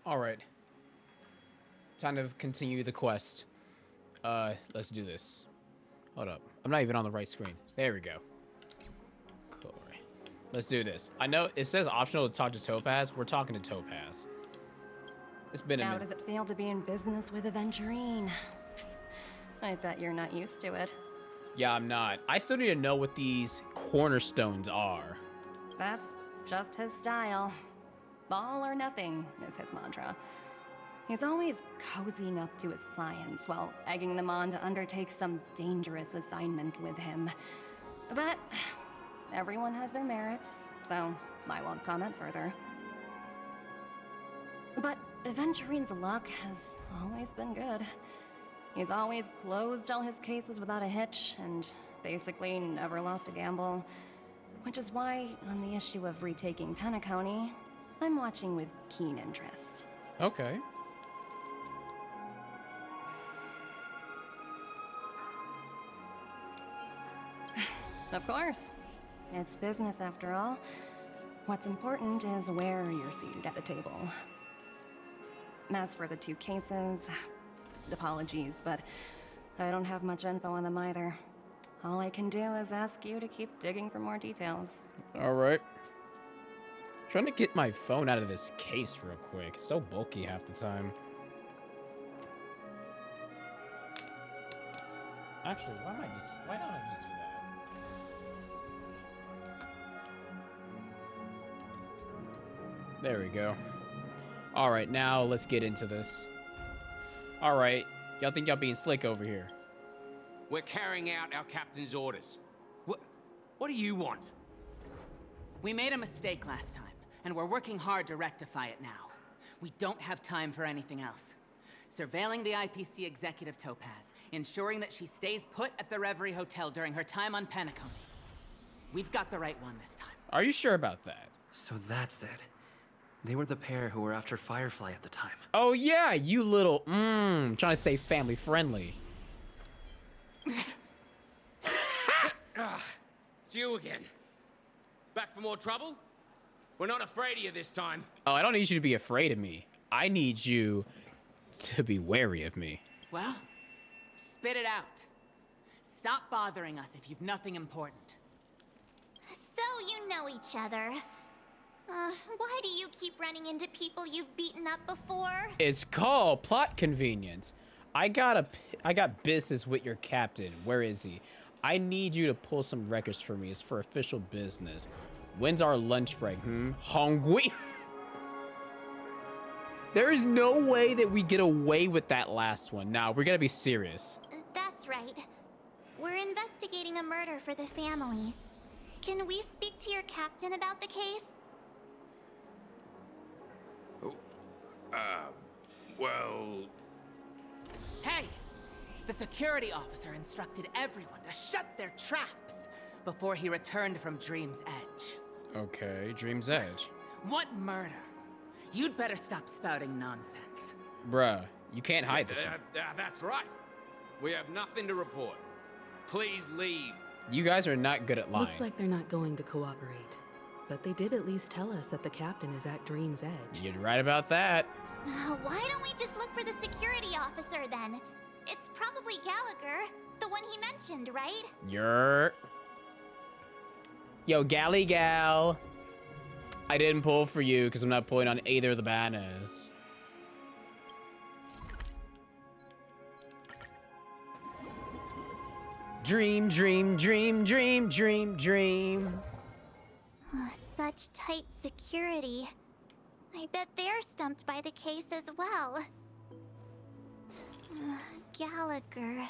All right. Time to continue the quest. Let's do this. Hold up. I'm not even on the right screen. There we go. Cool. All right. Let's do this. I know it says optional to talk to Topaz. We're talking to Topaz. It's been a minute. How does it feel to be in business with Aventurine? I bet you're not used to it. Yeah, I'm not. I still need to know what these cornerstones are. That's just his style. All or nothing is his mantra. He's always cozying up to his clients while egging them on to undertake some dangerous assignment with him. But everyone has their merits, so I won't comment further. But Aventurine's luck has always been good. He's always closed all his cases without a hitch, and basically never lost a gamble. Which is why, on the issue of retaking Penacony, I'm watching with keen interest. Okay. Of course. It's business after all. What's important is where you're seated at the table. As for the two cases, apologies, but I don't have much info on them either. All I can do is ask you to keep digging for more details. All right. Trying to get my phone out of this case real quick. It's so bulky half the time. Actually, why don't I just do that? There we go. All right, now let's get into this. All right, y'all think y'all being slick over here? We're carrying out our captain's orders. What do you want? We made a mistake last time, and we're working hard to rectify it now. We don't have time for anything else. Surveilling the IPC executive Topaz, ensuring that she stays put at the Reverie Hotel during her time on Penacony. We've got the right one this time. Are you sure about that? So that's it. They were the pair who were after Firefly at the time. Oh yeah, you little trying to stay family friendly. It's you again. Back for more trouble? We're not afraid of you this time. Oh, I don't need you to be afraid of me. I need you to be wary of me. Well, spit it out. Stop bothering us if you've nothing important. So you know each other. Why do you keep running into people you've beaten up before? It's called plot convenience. I got business with your captain. Where is he? I need you to pull some records for me. It's for official business. When's our lunch break? Hungry? There is no way that we get away with that last one. Now, we're gonna be serious. That's right. We're investigating a murder for the family. Can we speak to your captain about the case? Well... Hey! The security officer instructed everyone to shut their traps before he returned from Dream's Edge. Okay, Dream's Edge. What murder? You'd better stop spouting nonsense. Bruh, you can't hide this one. That's right. We have nothing to report. Please leave. You guys are not good at lying. Looks like they're not going to cooperate. But they did at least tell us that the captain is at Dream's Edge. You're right about that. Why don't we just look for the security officer then? It's probably Gallagher, the one he mentioned, right? Yo, Gally Gal. I didn't pull for you because I'm not pulling on either of the banners. Dream, dream, dream, dream, dream, dream. Such tight security. I bet they're stumped by the case as well. Gallagher.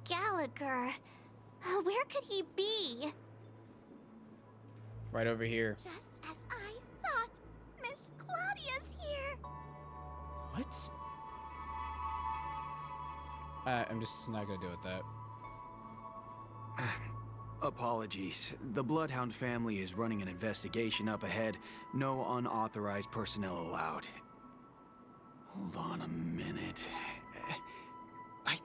Gallagher. Where could he be? Right over here. Just as I thought. Miss Claudia's here. What? I'm just not gonna deal with that. Apologies. The Bloodhound family is running an investigation up ahead. No unauthorized personnel allowed. Hold on a minute. I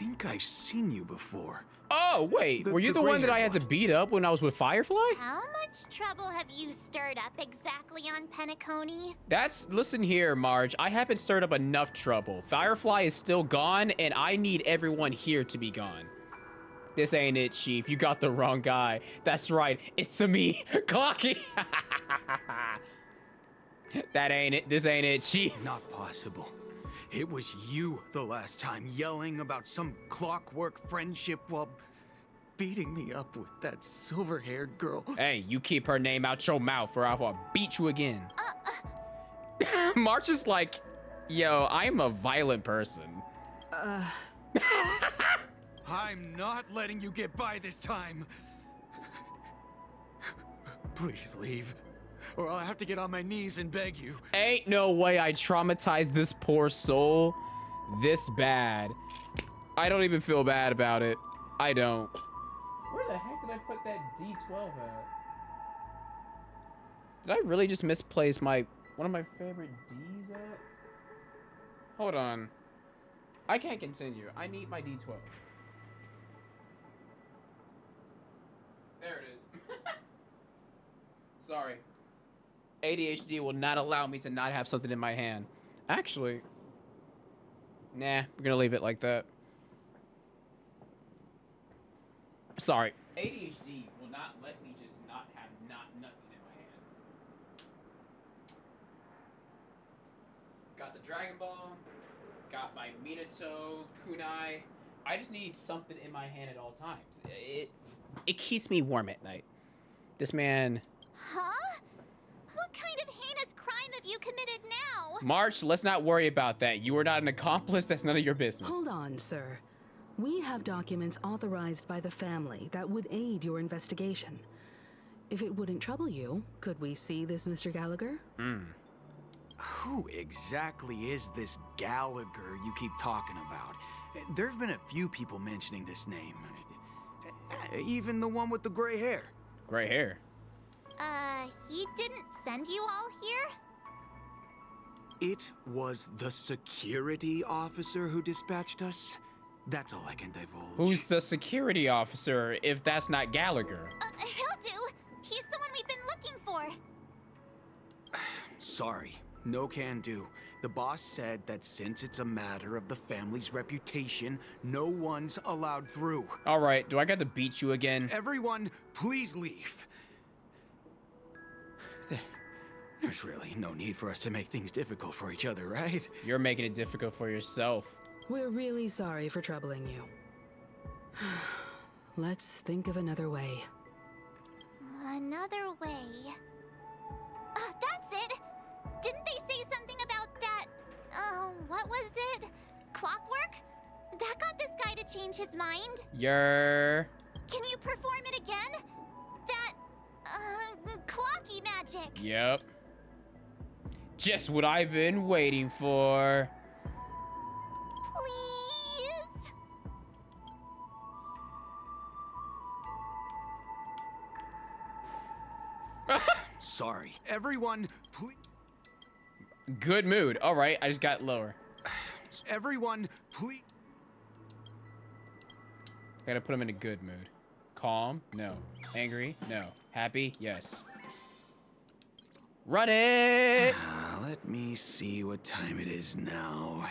think I've seen you before. Oh, wait. Were you the one that I had to beat up when I was with Firefly? How much trouble have you stirred up exactly on Penacony? Listen here, Marge. I haven't stirred up enough trouble. Firefly is still gone, and I need everyone here to be gone. This ain't it, Chief. You got the wrong guy. That's right. It's me, Clocky. That ain't it. This ain't it, Chief. Not possible. It was you the last time yelling about some clockwork friendship while beating me up with that silver-haired girl. Hey, you keep her name out your mouth or I'll beat you again. March is like, yo, I'm a violent person. I'm not letting you get by this time. Please leave, or I'll have to get on my knees and beg you. Ain't no way I traumatized this poor soul this bad. I don't even feel bad about it. I don't. Where the heck did I put that D12 at? Did I really just misplace one of my favorite Ds at? Hold on. I can't continue. I need my D12. There it is. Sorry. ADHD will not allow me to not have something in my hand. Actually, nah, we're gonna leave it like that. Sorry. ADHD will not let me just not have nothing in my hand. Got the Dragon Ball, got my Minato, Kunai. I just need something in my hand at all times. It keeps me warm at night. This man... Huh? What kind of heinous crime have you committed now? March, let's not worry about that. You are not an accomplice. That's none of your business. Hold on, sir. We have documents authorized by the family that would aid your investigation. If it wouldn't trouble you, could we see this Mr. Gallagher? Who exactly is this Gallagher you keep talking about? There have been a few people mentioning this name. Even the one with the gray hair. Gray hair? He didn't send you all here? It was the security officer who dispatched us. That's all I can divulge. Who's the security officer if that's not Gallagher? He'll do. He's the one we've been looking for. Sorry, no can do. The boss said that since it's a matter of the family's reputation, no one's allowed through. All right, do I got to beat you again? Everyone, please leave. There's really no need for us to make things difficult for each other, right? You're making it difficult for yourself. We're really sorry for troubling you. Let's think of another way. Another way. That's it! Didn't they say something about that? What was it? Clockwork? That got this guy to change his mind. Can you perform it again? That, clocky magic. Yep. Just what I've been waiting for. Please? Sorry. Everyone, please. Good mood. All right, I just got lower. Everyone, please. I gotta put him in a good mood. Calm? No. Angry? No. Happy? Yes. Run it! Let me see what time it is now.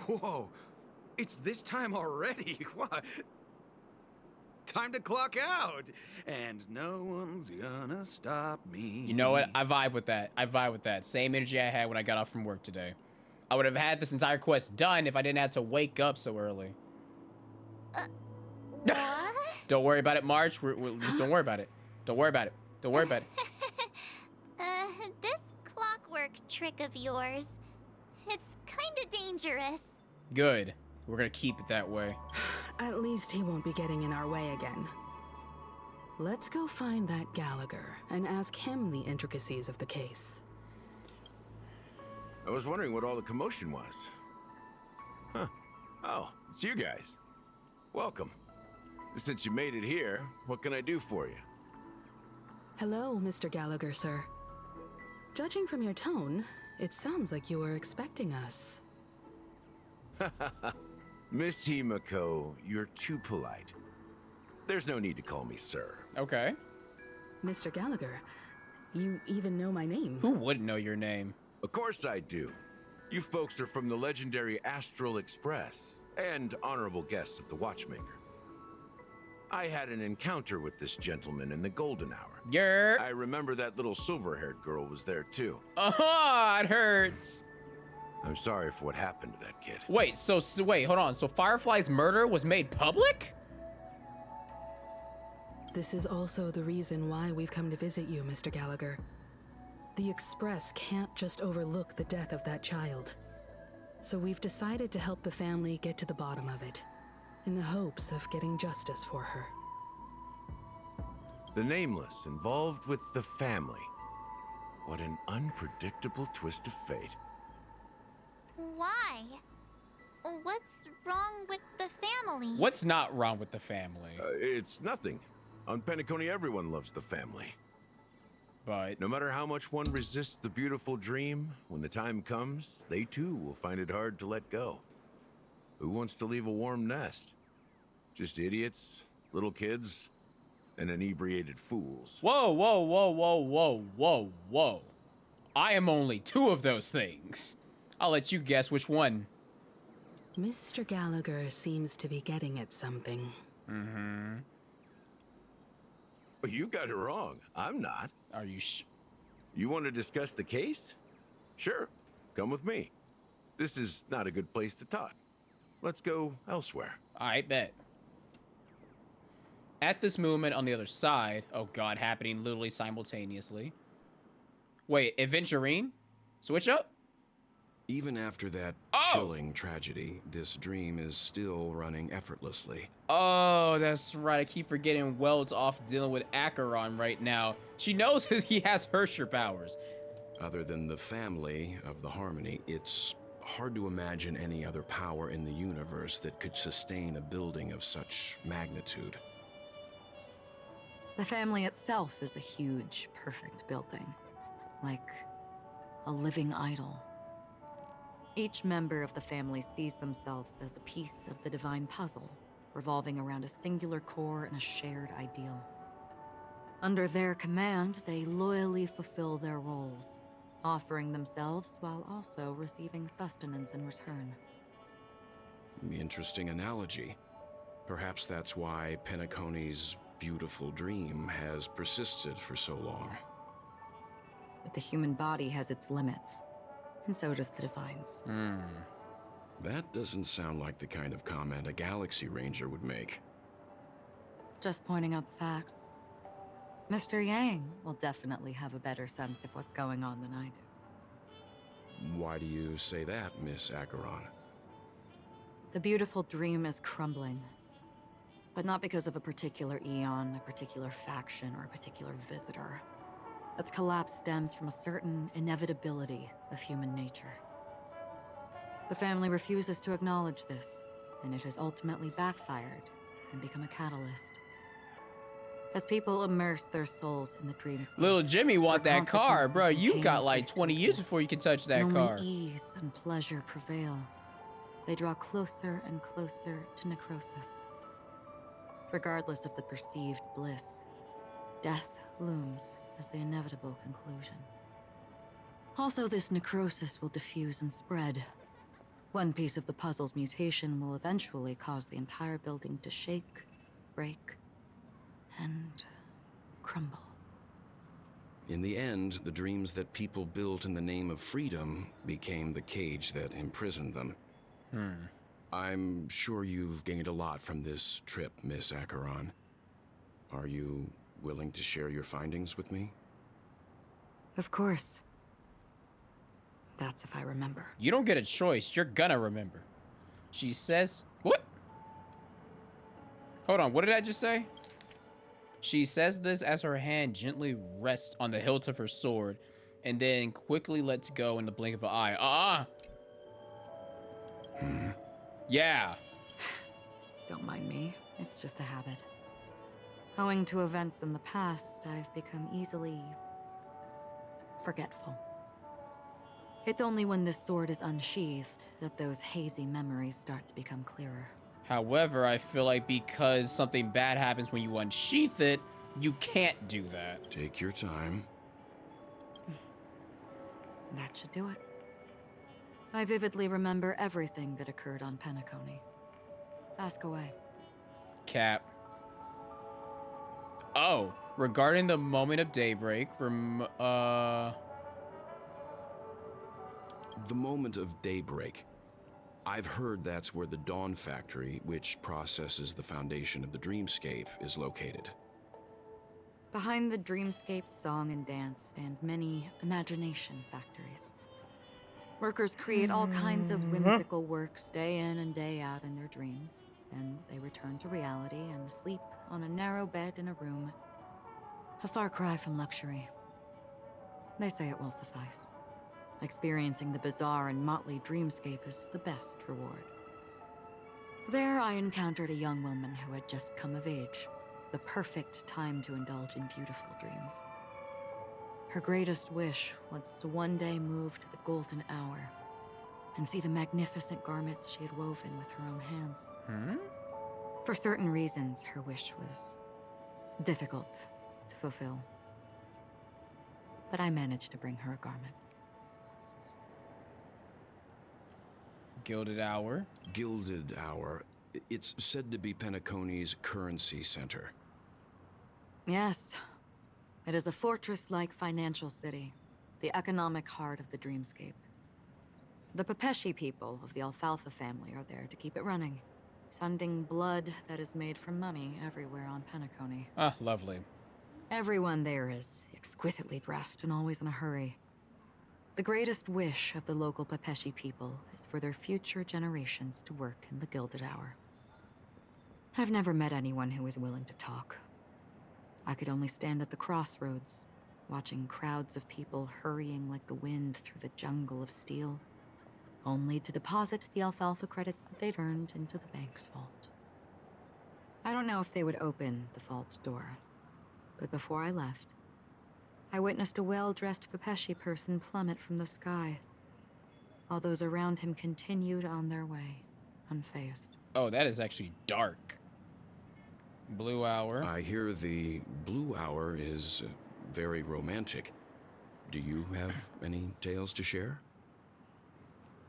Whoa, it's this time already. What? Time to clock out. And no one's gonna stop me. You know what? I vibe with that. I vibe with that. Same energy I had when I got off from work today. I would have had this entire quest done if I didn't have to wake up so early. What? Don't worry about it, March. Just don't worry about it. Don't worry about it. Don't worry about it. This clockwork trick of yours, it's kinda dangerous. Good. We're gonna keep it that way. At least he won't be getting in our way again. Let's go find that Gallagher and ask him the intricacies of the case. I was wondering what all the commotion was. Huh. Oh, it's you guys. Welcome. Since you made it here, what can I do for you? Hello, Mr. Gallagher, sir. Judging from your tone, it sounds like you were expecting us. Miss Himiko, you're too polite. There's no need to call me sir. Okay. Mr. Gallagher, you even know my name. Who wouldn't know your name? Of course I do. You folks are from the legendary Astral Express and honorable guests of the Watchmaker. I had an encounter with this gentleman in the golden hour. I remember that little silver-haired girl was there too. It hurts. I'm sorry for what happened to that kid. Wait, wait, hold on. So Firefly's murder was made public? This is also the reason why we've come to visit you, Mr. Gallagher. The Express can't just overlook the death of that child. So we've decided to help the family get to the bottom of it, in the hopes of getting justice for her. The Nameless involved with the family. What an unpredictable twist of fate. Why? What's wrong with the family? What's not wrong with the family? It's nothing. On Penacony, everyone loves the family. But no matter how much one resists the beautiful dream, when the time comes, they too will find it hard to let go. Who wants to leave a warm nest? Just idiots, little kids, and inebriated fools. Whoa, whoa, whoa, whoa, whoa, whoa, whoa. I am only two of those things. I'll let you guess which one. Mr. Gallagher seems to be getting at something. Mm-hmm. But you got it wrong. I'm not. Are you You want to discuss the case? Sure. Come with me. This is not a good place to talk. Let's go elsewhere. I bet. At this moment on the other side, oh god, happening literally simultaneously. Wait, Adventurine? Switch up? Even after that chilling tragedy, this dream is still running effortlessly. Oh, that's right. I keep forgetting Weld's off dealing with Acheron right now. She knows he has Hersher powers. Other than the family of the Harmony, it's hard to imagine any other power in the universe that could sustain a building of such magnitude. The family itself is a huge, perfect building. Like a living idol. Each member of the family sees themselves as a piece of the divine puzzle, revolving around a singular core and a shared ideal. Under their command, they loyally fulfill their roles, offering themselves while also receiving sustenance in return. Interesting analogy. Perhaps that's why Penacony's beautiful dream has persisted for so long. But the human body has its limits, and so does the Divine's. That doesn't sound like the kind of comment a Galaxy Ranger would make. Just pointing out the facts. Mr. Yang will definitely have a better sense of what's going on than I do. Why do you say that, Miss Acheron? The beautiful dream is crumbling. But not because of a particular eon, a particular faction, or a particular visitor. Its collapse stems from a certain inevitability of human nature. The family refuses to acknowledge this, and it has ultimately backfired and become a catalyst. As people immerse their souls in the dreams, Little Jimmy want that car, bro. You got like 20 years before you can touch that car. Only ease and pleasure prevail. They draw closer and closer to necrosis. Regardless of the perceived bliss, death looms as the inevitable conclusion. Also, this necrosis will diffuse and spread. One piece of the puzzle's mutation will eventually cause the entire building to shake, break, and crumble. In the end, the dreams that people built in the name of freedom became the cage that imprisoned them. I'm sure you've gained a lot from this trip, Miss Acheron. Are you willing to share your findings with me? Of course. That's if I remember. You don't get a choice. You're gonna remember. She says... What? Hold on. What did I just say? She says this as her hand gently rests on the hilt of her sword and then quickly lets go in the blink of an eye. Yeah. Don't mind me. It's just a habit. Owing to events in the past, I've become easily forgetful. It's only when this sword is unsheathed that those hazy memories start to become clearer. However, I feel like because something bad happens when you unsheath it, you can't do that. Take your time. That should do it. I vividly remember everything that occurred on Penacony. Ask away. Cap. Oh, regarding the moment of daybreak, The moment of daybreak. I've heard that's where the Dawn Factory, which processes the foundation of the dreamscape, is located. Behind the dreamscape's song and dance stand many imagination factories. Workers create all kinds of whimsical works day in and day out in their dreams. Then they return to reality and sleep on a narrow bed in a room. A far cry from luxury. They say it will suffice. Experiencing the bizarre and motley dreamscape is the best reward. There I encountered a young woman who had just come of age. The perfect time to indulge in beautiful dreams. Her greatest wish was to one day move to the golden hour and see the magnificent garments she had woven with her own hands. For certain reasons, her wish was difficult to fulfill. But I managed to bring her a garment. Gilded Hour. Gilded Hour. It's said to be Penacony's currency center. Yes. It is a fortress-like financial city, the economic heart of the dreamscape. The Pepeshi people of the Alfalfa family are there to keep it running, sending blood that is made from money everywhere on Penacony. Ah, lovely. Everyone there is exquisitely dressed and always in a hurry. The greatest wish of the local Pepeshi people is for their future generations to work in the Gilded Hour. I've never met anyone who is willing to talk. I could only stand at the crossroads, watching crowds of people hurrying like the wind through the jungle of steel, only to deposit the alfalfa credits that they'd earned into the bank's vault. I don't know if they would open the vault's door, but before I left, I witnessed a well-dressed Pepeshi person plummet from the sky, while those around him continued on their way, unfazed. Oh, that is actually dark. Blue Hour. I hear the Blue Hour is very romantic. Do you have any tales to share?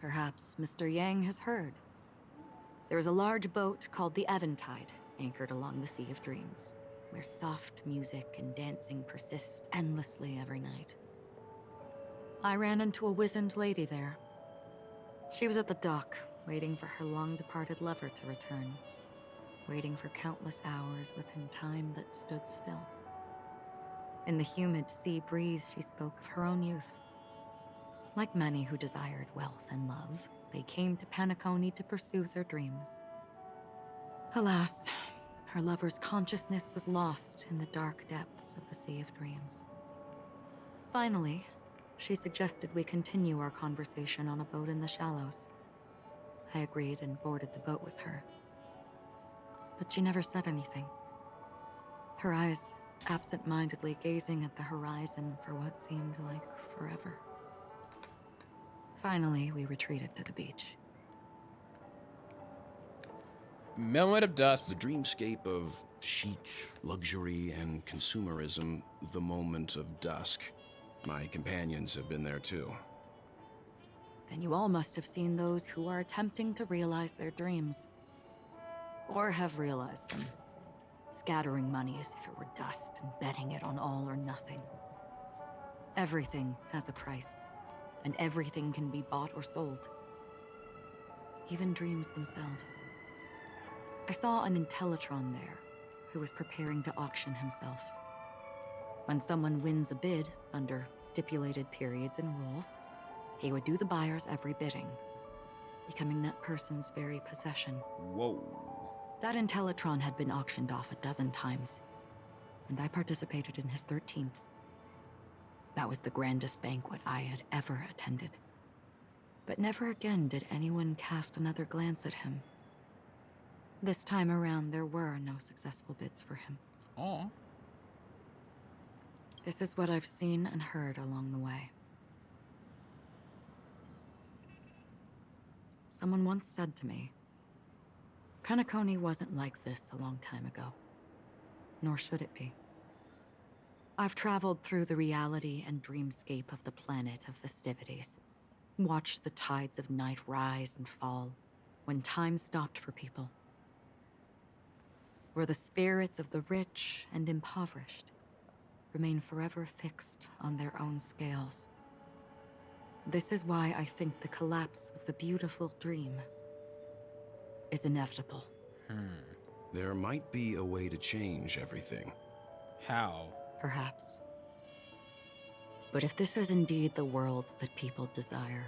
Perhaps Mr. Yang has heard. There is a large boat called the Eventide, anchored along the Sea of Dreams, where soft music and dancing persist endlessly every night. I ran into a wizened lady there. She was at the dock, waiting for her long-departed lover to return, waiting for countless hours within time that stood still. In the humid sea breeze, she spoke of her own youth. Like many who desired wealth and love, they came to Penacony to pursue their dreams. Alas, her lover's consciousness was lost in the dark depths of the Sea of Dreams. Finally, she suggested we continue our conversation on a boat in the shallows. I agreed and boarded the boat with her. But she never said anything. Her eyes absent-mindedly gazing at the horizon for what seemed like forever. Finally, we retreated to the beach. Moment of Dusk. The dreamscape of chic, luxury, and consumerism, the moment of dusk. My companions have been there too. Then you all must have seen those who are attempting to realize their dreams. Or have realized them. Scattering money as if it were dust and betting it on all or nothing. Everything has a price, and everything can be bought or sold. Even dreams themselves. I saw an Intellitron there, who was preparing to auction himself. When someone wins a bid, under stipulated periods and rules, he would do the buyer's every bidding, becoming that person's very possession. Whoa. That Intellitron had been auctioned off 12 times, and I participated in his 13th. That was the grandest banquet I had ever attended. But never again did anyone cast another glance at him. This time around, there were no successful bids for him. Oh. This is what I've seen and heard along the way. Someone once said to me, Penacony wasn't like this a long time ago. Nor should it be. I've traveled through the reality and dreamscape of the planet of festivities. Watched the tides of night rise and fall when time stopped for people. Where the spirits of the rich and impoverished remain forever fixed on their own scales. This is why I think the collapse of the beautiful dream is inevitable. There might be a way to change everything. How? Perhaps. But if this is indeed the world that people desire,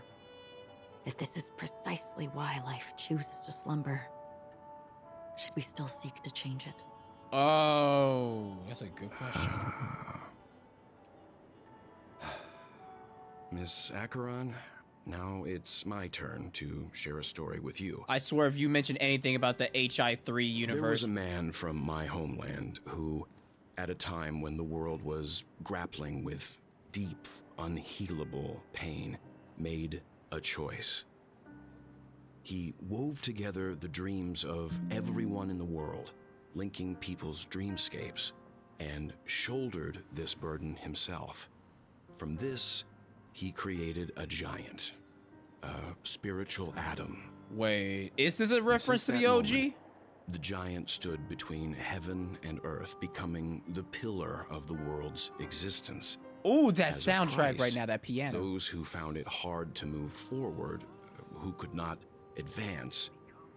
if this is precisely why life chooses to slumber, should we still seek to change it? Oh, that's a good question. Miss Acheron, now it's my turn to share a story with you. I swear if you mention anything about the HI3 universe... There was a man from my homeland who, at a time when the world was grappling with deep, unhealable pain, made a choice. He wove together the dreams of everyone in the world, linking people's dreamscapes, and shouldered this burden himself. From this, he created a giant, a spiritual atom. Wait, is this a reference to the OG? Moment, the giant stood between heaven and earth, becoming the pillar of the world's existence. Ooh, that As a soundtrack price, right now, that piano. Those who found it hard to move forward, who could not advance,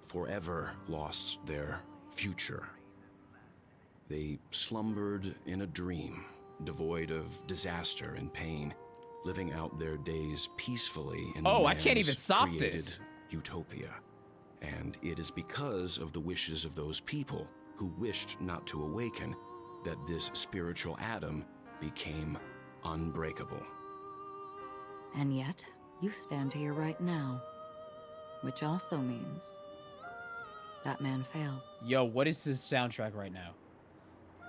forever lost their future. They slumbered in a dream, devoid of disaster and pain, living out their days peacefully in I can't even man's stop created this. Utopia. And it is because of the wishes of those people who wished not to awaken that this spiritual atom became unbreakable. And yet, you stand here right now. Which also means that man failed. Yo, what is this soundtrack right now?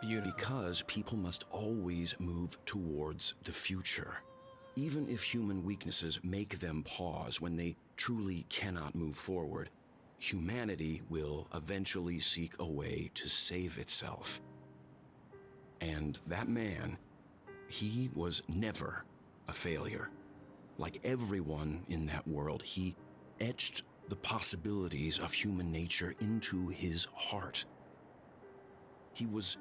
Beautiful. Because people must always move towards the future. Even if human weaknesses make them pause when they truly cannot move forward, humanity will eventually seek a way to save itself. And that man, he was never a failure. Like everyone in that world, he etched the possibilities of human nature into his heart. He was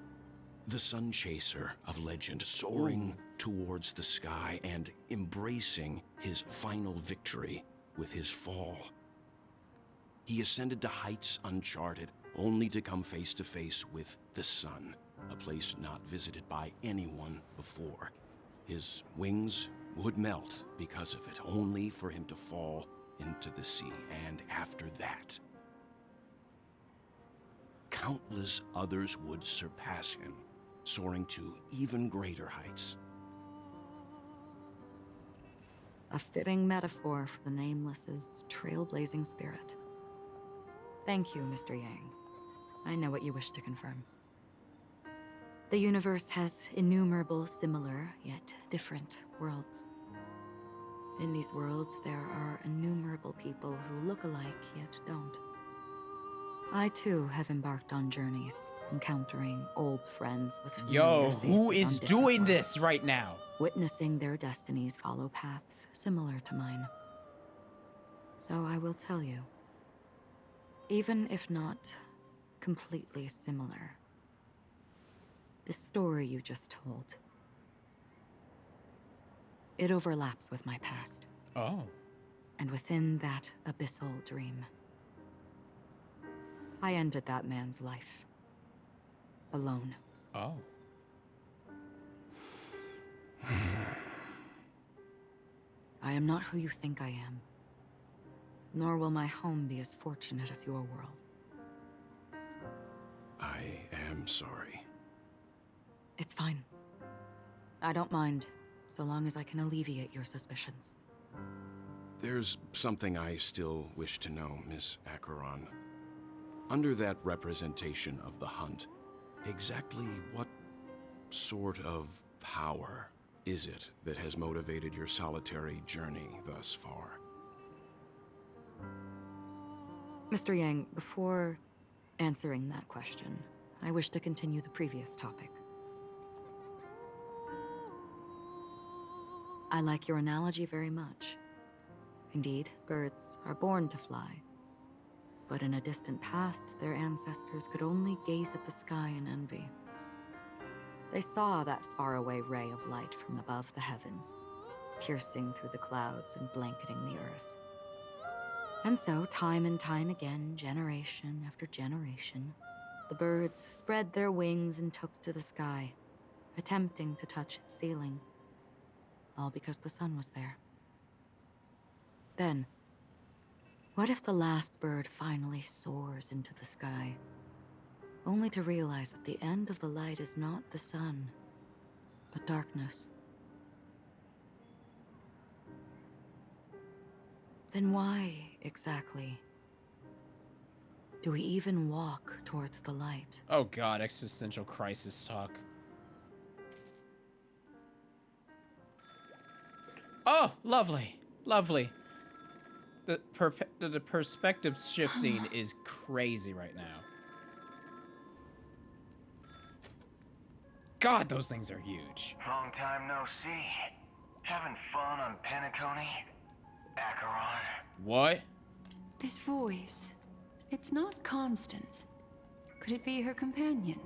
the sun chaser of legend, soaring towards the sky and embracing his final victory with his fall. He ascended to heights uncharted, only to come face to face with the sun, a place not visited by anyone before. His wings would melt because of it, only for him to fall into the sea. And after that, countless others would surpass him, soaring to even greater heights. A fitting metaphor for the Nameless's trailblazing spirit. Thank you, Mr. Yang. I know what you wish to confirm. The universe has innumerable similar, yet different worlds. In these worlds, there are innumerable people who look alike, yet don't. I, too, have embarked on journeys, encountering old friends with Yo, familiar who faces is on different doing this worlds, right now? witnessing their destinies follow paths similar to mine. So I will tell you, even if not completely similar, the story you just told, it overlaps with my past. Oh. And within that abyssal dream, I ended that man's life. Alone. Oh. I am not who you think I am. Nor will my home be as fortunate as your world. I am sorry. It's fine. I don't mind, so long as I can alleviate your suspicions. There's something I still wish to know, Miss Acheron. Under that representation of the hunt, exactly what sort of power is it that has motivated your solitary journey thus far? Mr. Yang, before answering that question, I wish to continue the previous topic. I like your analogy very much. Indeed, birds are born to fly. But in a distant past, their ancestors could only gaze at the sky in envy. They saw that faraway ray of light from above the heavens, piercing through the clouds and blanketing the earth. And so, time and time again, generation after generation, the birds spread their wings and took to the sky, attempting to touch its ceiling, all because the sun was there. Then, what if the last bird finally soars into the sky, only to realize that the end of the light is not the sun, but darkness? Then why, exactly, do we even walk towards the light? Oh god, existential crisis talk. Oh, lovely. Lovely. The perspective shifting is crazy right now. God, those things are huge. Long time no see. Having fun on Penacony? Acheron? What? This voice. It's not Constance. Could it be her companion?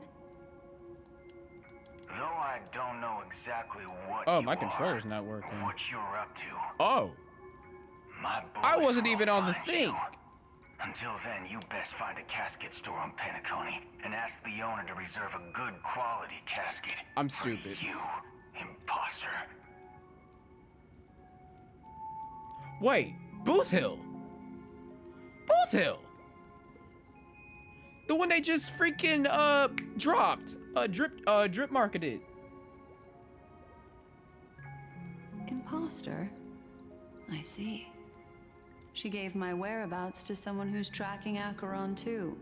Though I don't know exactly what Oh, you my controller's not or working. what you're up to, Oh. my I boys wasn't will even on the find thing. you. Until then, you best find a casket store on Penacony and ask the owner to reserve a good quality casket. I'm for stupid. You, imposter. Wait, Booth Hill. Booth Hill. The one they just freaking dropped. Drip marketed. Imposter? I see. She gave my whereabouts to someone who's tracking Acheron too.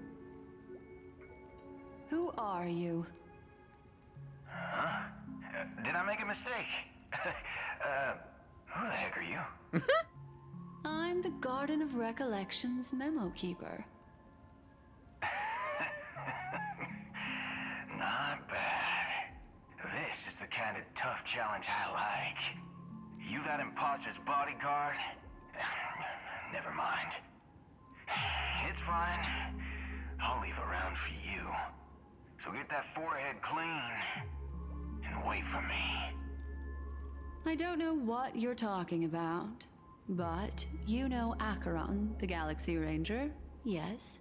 Who are you? Huh? Did I make a mistake? Who the heck are you? I'm the Garden of Recollections memo keeper. Not bad. This is the kind of tough challenge I like. You that imposter's bodyguard? Never mind. It's fine. I'll leave a round for you. So get that forehead clean and wait for me. I don't know what you're talking about, but you know Acheron, the Galaxy Ranger, yes?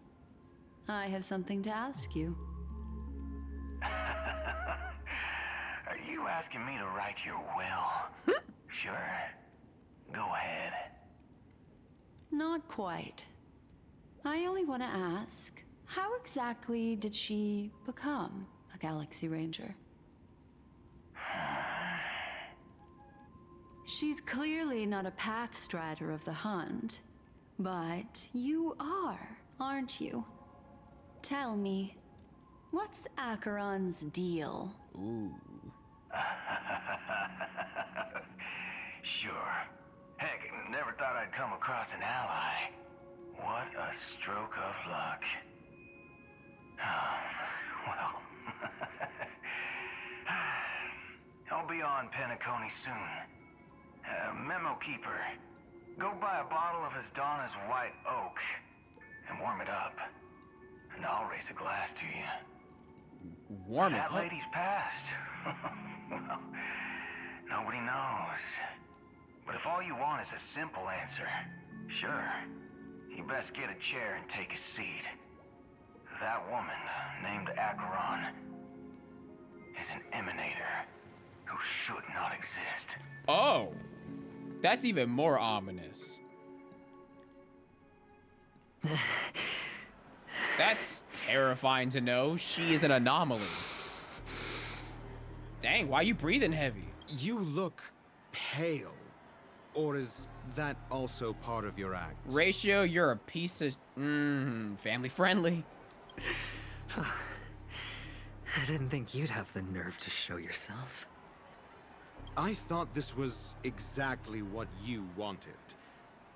I have something to ask you. Are you asking me to write your will? Sure. Go ahead. Not quite. I only want to ask, how exactly did she become a Galaxy Ranger? She's clearly not a path strider of the Hunt, but you are, aren't you? Tell me, what's Acheron's deal? Ooh. Sure. Heck, never thought I'd come across an ally. What a stroke of luck. Well, I'll be on Penacony soon. Memo keeper, go buy a bottle of Donna's white oak and warm it up. And I'll raise a glass to you. Warm it That up? lady's passed. Well, nobody knows. But if all you want is a simple answer, sure. You best get a chair and take a seat. That woman, named Acheron, is an emanator who should not exist. Oh. That's even more ominous. That's terrifying to know. She is an anomaly. Dang, why are you breathing heavy? You look pale. Or is that also part of your act? Ratio, you're a piece of... family friendly. I didn't think you'd have the nerve to show yourself. I thought this was exactly what you wanted.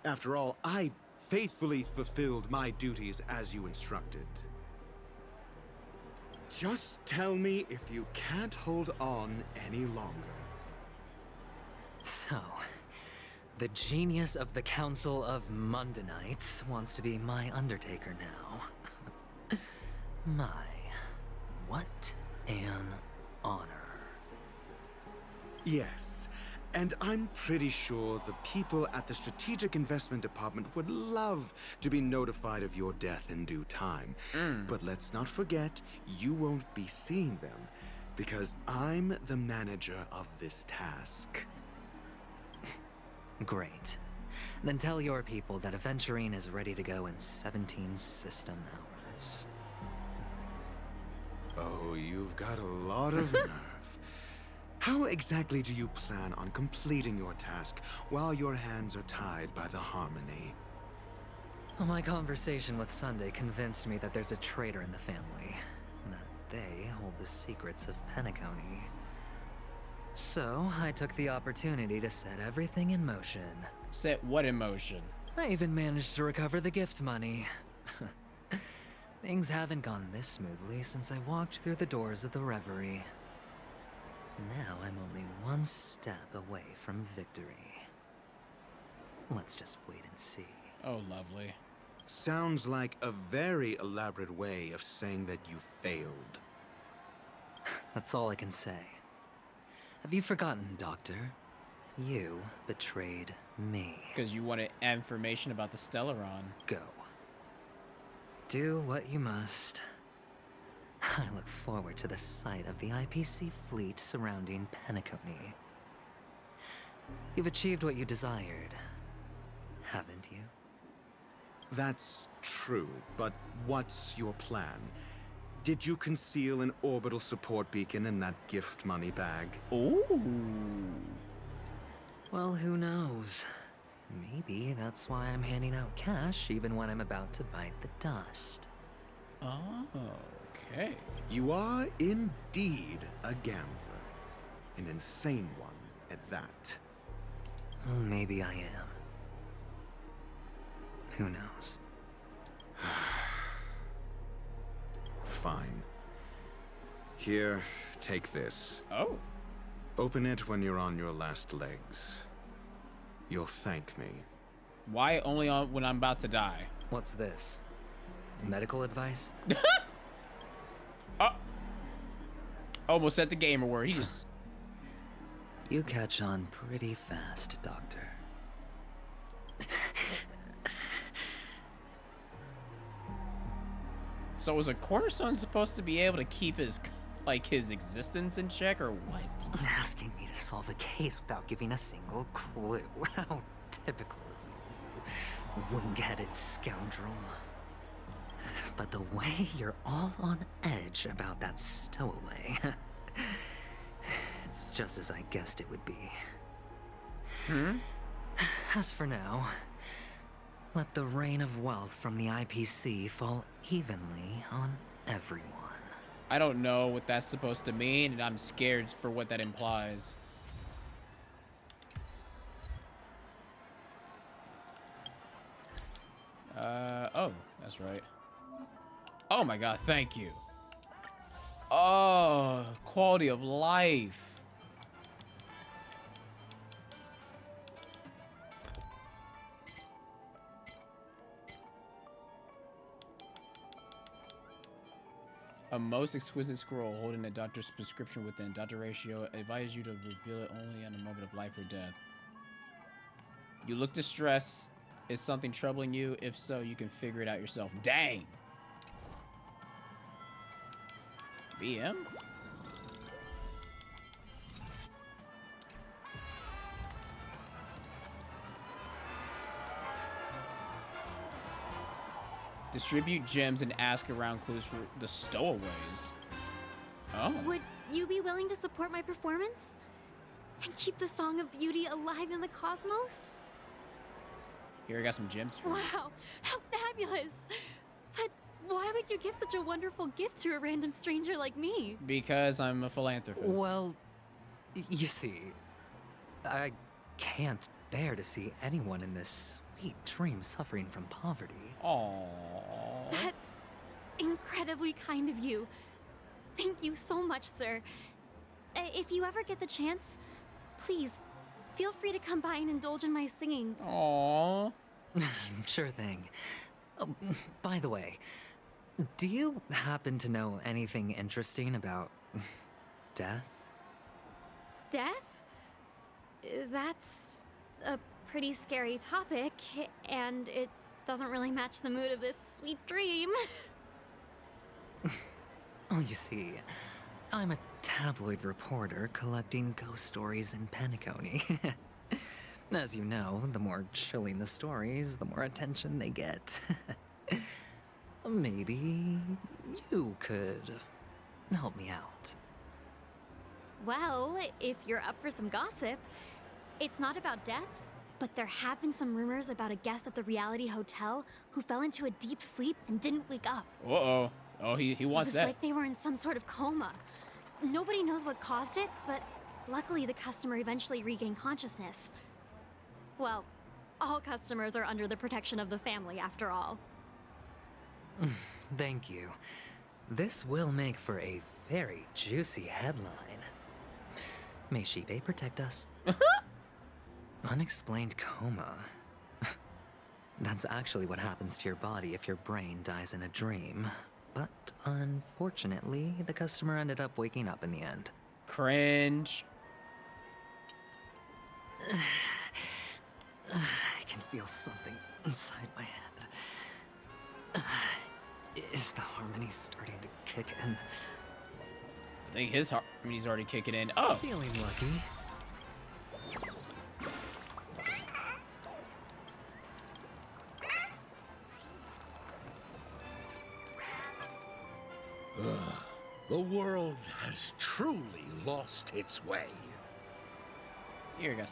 After all, I faithfully fulfilled my duties as you instructed. Just tell me if you can't hold on any longer. So, the genius of the Council of Mundanites wants to be my Undertaker now. My, what an honor. Yes, and I'm pretty sure the people at the Strategic Investment Department would love to be notified of your death in due time. But let's not forget, you won't be seeing them, because I'm the manager of this task. Great. Then tell your people that Aventurine is ready to go in 17 system hours. Oh, you've got a lot of nerve. How exactly do you plan on completing your task while your hands are tied by the Harmony? Well, my conversation with Sunday convinced me that there's a traitor in the family, and that they hold the secrets of Penacony. So, I took the opportunity to set everything in motion. Set what in motion? I even managed to recover the gift money. Things haven't gone this smoothly since I walked through the doors of the Reverie. Now I'm only one step away from victory. Let's just wait and see. Oh, lovely. Sounds like a very elaborate way of saying that you failed. That's all I can say. Have you forgotten, Doctor? You betrayed me. Because you wanted information about the Stellaron. Go. Do what you must. I look forward to the sight of the IPC fleet surrounding Penacony. You've achieved what you desired, haven't you? That's true, but what's your plan? Did you conceal an orbital support beacon in that gift money bag? Ooh. Well, who knows? Maybe that's why I'm handing out cash even when I'm about to bite the dust. Oh, okay. You are indeed a gambler. An insane one at that. Maybe I am. Who knows? Fine. Here, take this. Oh. Open it when you're on your last legs. You'll thank me. Why only on when I'm about to die? What's this? Medical advice? Oh. Almost said the gamer word. He just... You catch on pretty fast, Doctor. So was a Cornerstone supposed to be able to keep his, like, his existence in check, or what? Asking me to solve a case without giving a single clue. How typical of you, you wing-headed scoundrel. But the way you're all on edge about that stowaway, it's just as I guessed it would be. As for now, let the rain of wealth from the IPC fall evenly on everyone. I don't know what that's supposed to mean, and I'm scared for what that implies. Oh, that's right. Oh my god, thank you. Oh, quality of life. A most exquisite scroll holding the doctor's prescription within. Dr. Ratio advises you to reveal it only in a moment of life or death. You look distressed. Is something troubling you? If so, you can figure it out yourself. Dang! BM? Distribute gems and ask around clues for the stowaways. Oh. Would you be willing to support my performance? And keep the Song of Beauty alive in the cosmos? Here, I got some gems for you. Wow, how fabulous! But why would you give such a wonderful gift to a random stranger like me? Because I'm a philanthropist. Well, you see, I can't bear to see anyone in this sweet dream suffering from poverty. Aww. That's incredibly kind of you. Thank you so much, sir. If you ever get the chance, please, feel free to come by and indulge in my singing. Aww. Sure thing. Oh, by the way, do you happen to know anything interesting about death? Death? That's a pretty scary topic, and it doesn't really match the mood of this sweet dream. Oh, you see, I'm a tabloid reporter collecting ghost stories in Penacony. As you know, the more chilling the stories, the more attention they get. Maybe you could help me out. Well, if you're up for some gossip, it's not about death, but there have been some rumors about a guest at the reality hotel who fell into a deep sleep and didn't wake up. Uh-oh. Oh, he wants that. It was like they were in some sort of coma. Nobody knows what caused it, but luckily the customer eventually regained consciousness. Well, all customers are under the protection of the family, after all. Thank you. This will make for a very juicy headline. May Shibe protect us. Unexplained coma. That's actually what happens to your body if your brain dies in a dream. But unfortunately, the customer ended up waking up in the end. Cringe. I can feel something inside my head. Is the harmony starting to kick in? I think his harmony's already kicking in. Oh! Feeling lucky. The world has truly lost its way. Here we go.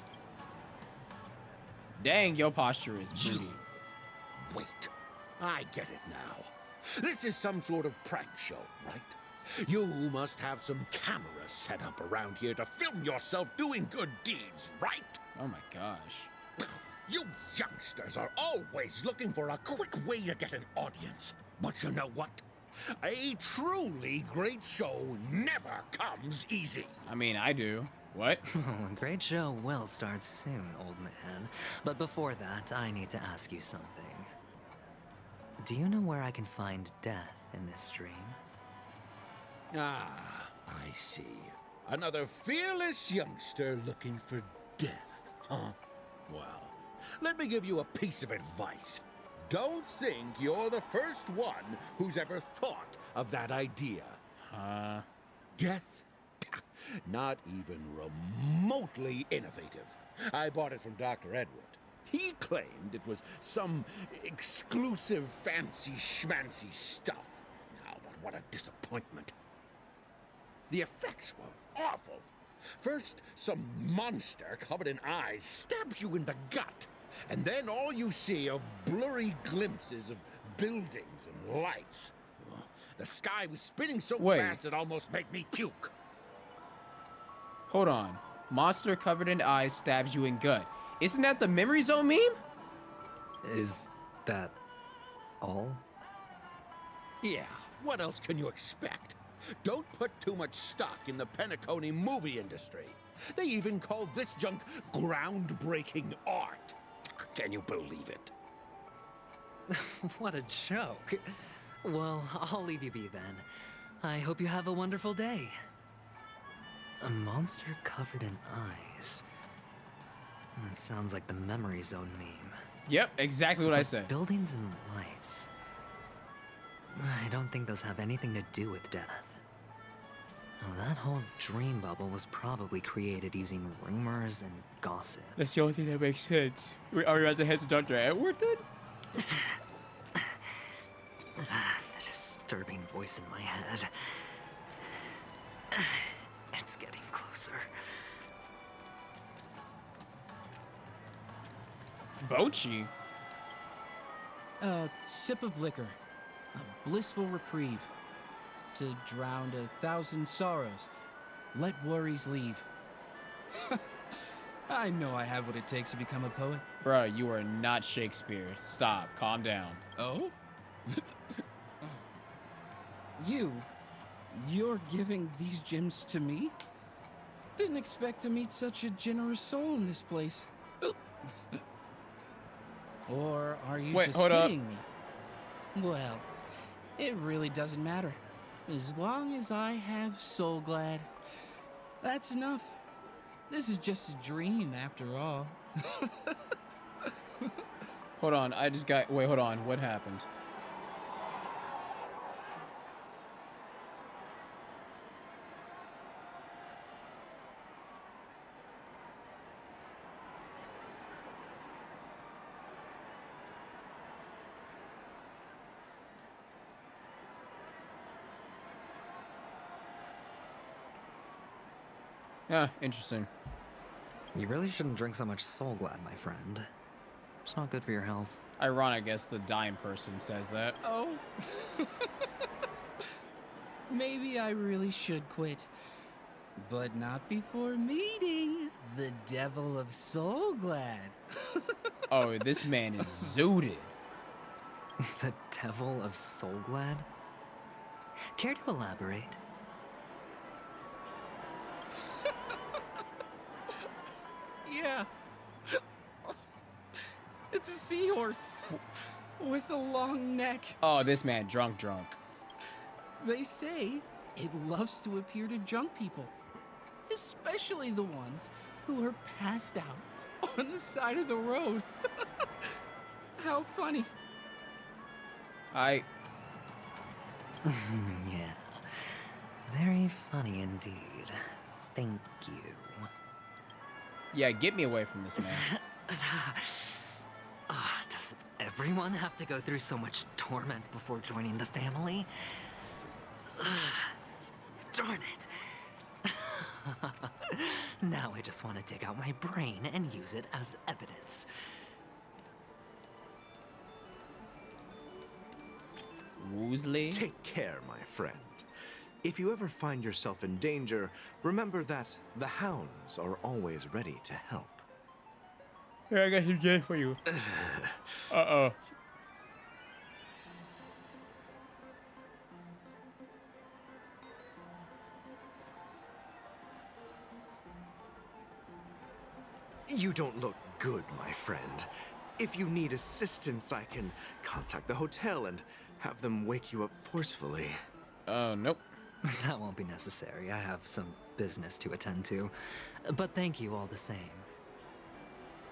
Dang, your posture is booty. Wait, I get it now. This is some sort of prank show, right? You must have some cameras set up around here to film yourself doing good deeds, right? Oh my gosh. You youngsters are always looking for a quick way to get an audience. But you know what? A truly great show never comes easy. I mean, I do. What? A great show will start soon, old man. But before that, I need to ask you something. Do you know where I can find death in this dream? Ah, I see. Another fearless youngster looking for death, huh? Well, let me give you a piece of advice. Don't think you're the first one who's ever thought of that idea. Death? Not even remotely innovative. I bought it from Dr. Edward. He claimed it was some exclusive fancy schmancy stuff. Now, but what a disappointment. The effects were awful. First, some monster covered in eyes stabs you in the gut. And then all you see are blurry glimpses of buildings and lights. The sky was spinning so fast it almost made me puke. Hold on. Monster covered in eyes stabs you in gut. Isn't that the memory zone meme? Is that all? Yeah, what else can you expect? Don't put too much stock in the Penacony movie industry. They even call this junk groundbreaking art. Can you believe it? What a joke. Well, I'll leave you be then. I hope you have a wonderful day. A monster covered in eyes. That sounds like the memory zone meme. Yep, exactly what I said. Buildings and lights. I don't think those have anything to do with death. Well, that whole dream bubble was probably created using rumors and gossip. That's the only thing that makes sense. Are we about to head to Dr. Edward then? The disturbing voice in my head. It's getting closer. Bochi? A sip of liquor. A blissful reprieve. To drown 1,000 sorrows. Let worries leave. I know I have what it takes to become a poet. Bruh, you are not Shakespeare. Stop. Calm down. Oh? You're giving these gems to me? Didn't expect to meet such a generous soul in this place. Or are you just kidding me? Well, it really doesn't matter. As long as I have Soul Glad, that's enough. This is just a dream after all. Hold on, I just got... Wait, hold on. What happened? Yeah, interesting. You really shouldn't drink so much Soul Glad, my friend. It's not good for your health. Ironic, I guess the dying person says that. Oh. Maybe I really should quit. But not before meeting the Devil of Soul Glad. Oh, this man is zooted. The Devil of Soul Glad? Care to elaborate? Yeah. It's a seahorse with a long neck. Oh, this man drunk. They say it loves to appear to drunk people, especially the ones who are passed out on the side of the road. How funny. Yeah. Very funny indeed. Thank you. Yeah, get me away from this man. Does everyone have to go through so much torment before joining the family? Darn it. Now I just want to dig out my brain and use it as evidence. Woosley? Take care, my friend. If you ever find yourself in danger, remember that the hounds are always ready to help. Here, I got some gin for you. Uh-oh. You don't look good, my friend. If you need assistance, I can contact the hotel and have them wake you up forcefully. Nope. That won't be necessary. I have some business to attend to. But thank you all the same.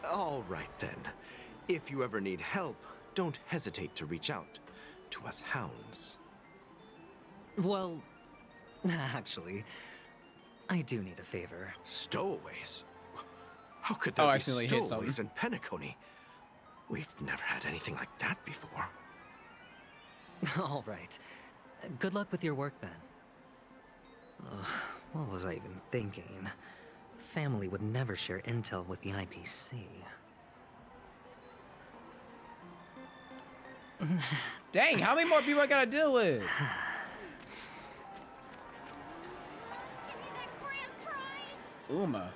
All right, then. If you ever need help, don't hesitate to reach out to us hounds. Well, actually, I do need a favor. Stowaways? How could there be accidentally hit stowaways something. in Penacony? We've never had anything like that before. All right. Good luck with your work, then. What was I even thinking? Family would never share intel with the IPC. Dang, how many more people I gotta deal with? Uma.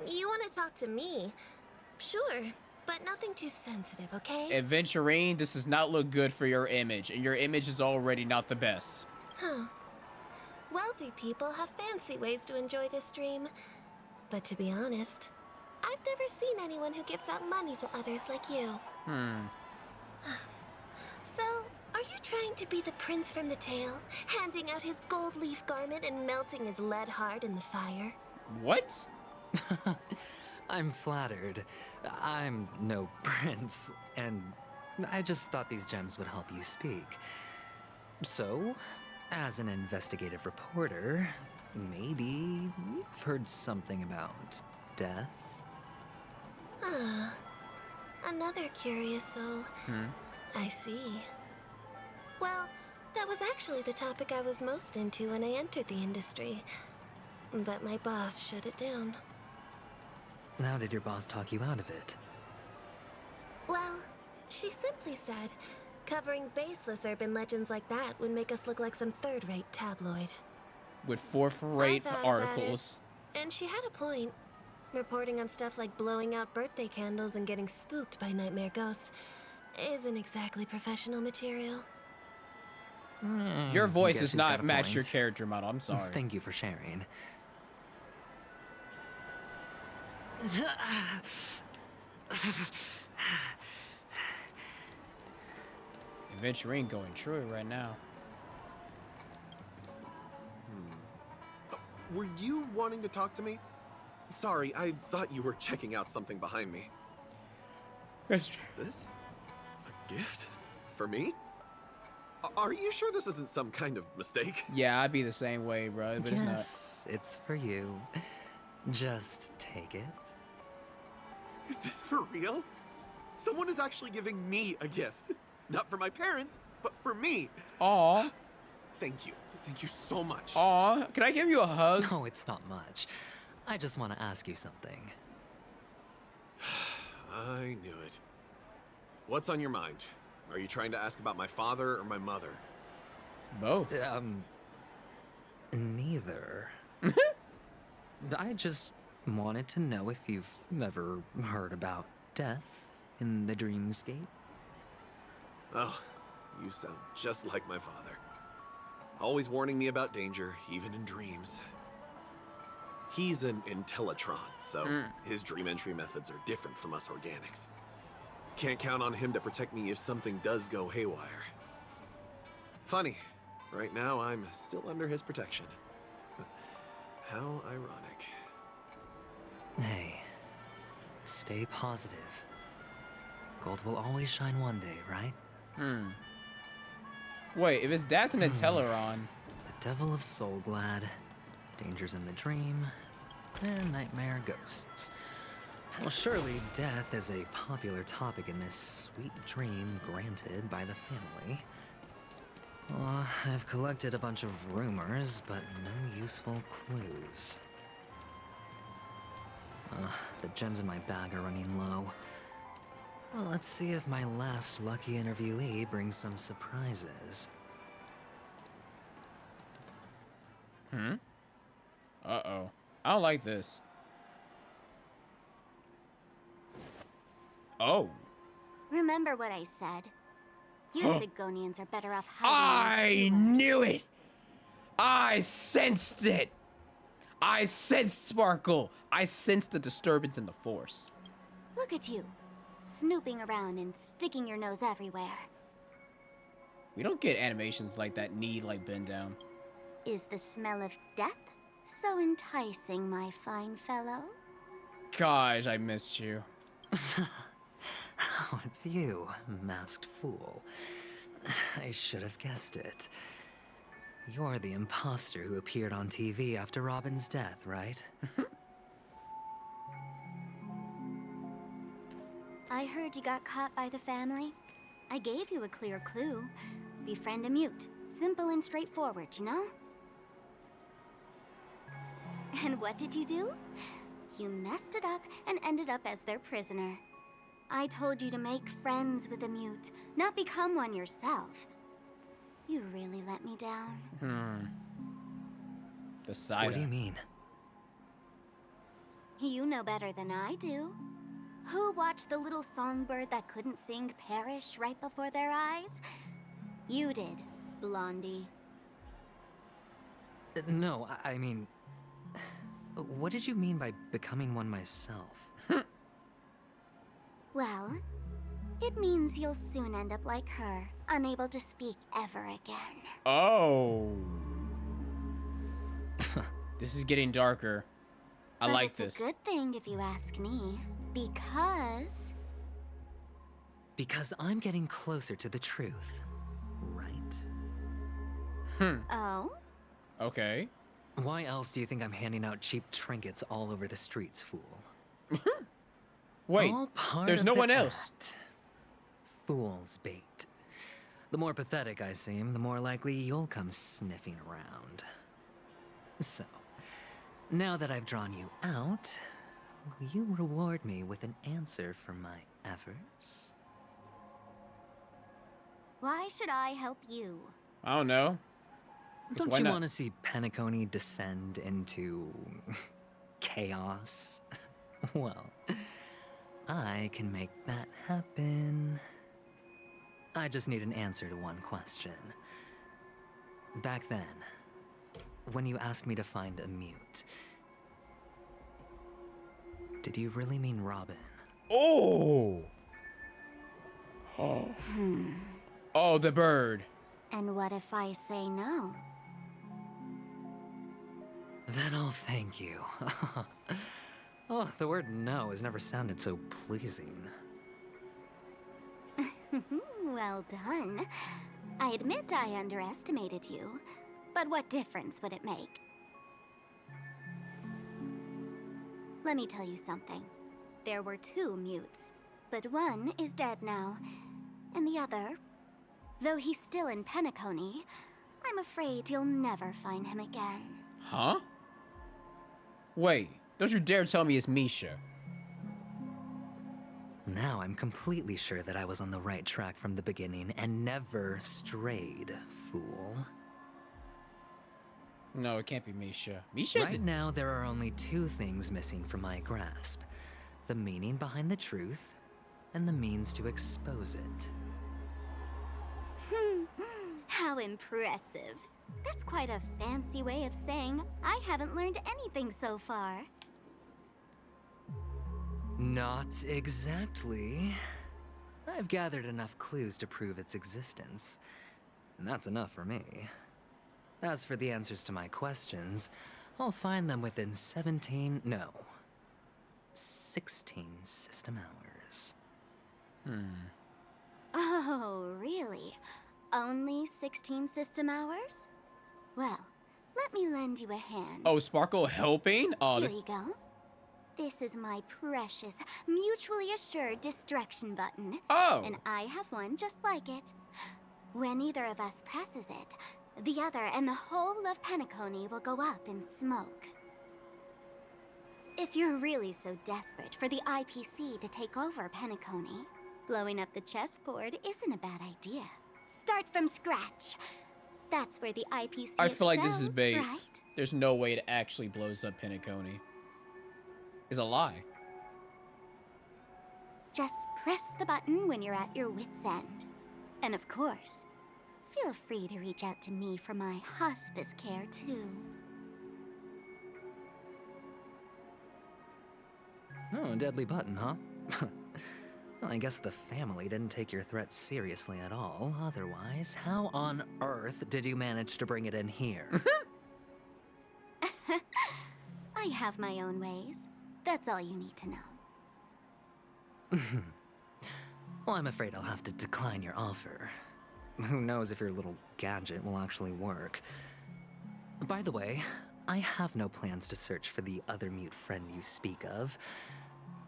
You want to talk to me? Sure, but nothing too sensitive, okay? Adventurine, this does not look good for your image, and your image is already not the best. Huh. Wealthy people have fancy ways to enjoy this dream. But to be honest, I've never seen anyone who gives out money to others like you. So, are you trying to be the prince from the tale, handing out his gold leaf garment and melting his lead heart in the fire? What? I'm flattered. I'm no prince, and I just thought these gems would help you speak. So, as an investigative reporter, maybe you've heard something about death? Ah, another curious soul. I see. Well, that was actually the topic I was most into when I entered the industry. But my boss shut it down. How did your boss talk you out of it? Well, she simply said, covering baseless urban legends like that would make us look like some third-rate tabloid. With fourth-rate I thought articles. about it, and she had a point. Reporting on stuff like blowing out birthday candles and getting spooked by nightmare ghosts isn't exactly professional material. Your voice Guess does she's got not a match your point. character model. I'm sorry. Thank you for sharing. Adventure ain't going true right now. Were you wanting to talk to me? Sorry, I thought you were checking out something behind me. This? A gift? For me? Are you sure this isn't some kind of mistake? Yeah, I'd be the same way, bro, but Yes, it's for you. Just take it. Is this for real? Someone is actually giving me a gift. Not for my parents, but for me. Aw. Thank you. Thank you so much. Aw, can I give you a hug? No, it's not much. I just want to ask you something. I knew it. What's on your mind? Are you trying to ask about my father or my mother? Both. Neither. I just wanted to know if you've ever heard about death in the dreamscape. Oh, you sound just like my father. Always warning me about danger, even in dreams. He's an Intellitron, so his dream entry methods are different from us organics. Can't count on him to protect me if something does go haywire. Funny, right now I'm still under his protection. How ironic. Hey, stay positive. Gold will always shine one day, right? Wait, if his dad's an Intellitron. The Devil of Soulglad, dangers in the dream, and nightmare ghosts. Well, surely death is a popular topic in this sweet dream granted by the family. Well, I've collected a bunch of rumors, but no useful clues. The gems in my bag are running low. Well, let's see if my last lucky interviewee brings some surprises. Uh-oh. I don't like this. Oh. Remember what I said. You Sigonians are better off I hiding. knew it! I sensed it! I sensed Sparkle! I sensed the disturbance in the Force. Look at you, snooping around and sticking your nose everywhere. We don't get animations like that need like bend down. Is the smell of death so enticing, my fine fellow? Gosh, I missed you. Oh, it's you, masked fool. I should have guessed it. You're the imposter who appeared on TV after Robin's death, right? I heard you got caught by the family. I gave you a clear clue. Befriend a mute. Simple and straightforward, you know? And what did you do? You messed it up and ended up as their prisoner. I told you to make friends with a mute, not become one yourself. You really let me down. The side. What do you mean? You know better than I do. Who watched the little songbird that couldn't sing perish right before their eyes? You did, Blondie. No, I mean... What did you mean by becoming one myself? Well, it means you'll soon end up like her, unable to speak ever again. Oh. This is getting darker. I like this. It's a good thing if you ask me, because... Because I'm getting closer to the truth, right? Oh? Okay. Why else do you think I'm handing out cheap trinkets all over the streets, fool? Wait, there's no one else. Fool's bait. The more pathetic I seem, the more likely you'll come sniffing around. So, now that I've drawn you out, will you reward me with an answer for my efforts? Why should I help you? I don't know. Don't you want to see Penacony descend into chaos? Well, I can make that happen. I just need an answer to one question. Back then, when you asked me to find a mute, did you really mean Robin? Oh! Oh. Oh, the bird. And what if I say no? Then I'll thank you. Oh, the word no has never sounded so pleasing. Well done. I admit I underestimated you, but what difference would it make? Let me tell you something. There were 2 mutes, but one is dead now, and the other, though he's still in Penacony, I'm afraid you'll never find him again. Huh? Wait, don't you dare tell me it's Misha. Now I'm completely sure that I was on the right track from the beginning and never strayed, fool. No, it can't be Misha. Misha Right now, there are only 2 things missing from my grasp. The meaning behind the truth, and the means to expose it. How impressive. That's quite a fancy way of saying I haven't learned anything so far. Not exactly. I've gathered enough clues to prove its existence, and that's enough for me. As for the answers to my questions, I'll find them within 16 system hours. Oh, really? Only 16 system hours? Well, let me lend you a hand. Oh, Sparkle helping? Oh, Here you go. This is my precious, mutually assured distraction button. Oh! And I have one just like it. When either of us presses it, the other and the whole of Penacony will go up in smoke. If you're really so desperate for the IPC to take over Penacony, blowing up the chessboard isn't a bad idea. Start from scratch. That's where the IPC I feel like this is excels, bait. right? There's no way it actually blows up Penacony. It's a lie. Just press the button when you're at your wit's end. And of course, feel free to reach out to me for my hospice care, too. Oh, a deadly button, huh? Well, I guess the family didn't take your threat seriously at all. Otherwise, how on earth did you manage to bring it in here? I have my own ways. That's all you need to know. Well, I'm afraid I'll have to decline your offer. Who knows if your little gadget will actually work. By the way, I have no plans to search for the other mute friend you speak of,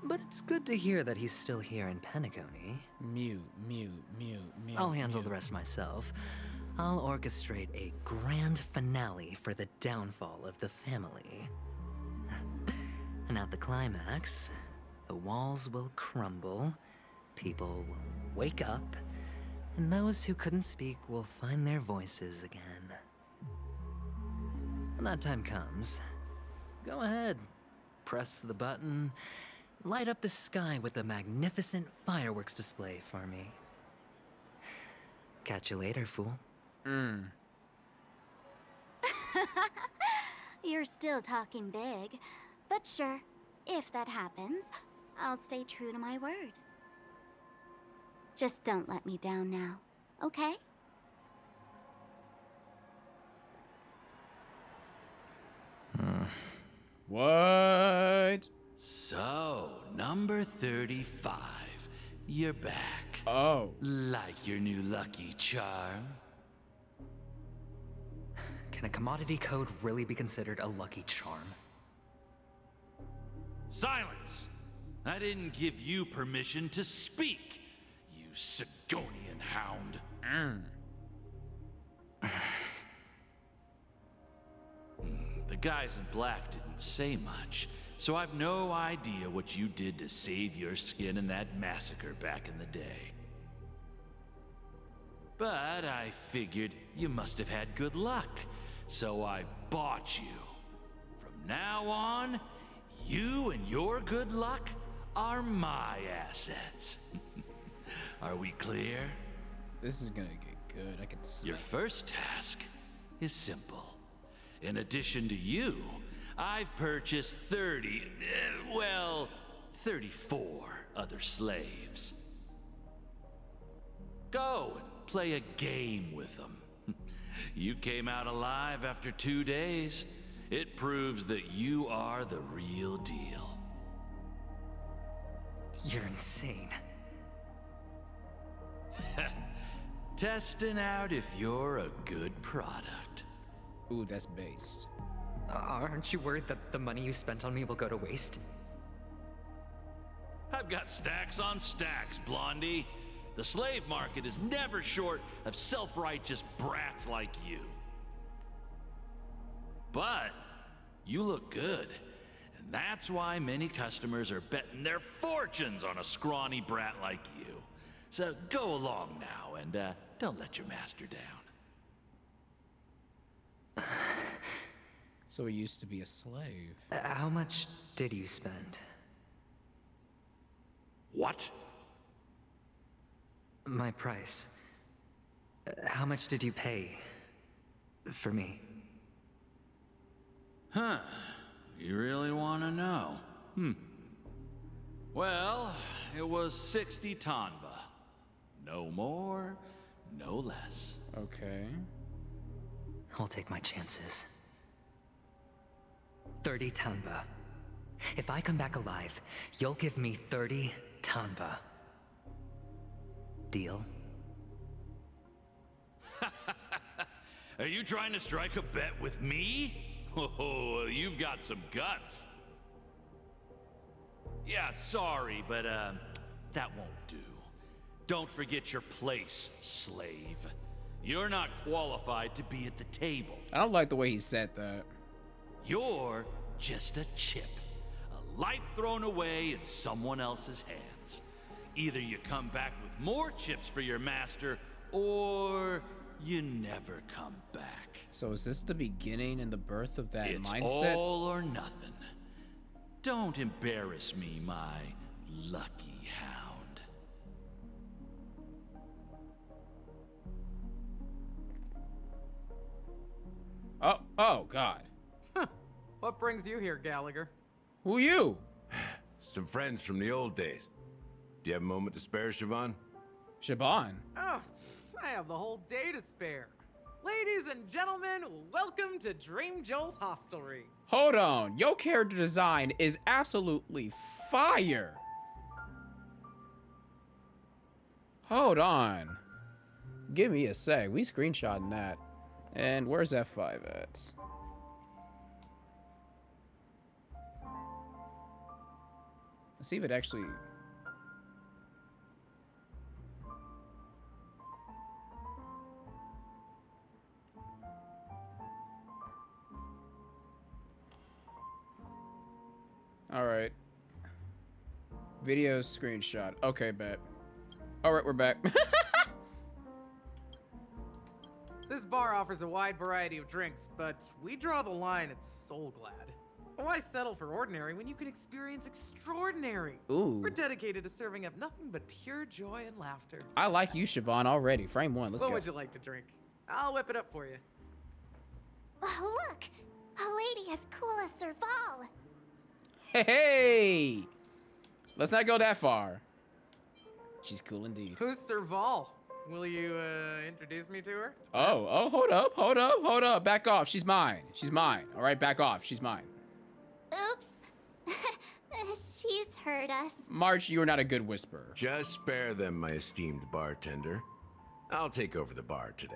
but it's good to hear that he's still here in Penacony. Mute. I'll handle the rest myself. I'll orchestrate a grand finale for the downfall of the family. And at the climax, the walls will crumble, people will wake up, and those who couldn't speak will find their voices again. When that time comes, go ahead, press the button, light up the sky with a magnificent fireworks display for me. Catch you later, fool. You're still talking big, but sure, if that happens, I'll stay true to my word. Just don't let me down now, okay? What? So, number 35. You're back. Oh. Like your new lucky charm? Can a commodity code really be considered a lucky charm? Silence! I didn't give you permission to speak, you Sigonian hound. The guys in black didn't say much, so I've no idea what you did to save your skin in that massacre back in the day. But I figured you must have had good luck, so I bought you. From now on, You and your good luck are my assets. Are we clear? This is gonna get good. I can smell. Your first task is simple. In addition to you, I've purchased 34 other slaves. Go and play a game with them. You came out alive after 2 days. It proves that you are the real deal. You're insane. Testing out if you're a good product. Ooh, that's based. Aren't you worried that the money you spent on me will go to waste? I've got stacks on stacks, Blondie. The slave market is never short of self-righteous brats like you. But you look good, and that's why many customers are betting their fortunes on a scrawny brat like you. So go along now, and don't let your master down. So he used to be a slave. How much did you spend? What? My price. How much did you pay for me? Huh. You really want to know? Well, it was 60 tanba. No more, no less. Okay. I'll take my chances. 30 tanba. If I come back alive, you'll give me 30 tanba. Deal? Are you trying to strike a bet with me? Oh, you've got some guts. Yeah, sorry, but that won't do. Don't forget your place, slave. You're not qualified to be at the table. I don't like the way he said that. You're just a chip. A life thrown away in someone else's hands. Either you come back with more chips for your master, or you never come back. So is this the beginning and the birth of that It's mindset? all or nothing. Don't embarrass me, my lucky hound. Oh, God. What brings you here, Gallagher? Who are you? Some friends from the old days. Do you have a moment to spare, Siobhan? Siobhan? Oh, I have the whole day to spare. Ladies and gentlemen, welcome to Dream Jolt Hostelry. Hold on. Your character design is absolutely fire. Hold on. Give me a sec. We screenshotting that. And where's F5 at? Let's see if it actually... Alright. Video screenshot. Okay, bet. Alright, we're back. This bar offers a wide variety of drinks, but we draw the line at Soul Glad. Why settle for ordinary when you can experience extraordinary? Ooh. We're dedicated to serving up nothing but pure joy and laughter. I like you, Siobhan, already. Frame 1, let's go. What would you like to drink? I'll whip it up for you. Oh, look! A lady as cool as Serval. Hey! Let's not go that far. She's cool indeed. Who's Serval? Will you introduce me to her? Oh, hold up. Back off. She's mine. All right, back off. She's mine. Oops. She's heard us. March, you are not a good whisperer. Just spare them, my esteemed bartender. I'll take over the bar today.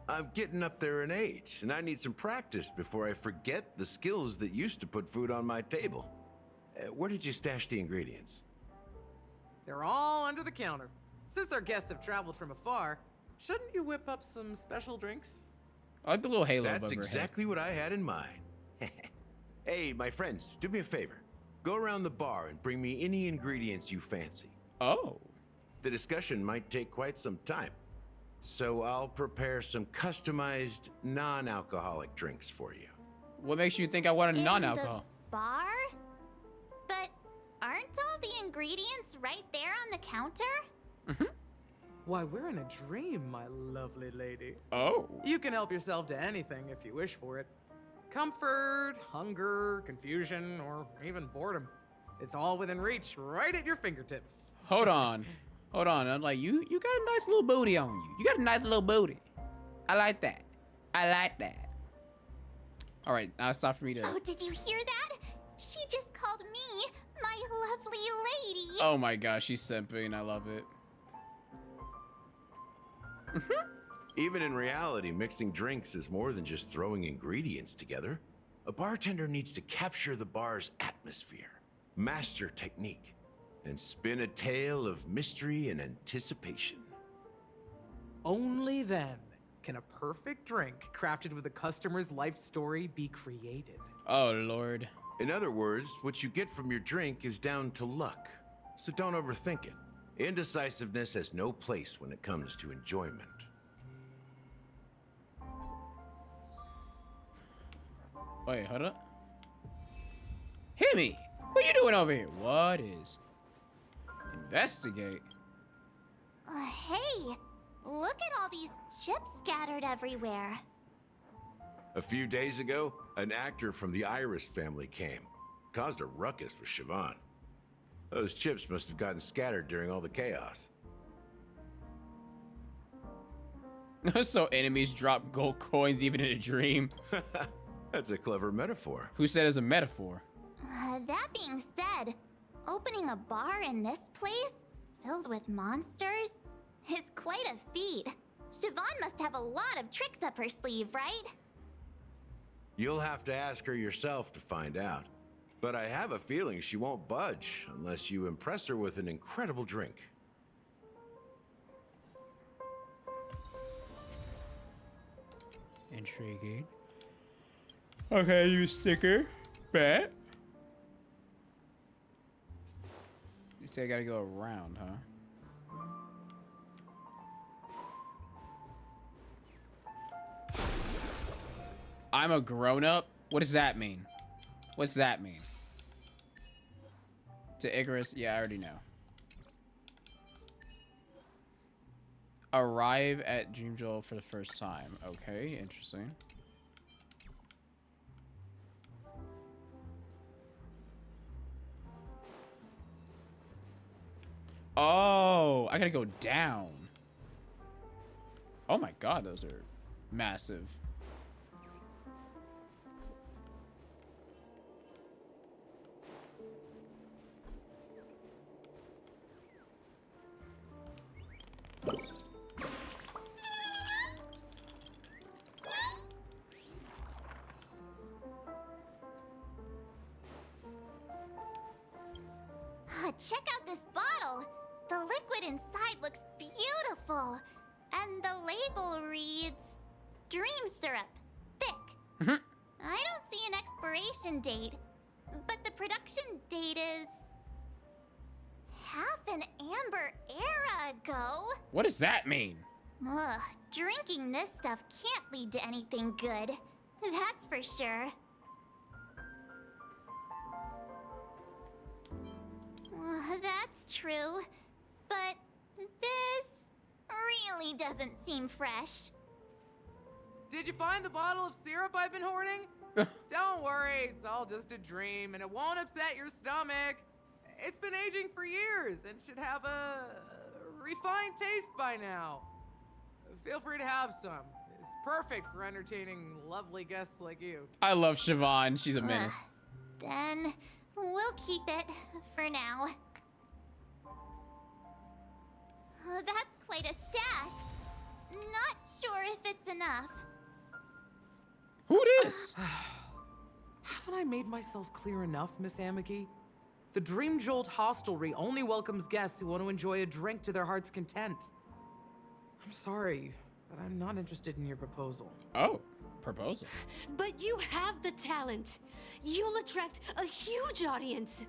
I'm getting up there in age, and I need some practice before I forget the skills that used to put food on my table. Where did you stash the ingredients? They're all under the counter. Since our guests have traveled from afar, shouldn't you whip up some special drinks? I like the little halo That's above her head. exactly what I had in mind. Hey, my friends, do me a favor. Go around the bar and bring me any ingredients you fancy. Oh. The discussion might take quite some time, so I'll prepare some customized non-alcoholic drinks for you. What makes you think I want a non-alcohol? bar? But aren't all the ingredients right there on the counter? Why, we're in a dream, my lovely lady. Oh. You can help yourself to anything if you wish for it. Comfort, hunger, confusion, or even boredom. It's all within reach, right at your fingertips. Hold on. Hold on. I'm like, you got a nice little booty on you. You got a nice little booty. I like that. I like that. All right, now it's time for me to... Oh, did you hear that? She just called me my lovely lady. Oh my gosh, she's simping. I love it. Even in reality, mixing drinks is more than just throwing ingredients together. A bartender needs to capture the bar's atmosphere, master technique, and spin a tale of mystery and anticipation. Only then can a perfect drink crafted with a customer's life story be created. Oh, Lord. In other words, what you get from your drink is down to luck, so don't overthink it. Indecisiveness has no place when it comes to enjoyment. Wait, hold up. Himmy, what you doing over here? What is? Investigate. Hey, look at all these chips scattered everywhere. A few days ago, an actor from the Iris family came. Caused a ruckus with Siobhan. Those chips must have gotten scattered during all the chaos. So enemies drop gold coins even in a dream. That's a clever metaphor. Who said it's a metaphor? That being said, opening a bar in this place, filled with monsters, is quite a feat. Siobhan must have a lot of tricks up her sleeve, right? You'll have to ask her yourself to find out. But I have a feeling she won't budge unless you impress her with an incredible drink. Intriguing. Okay, you sticker. Bet. You say I gotta go around, huh? I'm a grown-up? What does that mean? What's that mean? To Icarus? Yeah, I already know. Arrive at Dream Jewel for the first time. Okay, interesting. Oh, I gotta go down. Oh my god, those are massive. Check out this bottle. The liquid inside looks beautiful. And the label reads, Dream Syrup, thick. I don't see an expiration date, but the production date is half an amber era ago. What does that mean? Ugh, drinking this stuff can't lead to anything good. That's for sure. That's true, but this really doesn't seem fresh. Did you find the bottle of syrup I've been hoarding? Don't worry, it's all just a dream and it won't upset your stomach. It's been aging for years and should have a refined taste by now. Feel free to have some. It's perfect for entertaining lovely guests like you. I love Siobhan. She's a menace. Then we'll keep it for now. That's quite a stash. Not sure if it's enough. Who this? Haven't I made myself clear enough, Miss Amiki? The Dream Jolt Hostelry only welcomes guests who want to enjoy a drink to their heart's content. I'm sorry, but I'm not interested in your proposal. Oh, proposal. But you have the talent. You'll attract a huge audience.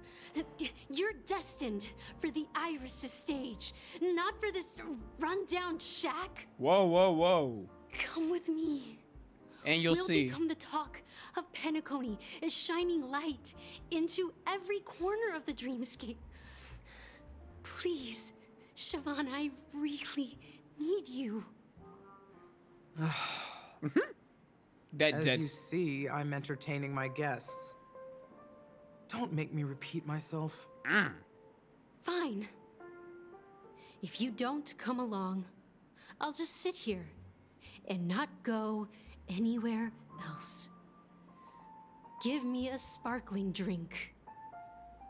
You're destined for the Iris' stage, not for this rundown shack. Whoa, whoa, whoa. Come with me. And you'll see. We'll become the talk of Penacony, a shining light into every corner of the dreamscape. Please, Siobhan, I really need you. As you see, I'm entertaining my guests. Don't make me repeat myself. Fine. If you don't come along, I'll just sit here and not go anywhere else. Give me a sparkling drink.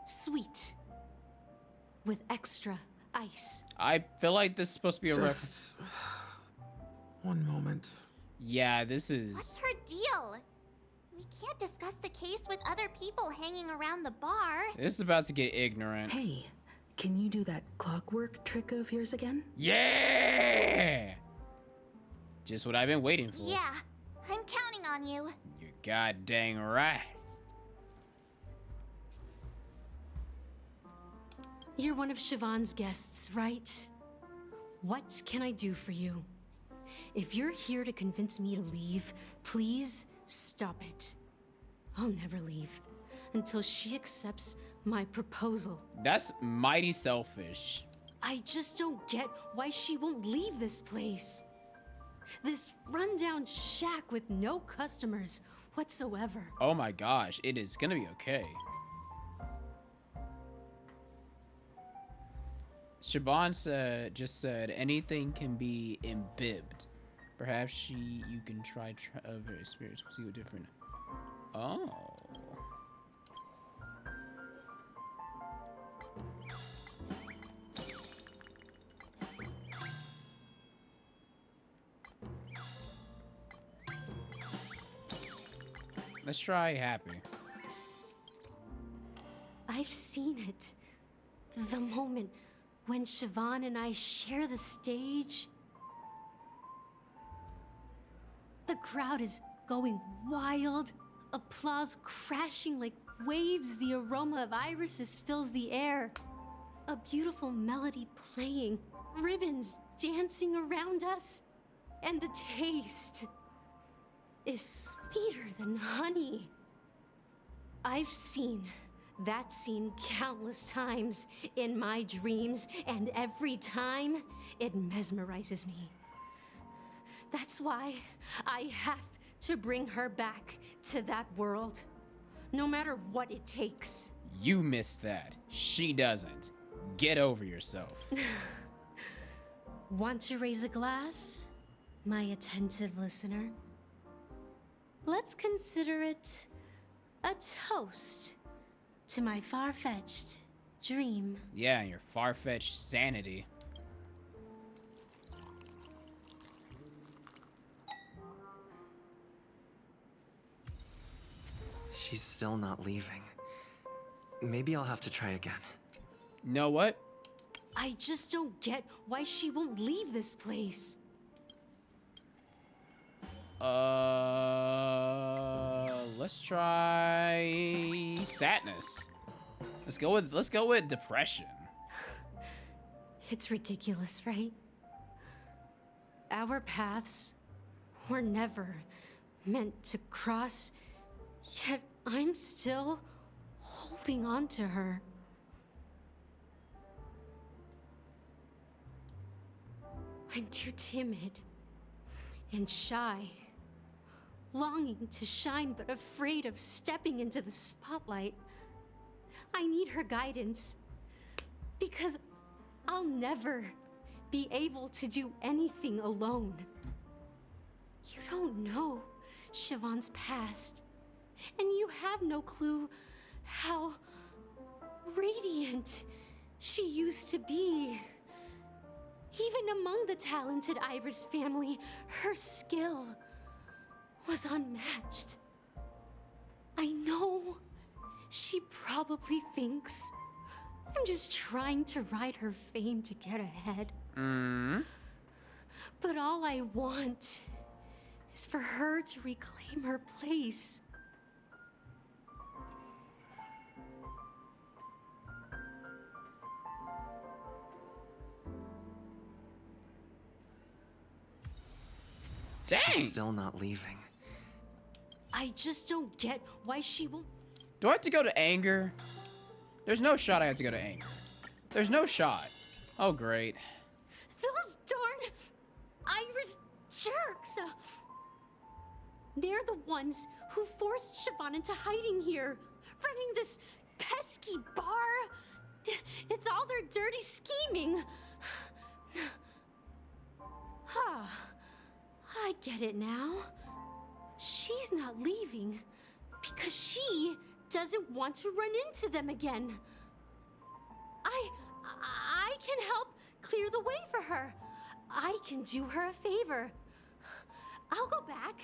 Sweet. With extra ice. I feel like this is supposed to be a reference. One moment. Yeah, this is... What's her deal? We can't discuss the case with other people hanging around the bar. This is about to get ignorant. Hey, can you do that clockwork trick of yours again? Yeah! Just what I've been waiting for. Yeah, I'm counting on you. You're goddamn right. You're one of Siobhan's guests, right? What can I do for you? If you're here to convince me to leave, please stop it. I'll never leave until she accepts my proposal. That's mighty selfish. I just don't get why she won't leave this place. This rundown shack with no customers whatsoever. Oh my gosh, it is gonna be okay. Siobhan just said anything can be imbibed. Perhaps you can try other experience. We'll see what different. Oh. Let's try happy. I've seen it. The moment when Siobhan and I share the stage. The crowd is going wild. Applause crashing like waves. The aroma of irises fills the air. A beautiful melody playing. Ribbons dancing around us. And the taste is sweeter than honey. I've seen that scene countless times in my dreams, and every time it mesmerizes me. That's why I have to bring her back to that world, no matter what it takes. You missed that. She doesn't. Get over yourself. Want to raise a glass, my attentive listener? Let's consider it a toast to my far-fetched dream. Yeah, and your far-fetched sanity. She's still not leaving. Maybe I'll have to try again. Know what? I just don't get why she won't leave this place. Let's try sadness. Let's go with depression. It's ridiculous, right? Our paths were never meant to cross, yet I'm still holding on to her. I'm too timid and shy, longing to shine but afraid of stepping into the spotlight. I need her guidance, because I'll never be able to do anything alone. You don't know Siobhan's past, and you have no clue how radiant she used to be. Even among the talented Iris family, her skill was unmatched. I know she probably thinks I'm just trying to ride her fame to get ahead. But all I want is for her to reclaim her place. She's still not leaving. I just don't get why she won't. Do I have to go to anger? There's no shot I have to go to anger. There's no shot. Oh, great. Those darn Iris jerks! They're the ones who forced Siobhan into hiding here, running this pesky bar. It's all their dirty scheming. Huh. I get it now. She's not leaving because she doesn't want to run into them again. I can help clear the way for her. I can do her a favor. I'll go back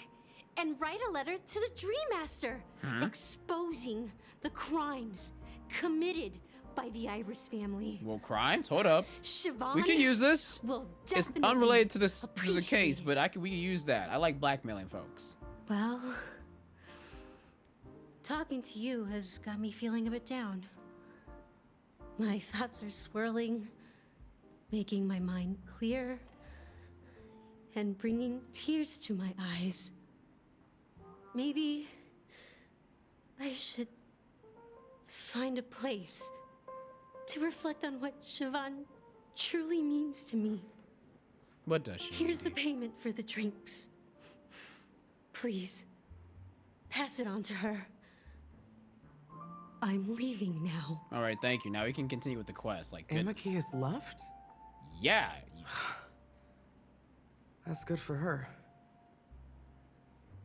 and write a letter to the Dream Master, exposing the crimes committed by the Iris family. Well, crimes? Hold up. Siobhan we can use this. Will It's definitely unrelated to the case, but we can use that. I like blackmailing folks. Well, talking to you has got me feeling a bit down. My thoughts are swirling, making my mind clear, and bringing tears to my eyes. Maybe I should find a place to reflect on what Siobhan truly means to me. What does she? Here's the payment for the drinks. Please, pass it on to her. I'm leaving now. All right, thank you. Now we can continue with the quest. Like, Amaki has left? Yeah. That's good for her.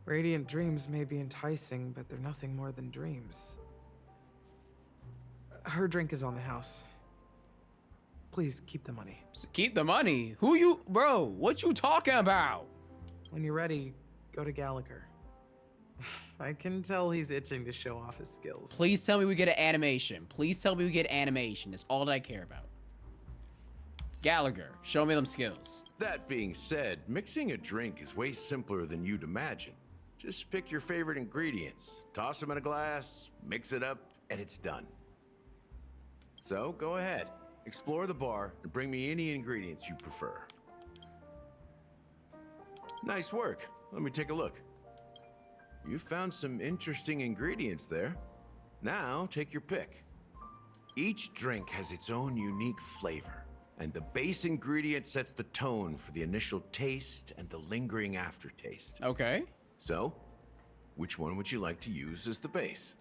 Radiant dreams may be enticing, but they're nothing more than dreams. Her drink is on the house. Please keep the money. Keep the money? Who you, bro? What you talking about? When you're ready, go to Gallagher. I can tell he's itching to show off his skills. Please tell me we get an animation. Please tell me we get animation. That's all that I care about. Gallagher, show me them skills. That being said, mixing a drink is way simpler than you'd imagine. Just pick your favorite ingredients, toss them in a glass, mix it up, and it's done. So go ahead, explore the bar, and bring me any ingredients you prefer. Nice work. Let me take a look. You found some interesting ingredients there. Now, take your pick. Each drink has its own unique flavor, and the base ingredient sets the tone for the initial taste and the lingering aftertaste. Okay. So, which one would you like to use as the base?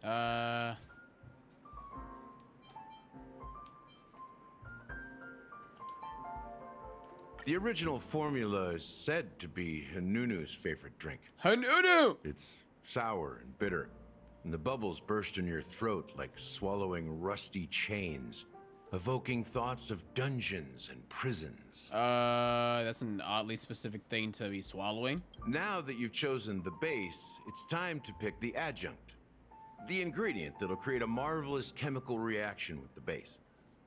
The original formula is said to be Hanunu's favorite drink. Hanunu! It's sour and bitter, and the bubbles burst in your throat like swallowing rusty chains, evoking thoughts of dungeons and prisons. That's an oddly specific thing to be swallowing. Now that you've chosen the base, it's time to pick the adjunct. The ingredient that'll create a marvelous chemical reaction with the base.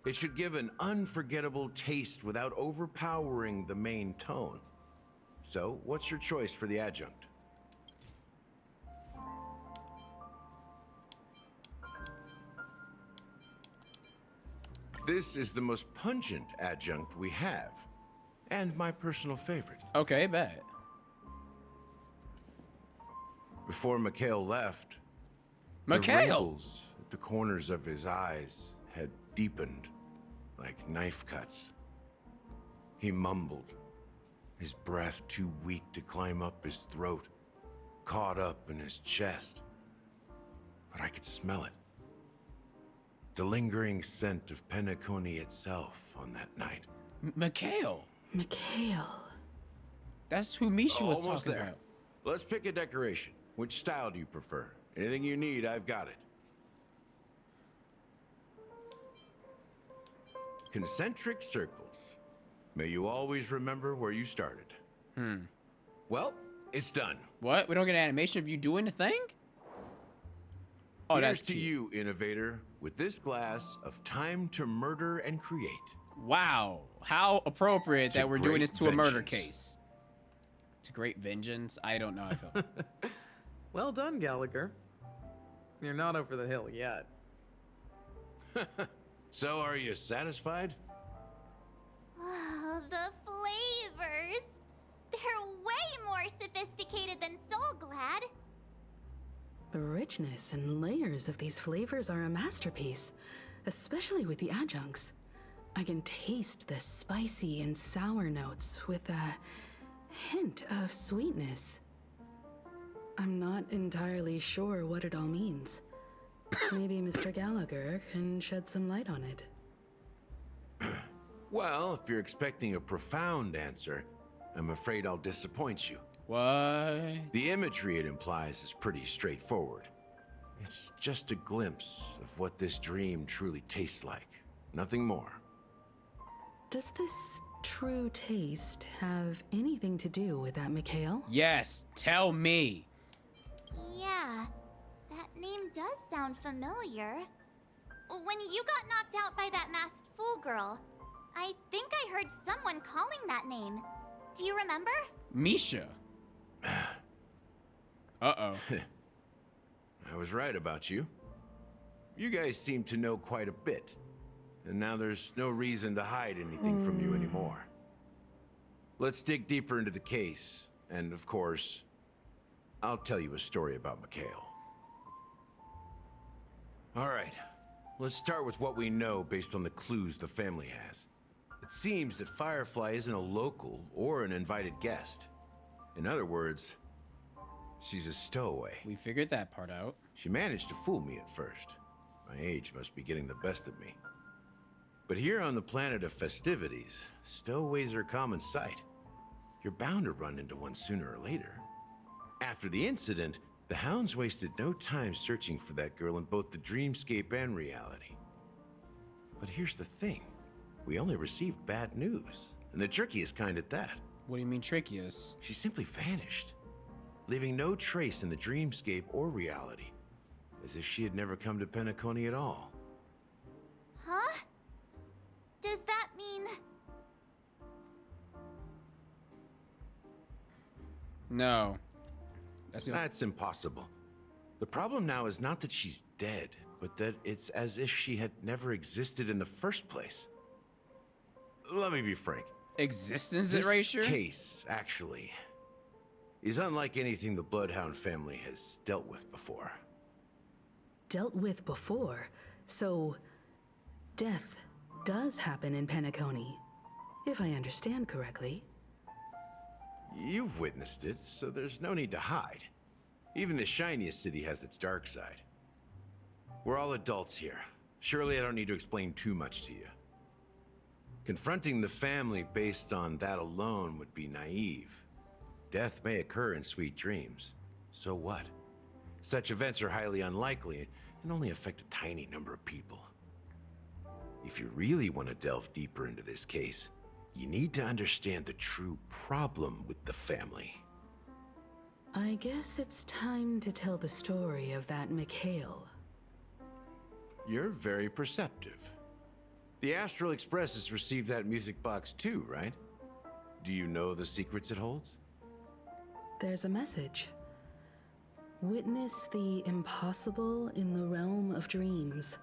It should give an unforgettable taste without overpowering the main tone. So, what's your choice for the adjunct? This is the most pungent adjunct we have, and my personal favorite. Okay, bet. Before Mikhail left, Mikhail! the wrinkles at the corners of his eyes had deepened like knife cuts. He mumbled, his breath too weak to climb up his throat, caught up in his chest. But I could smell it. The lingering scent of Penacony itself on that night. Mikhail. Mikhail. That's who Misha was Almost talking there. about. Let's pick a decoration. Which style do you prefer? Anything you need, I've got it. Concentric circles. May you always remember where you started. Well, it's done. What? We don't get an animation of you doing the thing? Oh, Here's that's to cute. you, innovator, with this glass of time to murder and create. Wow. How appropriate that we're doing great this to a murder vengeance. case. To great vengeance? I don't know how I feel. Well done, Gallagher. You're not over the hill yet. So, are you satisfied? Oh, the flavors. They're way more sophisticated than Soul Glad. The richness and layers of these flavors are a masterpiece, especially with the adjuncts. I can taste the spicy and sour notes with a hint of sweetness. I'm not entirely sure what it all means. Maybe Mr. Gallagher can shed some light on it. Well, if you're expecting a profound answer, I'm afraid I'll disappoint you. What? The imagery it implies is pretty straightforward. It's just a glimpse of what this dream truly tastes like. Nothing more. Does this true taste have anything to do with that Mikhail? Yes, tell me. Yeah, that name does sound familiar. When you got knocked out by that masked fool girl, I think I heard someone calling that name. Do you remember? Misha. Uh-oh. I was right about you. You guys seem to know quite a bit. And now there's no reason to hide anything from you anymore. Let's dig deeper into the case. And of course, I'll tell you a story about Mikhail. All right, let's start with what we know based on the clues the family has. It seems that Firefly isn't a local or an invited guest. In other words, she's a stowaway. We figured that part out. She managed to fool me at first. My age must be getting the best of me. But here on the planet of festivities, stowaways are a common sight. You're bound to run into one sooner or later. After the incident, the hounds wasted no time searching for that girl in both the dreamscape and reality. But here's the thing. We only received bad news, and the trickiest kind at that. What do you mean trickiest? She simply vanished, leaving no trace in the dreamscape or reality, as if she had never come to Penacony at all. Huh? Does that mean... No. That's impossible. The problem now is not that she's dead, but that it's as if she had never existed in the first place. Let me be frank. Existence This erasure? case, actually, is unlike anything the Bloodhound family has dealt with before. Dealt with before? So, death does happen in Penacony, if I understand correctly. You've witnessed it, so there's no need to hide. Even the shiniest city has its dark side. We're all adults here. Surely I don't need to explain too much to you. Confronting the family based on that alone would be naive. Death may occur in sweet dreams. So what? Such events are highly unlikely and only affect a tiny number of people. If you really want to delve deeper into this case, you need to understand the true problem with the family. I guess it's time to tell the story of that Mikhail. You're very perceptive. The Astral Express has received that music box too, right? Do you know the secrets it holds? There's a message. Witness the impossible in the realm of dreams.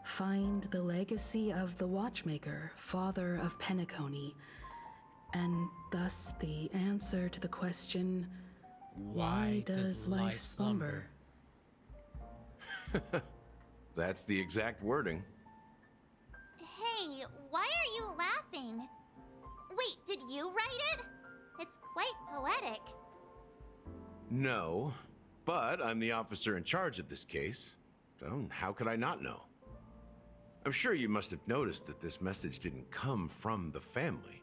Find the legacy of the Watchmaker, father of Penacony, and thus the answer to the question, why does life slumber? That's the exact wording. Hey, why are you laughing? Wait, did you write it? It's quite poetic. No, but I'm the officer in charge of this case, so how could I not know? I'm sure you must have noticed that this message didn't come from the family.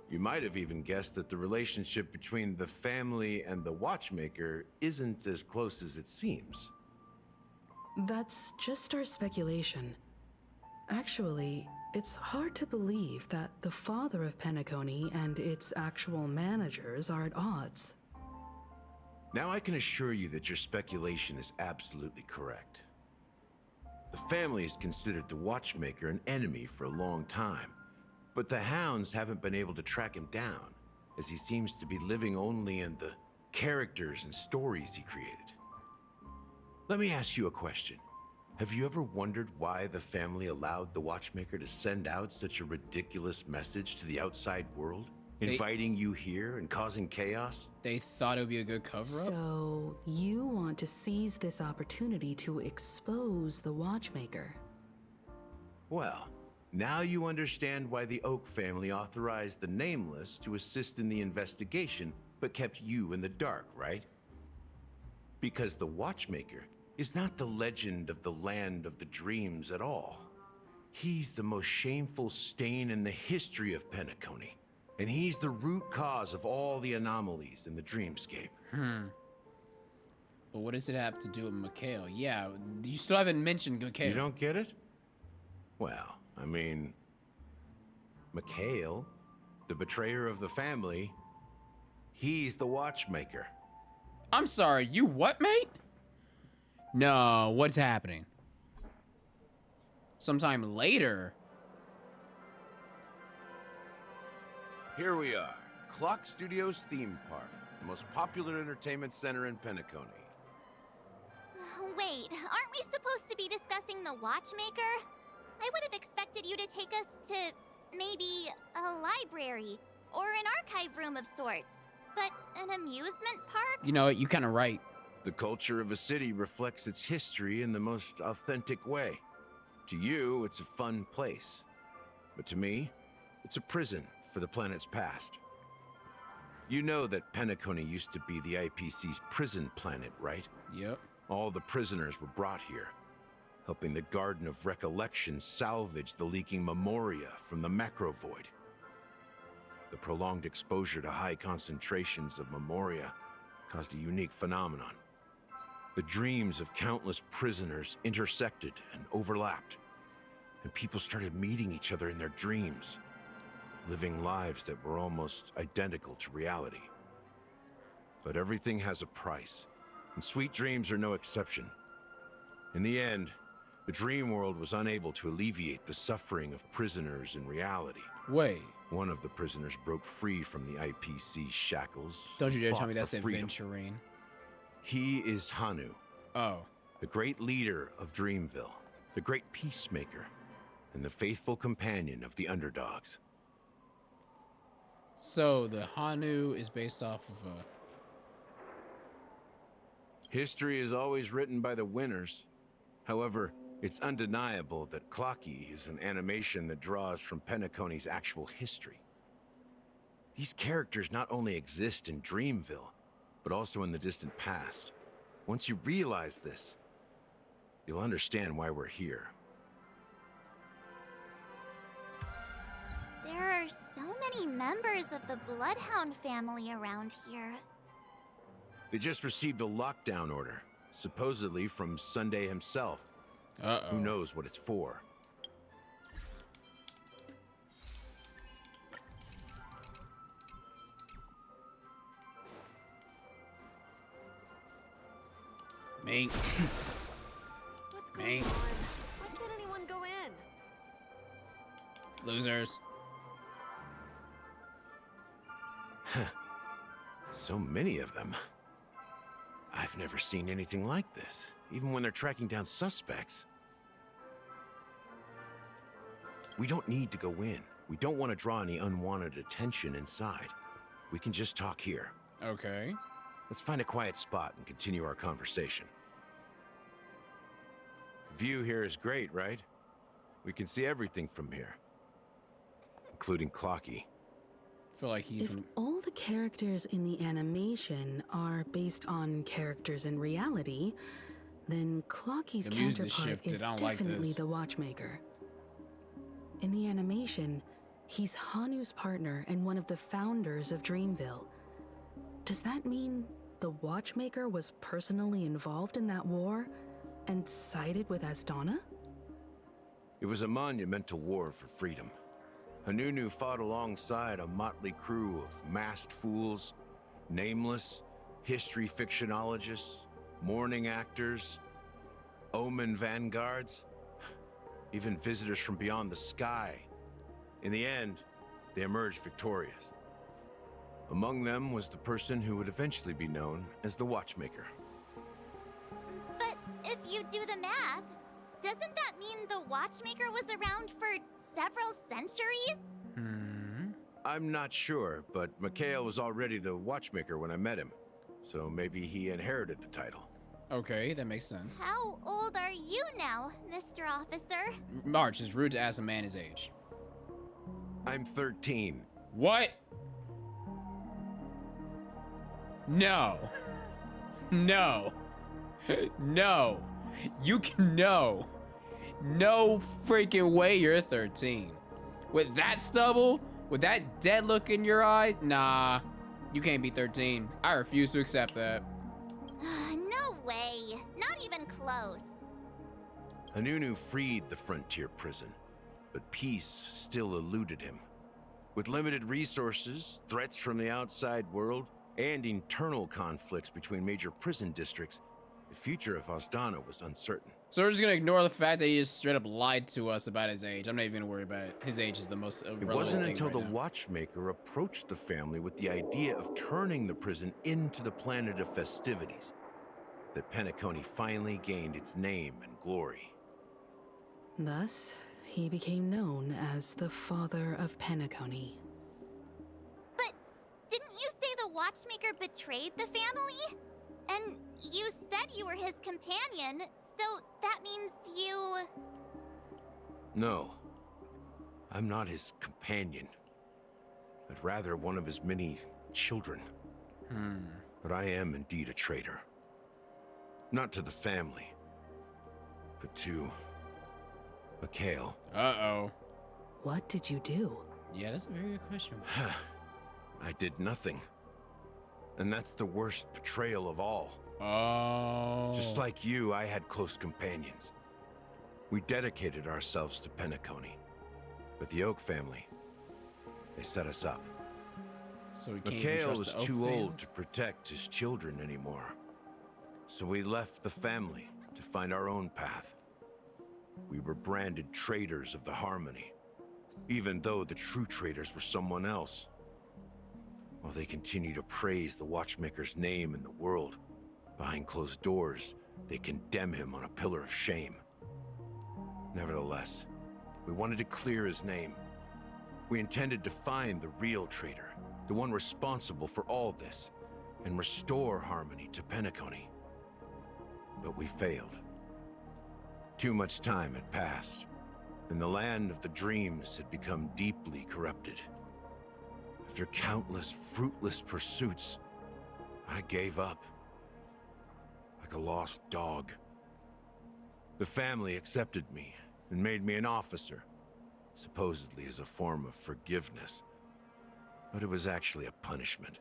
You might have even guessed that the relationship between the family and the Watchmaker isn't as close as it seems. That's just our speculation. Actually, it's hard to believe that the father of Penacony and its actual managers are at odds. Now I can assure you that your speculation is absolutely correct. The family has considered the Watchmaker an enemy for a long time, but the hounds haven't been able to track him down, as he seems to be living only in the characters and stories he created. Let me ask you a question. Have you ever wondered why the family allowed the Watchmaker to send out such a ridiculous message to the outside world? Inviting you here and causing chaos? They thought it would be a good cover-up? So, you want to seize this opportunity to expose the Watchmaker? Well, now you understand why the Oak family authorized the Nameless to assist in the investigation, but kept you in the dark, right? Because the Watchmaker is not the legend of the Land of the Dreams at all. He's the most shameful stain in the history of Penacony. And he's the root cause of all the anomalies in the dreamscape. But what does it have to do with Mikhail? Yeah, you still haven't mentioned Mikhail. You don't get it? Well, I mean, Mikhail, the betrayer of the family, he's the Watchmaker. I'm sorry, you what, mate? No, what's happening? Sometime later? Here we are, Clock Studios theme park, the most popular entertainment center in Penacony. Wait, aren't we supposed to be discussing the Watchmaker? I would have expected you to take us to maybe a library or an archive room of sorts. But an amusement park? You know what, you're kind of right. The culture of a city reflects its history in the most authentic way. To you, it's a fun place. But to me, it's a prison for the planet's past. You know that Penacony used to be the IPC's prison planet, right? Yep. All the prisoners were brought here, helping the Garden of Recollection salvage the leaking memoria from the macrovoid. The prolonged exposure to high concentrations of memoria caused a unique phenomenon. The dreams of countless prisoners intersected and overlapped, and people started meeting each other in their dreams, living lives that were almost identical to reality. But everything has a price, and sweet dreams are no exception. In the end, the dream world was unable to alleviate the suffering of prisoners in reality. Wait. One of the prisoners broke free from the IPC shackles. Don't you dare fought tell me for that's freedom. Adventurine. He is Hanu. Oh. The great leader of Dreamville, the great peacemaker, and the faithful companion of the underdogs. So the Hanu is based off of a... History is always written by the winners. However, it's undeniable that Clocky is an animation that draws from Penacony's actual history. These characters not only exist in Dreamville, but also in the distant past. Once you realize this, you'll understand why we're here. There are so many members of the Bloodhound family around here. They just received a lockdown order, supposedly from Sunday himself. Who knows what it's for? Mate. What's going on? Why can't anyone go in? Losers. So many of them. I've never seen anything like this, even when they're tracking down suspects. We don't need to go in. We don't want to draw any unwanted attention inside. We can just talk here. Okay. Let's find a quiet spot and continue our conversation. View here is great, right? We can see everything from here, including Clocky. I feel like he's... If all the characters in the animation are based on characters in reality, then Clocky's The music counterpart shifted. is I don't like definitely this. the Watchmaker. In the animation, he's Hanu's partner and one of the founders of Dreamville. Does that mean the Watchmaker was personally involved in that war and sided with Asdana? It was a monumental war for freedom. Hanunu fought alongside a motley crew of masked fools, nameless, history fictionologists, mourning actors, omen vanguards, even visitors from beyond the sky. In the end, they emerged victorious. Among them was the person who would eventually be known as the Watchmaker. But if you do the math, doesn't that mean the Watchmaker was around for several centuries? I'm not sure, but Mikhail was already the watchmaker when I met him. So maybe he inherited the title. Okay, that makes sense. How old are you now, Mr. Officer? March, is rude to ask a man his age. I'm 13. What? No. No. No. You can no. No freaking way you're 13. With that stubble? With that dead look in your eye? Nah. You can't be 13. I refuse to accept that. No way. Not even close. Anunu freed the frontier prison, but peace still eluded him. With limited resources, threats from the outside world, and internal conflicts between major prison districts, the future of Osdana was uncertain. So we're just gonna ignore the fact that he just straight up lied to us about his age. I'm not even gonna worry about it. His age is the most relevant thing. It wasn't until right the now. watchmaker approached the family with the idea of turning the prison into the planet of festivities that Penacony finally gained its name and glory. Thus, he became known as the father of Penacony. But didn't you say the watchmaker betrayed the family? And you said you were his companion, so that means you... No, I'm not his companion, but rather one of his many children. But I am indeed a traitor. Not to the family, but to Mikhail. Uh-oh. What did you do? Yeah, that's a very good question. I did nothing. And that's the worst betrayal of all. Oh. Just like you, I had close companions. We dedicated ourselves to Penacony. But the Oak family, they set us up. So we can't even Mikhail trust was the Oak too family? old to protect his children anymore. So we left the family to find our own path. We were branded traitors of the Harmony, even though the true traitors were someone else. While they continue to praise the Watchmaker's name in the world, behind closed doors, they condemn him on a pillar of shame. Nevertheless, we wanted to clear his name. We intended to find the real traitor, the one responsible for all this, and restore harmony to Penacony. But we failed. Too much time had passed, and the land of the dreams had become deeply corrupted. After countless fruitless pursuits, I gave up. Like a lost dog. The family accepted me and made me an officer, supposedly as a form of forgiveness. But it was actually a punishment.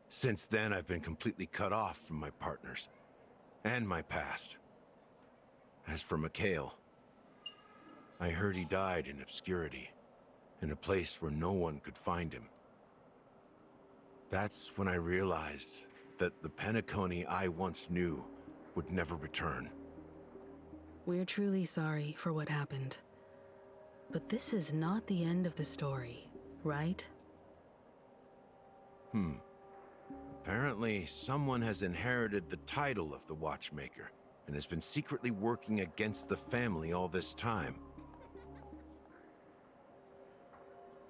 Since then, I've been completely cut off from my partners and my past. As for Mikhail, I heard he died in obscurity, in a place where no one could find him. That's when I realized that the Penacony I once knew would never return. We're truly sorry for what happened. But this is not the end of the story, right? Apparently, someone has inherited the title of the Watchmaker and has been secretly working against the family all this time.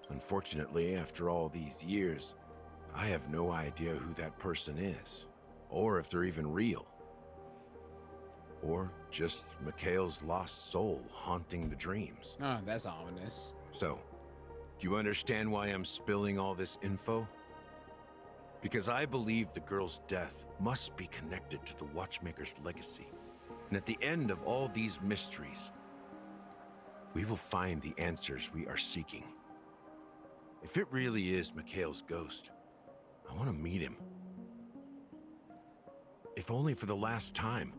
Unfortunately, after all these years, I have no idea who that person is, or if they're even real. Or just Mikhail's lost soul haunting the dreams. Oh, that's ominous. So, do you understand why I'm spilling all this info? Because I believe the girl's death must be connected to the Watchmaker's legacy. And at the end of all these mysteries, we will find the answers we are seeking. If it really is Mikhail's ghost, I want to meet him. If only for the last time.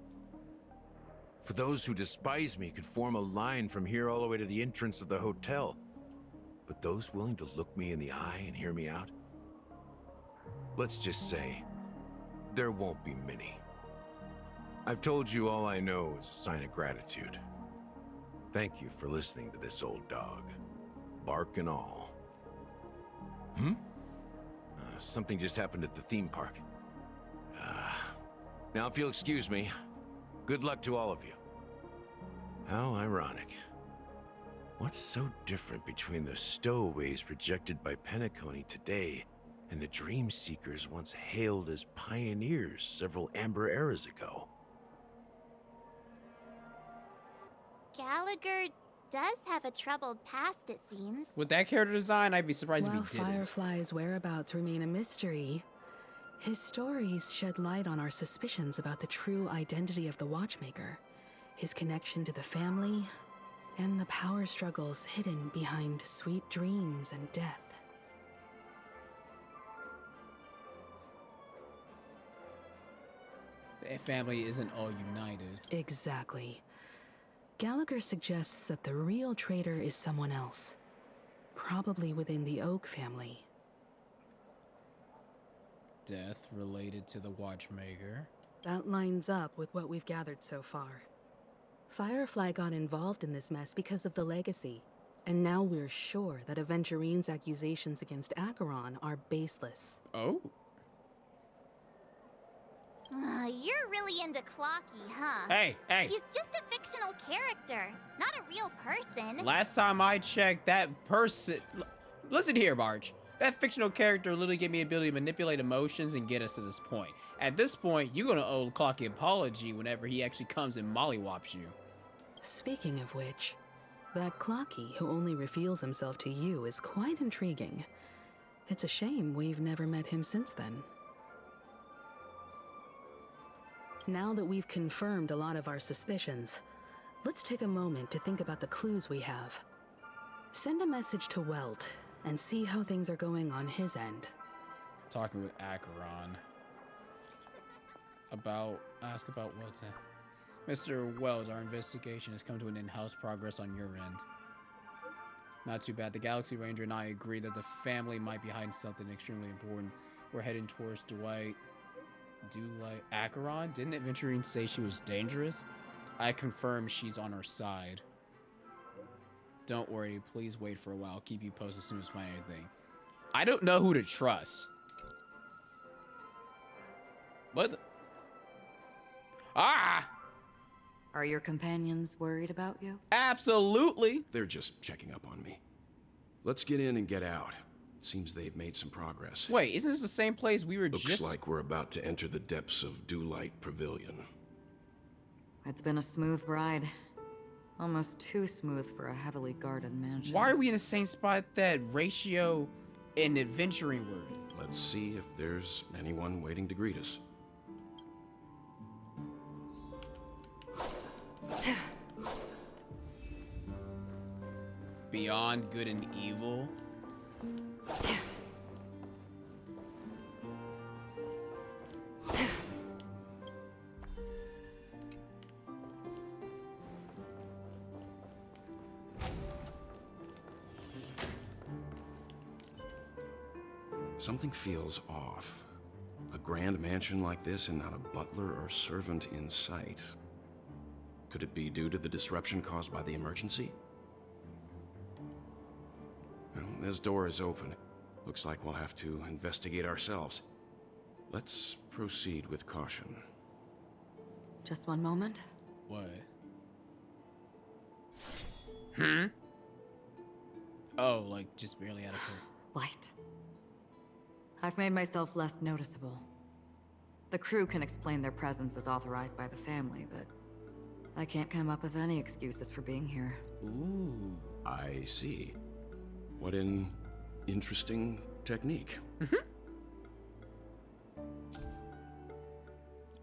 For those who despise me could form a line from here all the way to the entrance of the hotel. But those willing to look me in the eye and hear me out? Let's just say, there won't be many. I've told you all I know is a sign of gratitude. Thank you for listening to this old dog. Bark and all. Something just happened at the theme park. Now if you'll excuse me, good luck to all of you. How ironic. What's so different between the stowaways projected by Penacony today and the dream seekers once hailed as pioneers several amber eras ago? Gallagher does have a troubled past, it seems. With that character design, I'd be surprised While if he didn't. Firefly's whereabouts remain a mystery, his stories shed light on our suspicions about the true identity of the Watchmaker, his connection to the family, and the power struggles hidden behind sweet dreams and death. The family isn't all united. Exactly. Gallagher suggests that the real traitor is someone else, probably within the Oak family. Death related to the Watchmaker. That lines up with what we've gathered so far. Firefly got involved in this mess because of the legacy, and now we're sure that Aventurine's accusations against Acheron are baseless. Oh? You're really into Clocky, huh? Hey! He's just a fictional character, not a real person. Last time I checked, that person... Listen here, Marge. That fictional character literally gave me the ability to manipulate emotions and get us to this point. At this point, you're gonna owe Clocky an apology whenever he actually comes and mollywops you. Speaking of which, that Clocky who only reveals himself to you is quite intriguing. It's a shame we've never met him since then. Now that we've confirmed a lot of our suspicions, let's take a moment to think about the clues we have. Send a message to Welt and see how things are going on his end. Talking with Acheron. Ask about what's that? Mr. Weld, our investigation has come to an in-house progress on your end. Not too bad. The Galaxy Ranger and I agree that the family might be hiding something extremely important. We're heading towards Acheron? Didn't Aventurine say she was dangerous? I confirm she's on our side. Don't worry, please wait for a while. I'll keep you posted as soon as I find anything. I don't know who to trust. What the? Ah! Are your companions worried about you? Absolutely. They're just checking up on me. Let's get in and get out. Seems they've made some progress. Wait, isn't this the same place we were Looks just... Looks like we're about to enter the depths of Dewlight Pavilion. It's been a smooth ride. Almost too smooth for a heavily guarded mansion. Why are we in the same spot that Ratio and Adventuring were? Let's see if there's anyone waiting to greet us. Beyond good and evil? Something feels off. A grand mansion like this and not a butler or servant in sight. Could it be due to the disruption caused by the emergency? Well, this door is open. Looks like we'll have to investigate ourselves. Let's proceed with caution. Just one moment. What? Oh, like just barely out of her. Light. I've made myself less noticeable. The crew can explain their presence as authorized by the family, but I can't come up with any excuses for being here. Ooh. I see. What an interesting technique.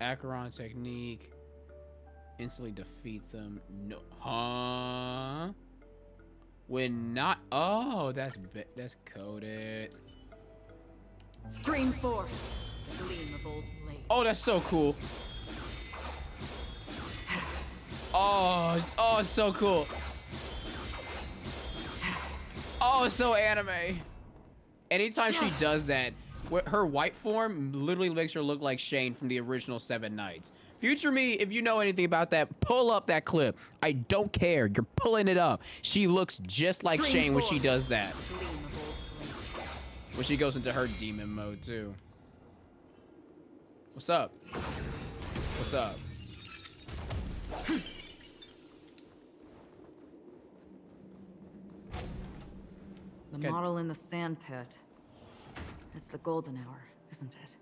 Acheron technique. Instantly defeat them. No. Huh? When not. Oh, that's coded. Stream forth. Gleam of old blade. Oh, that's so cool. Oh, it's so cool. Oh, it's so anime. Anytime she does that, her white form literally makes her look like Shane from the original Seven Knights. Future me, if you know anything about that, pull up that clip. I don't care. You're pulling it up. She looks just like Shane when she does that. When she goes into her demon mode, too. What's up? What's up? The model in the sand pit. It's the golden hour, isn't it?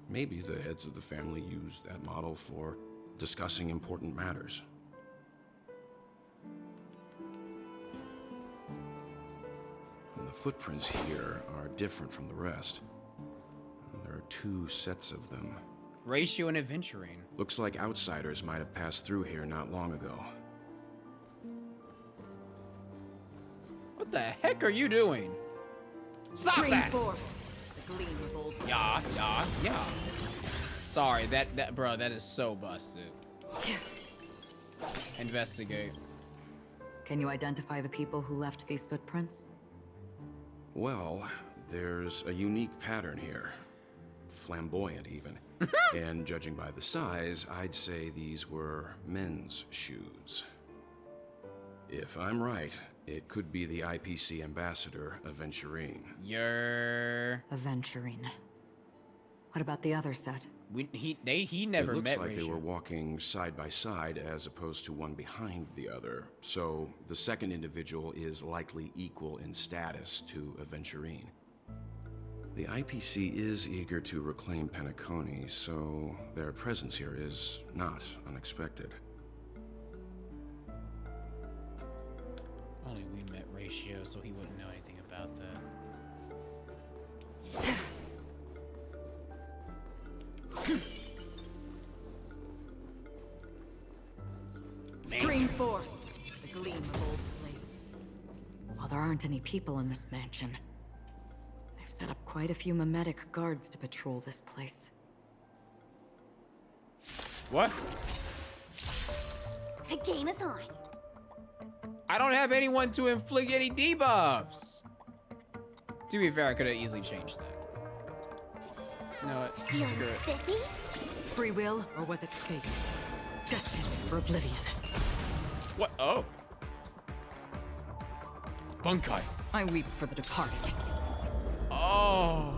Maybe the heads of the family used that model for discussing important matters. And the footprints here are different from the rest. There are 2 sets of them. Ratio and adventuring. Looks like outsiders might have passed through here not long ago. What the heck are you doing? Stop that! The gleam of old. Yeah. Sorry, bro, that is so busted. Investigate. Can you identify the people who left these footprints? Well, there's a unique pattern here. Flamboyant, even. And judging by the size, I'd say these were men's shoes. If I'm right, it could be the IPC ambassador, Aventurine. Aventurine. What about the other set? He never met. It looks like Ratio. they were walking side by side as opposed to one behind the other. So the second individual is likely equal in status to Aventurine. The IPC is eager to reclaim Penacony, so their presence here is not unexpected. Only we met Ratio, so he wouldn't know anything about that. Stream forth the gleam of old blades. While there aren't any people in this mansion, they've set up quite a few mimetic guards to patrol this place. What? The game is on. I don't have anyone to inflict any debuffs. To be fair, I could have easily changed that. No, what? Feeling Screw it. spiffy? Free will, or was it fate? Destined for oblivion. What? Oh. Honkai. I weep for the departed. Oh.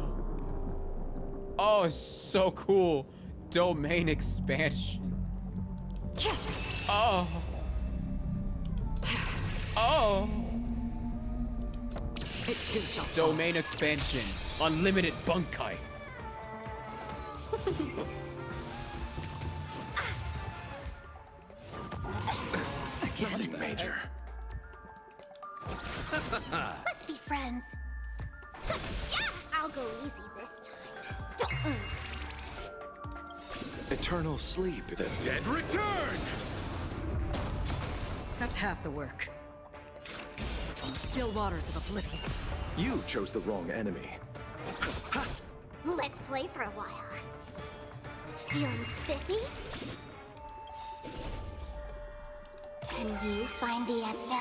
Oh, so cool. Domain expansion. Oh. Oh. It too shall Domain expansion. Unlimited Bunkai. Nothing major. Let's be friends. Yeah, I'll go easy this time. Eternal sleep. The dead return! That's half the work. Still waters of oblivion. You chose the wrong enemy. Let's play for a while. Feeling spiffy? Can you find the answer?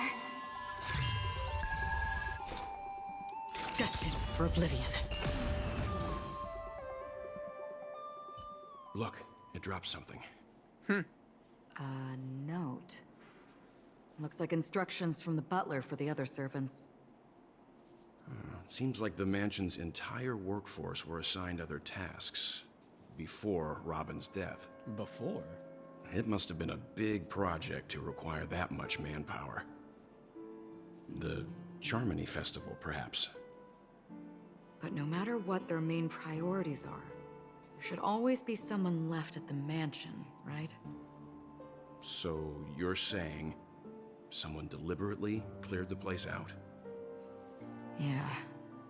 Destined for oblivion. Look, it dropped something. A note. Looks like instructions from the butler for the other servants. Seems like the mansion's entire workforce were assigned other tasks before Robin's death. Before? It must have been a big project to require that much manpower. The Charmony Festival, perhaps. But no matter what their main priorities are, there should always be someone left at the mansion, right? So you're saying someone deliberately cleared the place out? Yeah,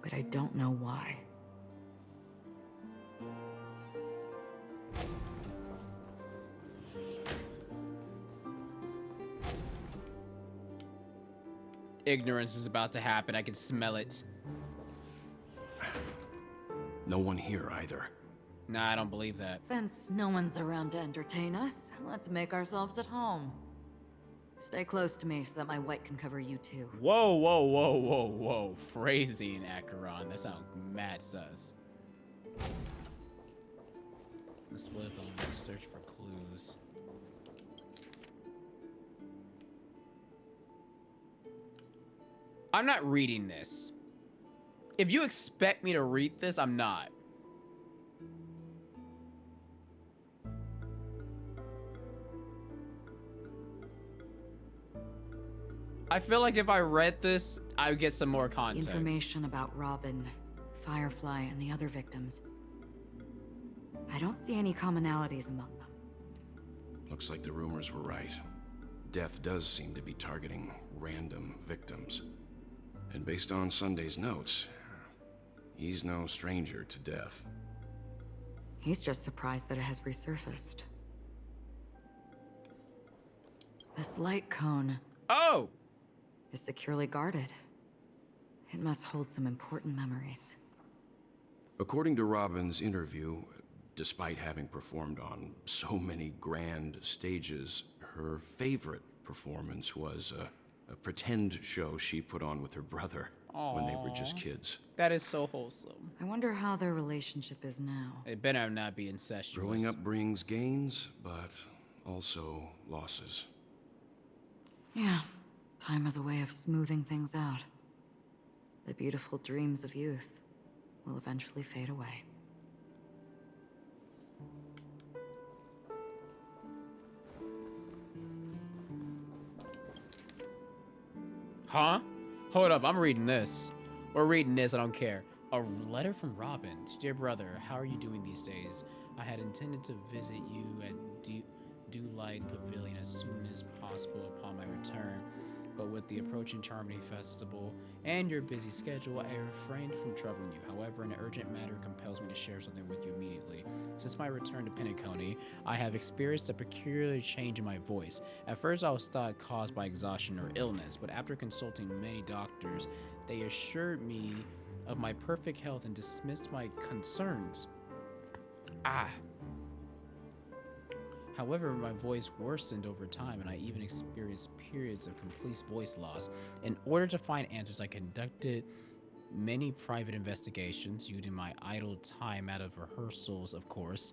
but I don't know why. Ignorance is about to happen. I can smell it. No one here either. Nah, I don't believe that. Since no one's around to entertain us, let's make ourselves at home. Stay close to me so that my white can cover you too. Whoa, whoa, whoa, whoa, whoa. Phrasing, Acheron. That sounds mad sus. Let's split up and search for clues. I'm not reading this. If you expect me to read this, I'm not. I feel like if I read this I would get some more context. Information about Robin, Firefly, and the other victims. I don't see any commonalities among them. Looks like the rumors were right. Death does seem to be targeting random victims. And based on Sunday's notes, he's no stranger to death. He's just surprised that it has resurfaced. This light cone... Oh! ...is securely guarded. It must hold some important memories. According to Robin's interview, despite having performed on so many grand stages, her favorite performance was a pretend show she put on with her brother when they were just kids. That is so wholesome. I wonder how their relationship is now. It better not be incestuous. Growing up brings gains, but also losses. Yeah, time has a way of smoothing things out. The beautiful dreams of youth will eventually fade away. Huh? Hold up, I'm reading this. We're reading this, I don't care. A letter from Robin. Dear brother, how are you doing these days? I had intended to visit you at Dewlight Pavilion as soon as possible upon my return, but with the approaching Charmony Festival and your busy schedule, I refrained from troubling you. However, an urgent matter compels me to share something with you immediately. Since my return to Penacony, I have experienced a peculiar change in my voice. At first, I was thought caused by exhaustion or illness, but after consulting many doctors, they assured me of my perfect health and dismissed my concerns. However, my voice worsened over time, and I even experienced periods of complete voice loss. In order to find answers, I conducted many private investigations, using my idle time out of rehearsals, of course.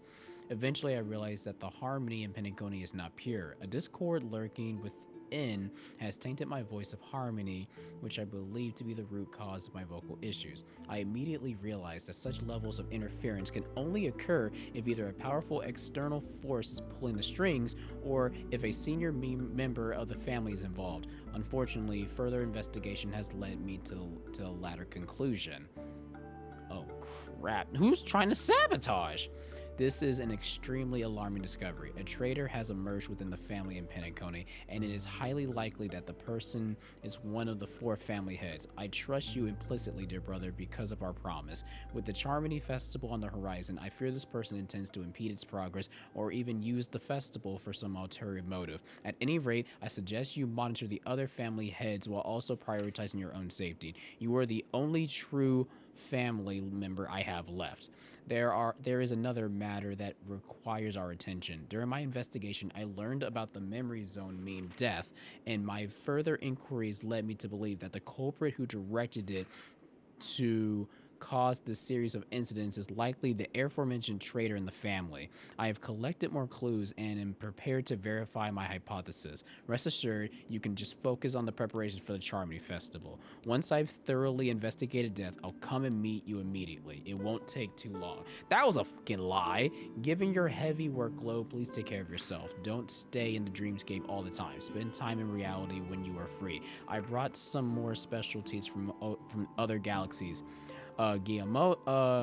Eventually, I realized that the harmony in Penacony is not pure. A discord lurking within has tainted my voice of harmony, which I believe to be the root cause of my vocal issues. I immediately realized that such levels of interference can only occur if either a powerful external force is pulling the strings, or if a senior member of the family is involved. Unfortunately, further investigation has led me to the latter conclusion. Oh crap, who's trying to sabotage? This is an extremely alarming discovery. A traitor has emerged within the family in Penacony, and it is highly likely that the person is one of the 4 family heads. I trust you implicitly, dear brother, because of our promise. With the Charmony Festival on the horizon, I fear this person intends to impede its progress or even use the festival for some ulterior motive. At any rate, I suggest you monitor the other family heads while also prioritizing your own safety. You are the only true family member I have left. There is another matter that requires our attention. During my investigation, I learned about the memory zone meme death, and my further inquiries led me to believe that the culprit who directed it to caused this series of incidents is likely the aforementioned traitor in the family. I have collected more clues and am prepared to verify my hypothesis. Rest assured, you can just focus on the preparations for the Charmony Festival. Once I've thoroughly investigated death, I'll come and meet you immediately. It won't take too long. That was a fucking lie. Given your heavy workload, please take care of yourself. Don't stay in the dreamscape all the time. Spend time in reality when you are free. I brought some more specialties from other galaxies. Gigantmoa,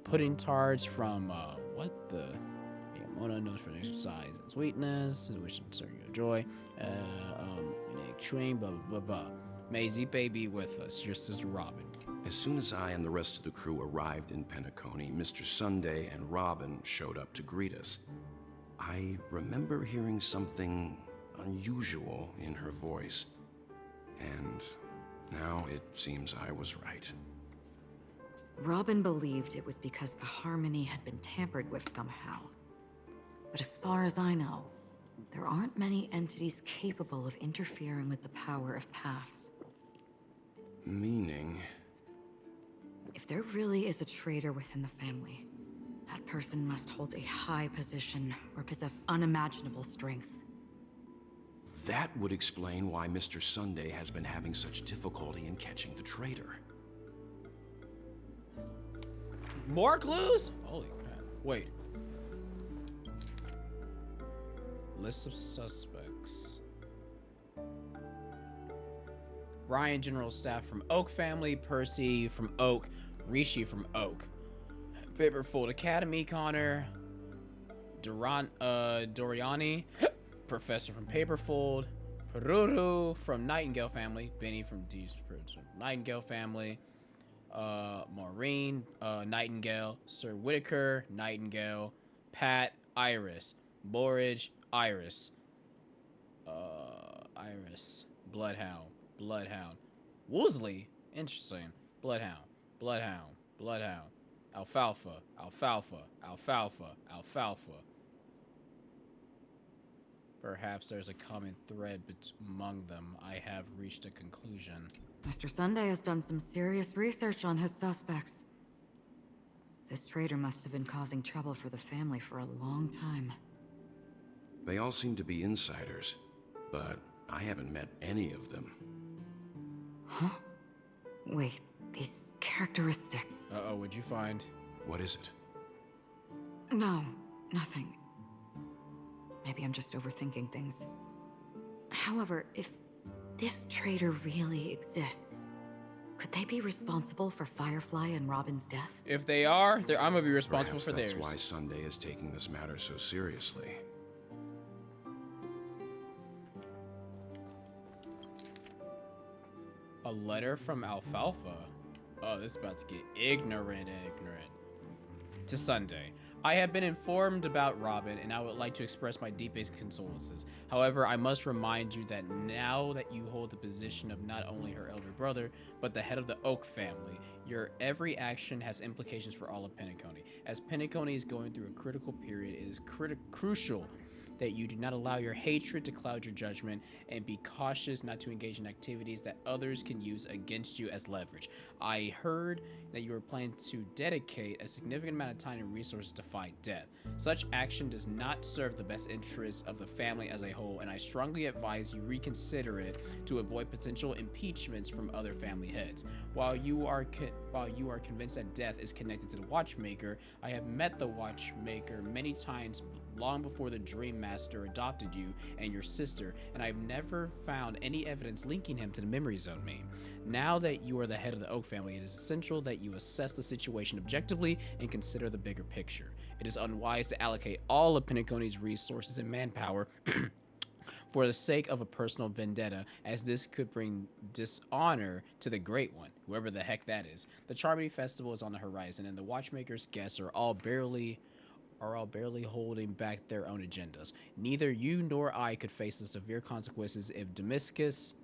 pudding tarts from, Gigantmoa knows for exercise and sweetness, which can serve you joy, an egg train, blah, blah, blah. Maisie, baby with us, your sister Robin. As soon as I and the rest of the crew arrived in Penacony, Mr. Sunday and Robin showed up to greet us. I remember hearing something unusual in her voice, and now it seems I was right. Robin believed it was because the harmony had been tampered with somehow. But as far as I know, there aren't many entities capable of interfering with the power of paths. Meaning? If there really is a traitor within the family, that person must hold a high position or possess unimaginable strength. That would explain why Mr. Sunday has been having such difficulty in catching the traitor. More clues? Holy crap. Wait. List of suspects. Ryan, General Staff from Oak family, Percy from Oak, Rishi from Oak. Paperfold Academy, Connor. Doriani, Professor from Paperfold. Peruru from Nightingale family. Benny from Nightingale family. Maureen, Nightingale. Sir Whitaker, Nightingale. Pat, Iris. Borage, Iris. Iris. Bloodhound. Woosley, interesting. Bloodhound. Alfalfa. Perhaps there's a common thread among them. I have reached a conclusion. Mr. Sunday has done some serious research on his suspects. This traitor must have been causing trouble for the family for a long time. They all seem to be insiders, but I haven't met any of them. Huh? Wait, these characteristics. Uh-oh, what'd you find? What is it? No, nothing. Maybe I'm just overthinking things. However, if this traitor really exists, could they be responsible for Firefly and Robin's deaths? If they are, I'm gonna be responsible Perhaps for theirs. that's why Sunday is taking this matter so seriously. A letter from Alfalfa? Oh, this is about to get ignorant. To Sunday. I have been informed about Robin, and I would like to express my deepest condolences. However, I must remind you that now that you hold the position of not only her elder brother, but the head of the Oak family, your every action has implications for all of Penacony. As Penacony is going through a critical period, it is crucial that you do not allow your hatred to cloud your judgment, and be cautious not to engage in activities that others can use against you as leverage. I heard that you are planning to dedicate a significant amount of time and resources to fight death. Such action does not serve the best interests of the family as a whole, and I strongly advise you reconsider it to avoid potential impeachments from other family heads. While you are convinced that death is connected to the Watchmaker, I have met the Watchmaker many times long before the Dream Master adopted you and your sister, and I've never found any evidence linking him to the Memory Zone meme. Now that you are the head of the Oak family, it is essential that you assess the situation objectively and consider the bigger picture. It is unwise to allocate all of Penacony's resources and manpower for the sake of a personal vendetta, as this could bring dishonor to the Great One, whoever the heck that is. The Charmony Festival is on the horizon, and the Watchmaker's guests are all barely holding back their own agendas. Neither you nor I could face the severe consequences if Dominicus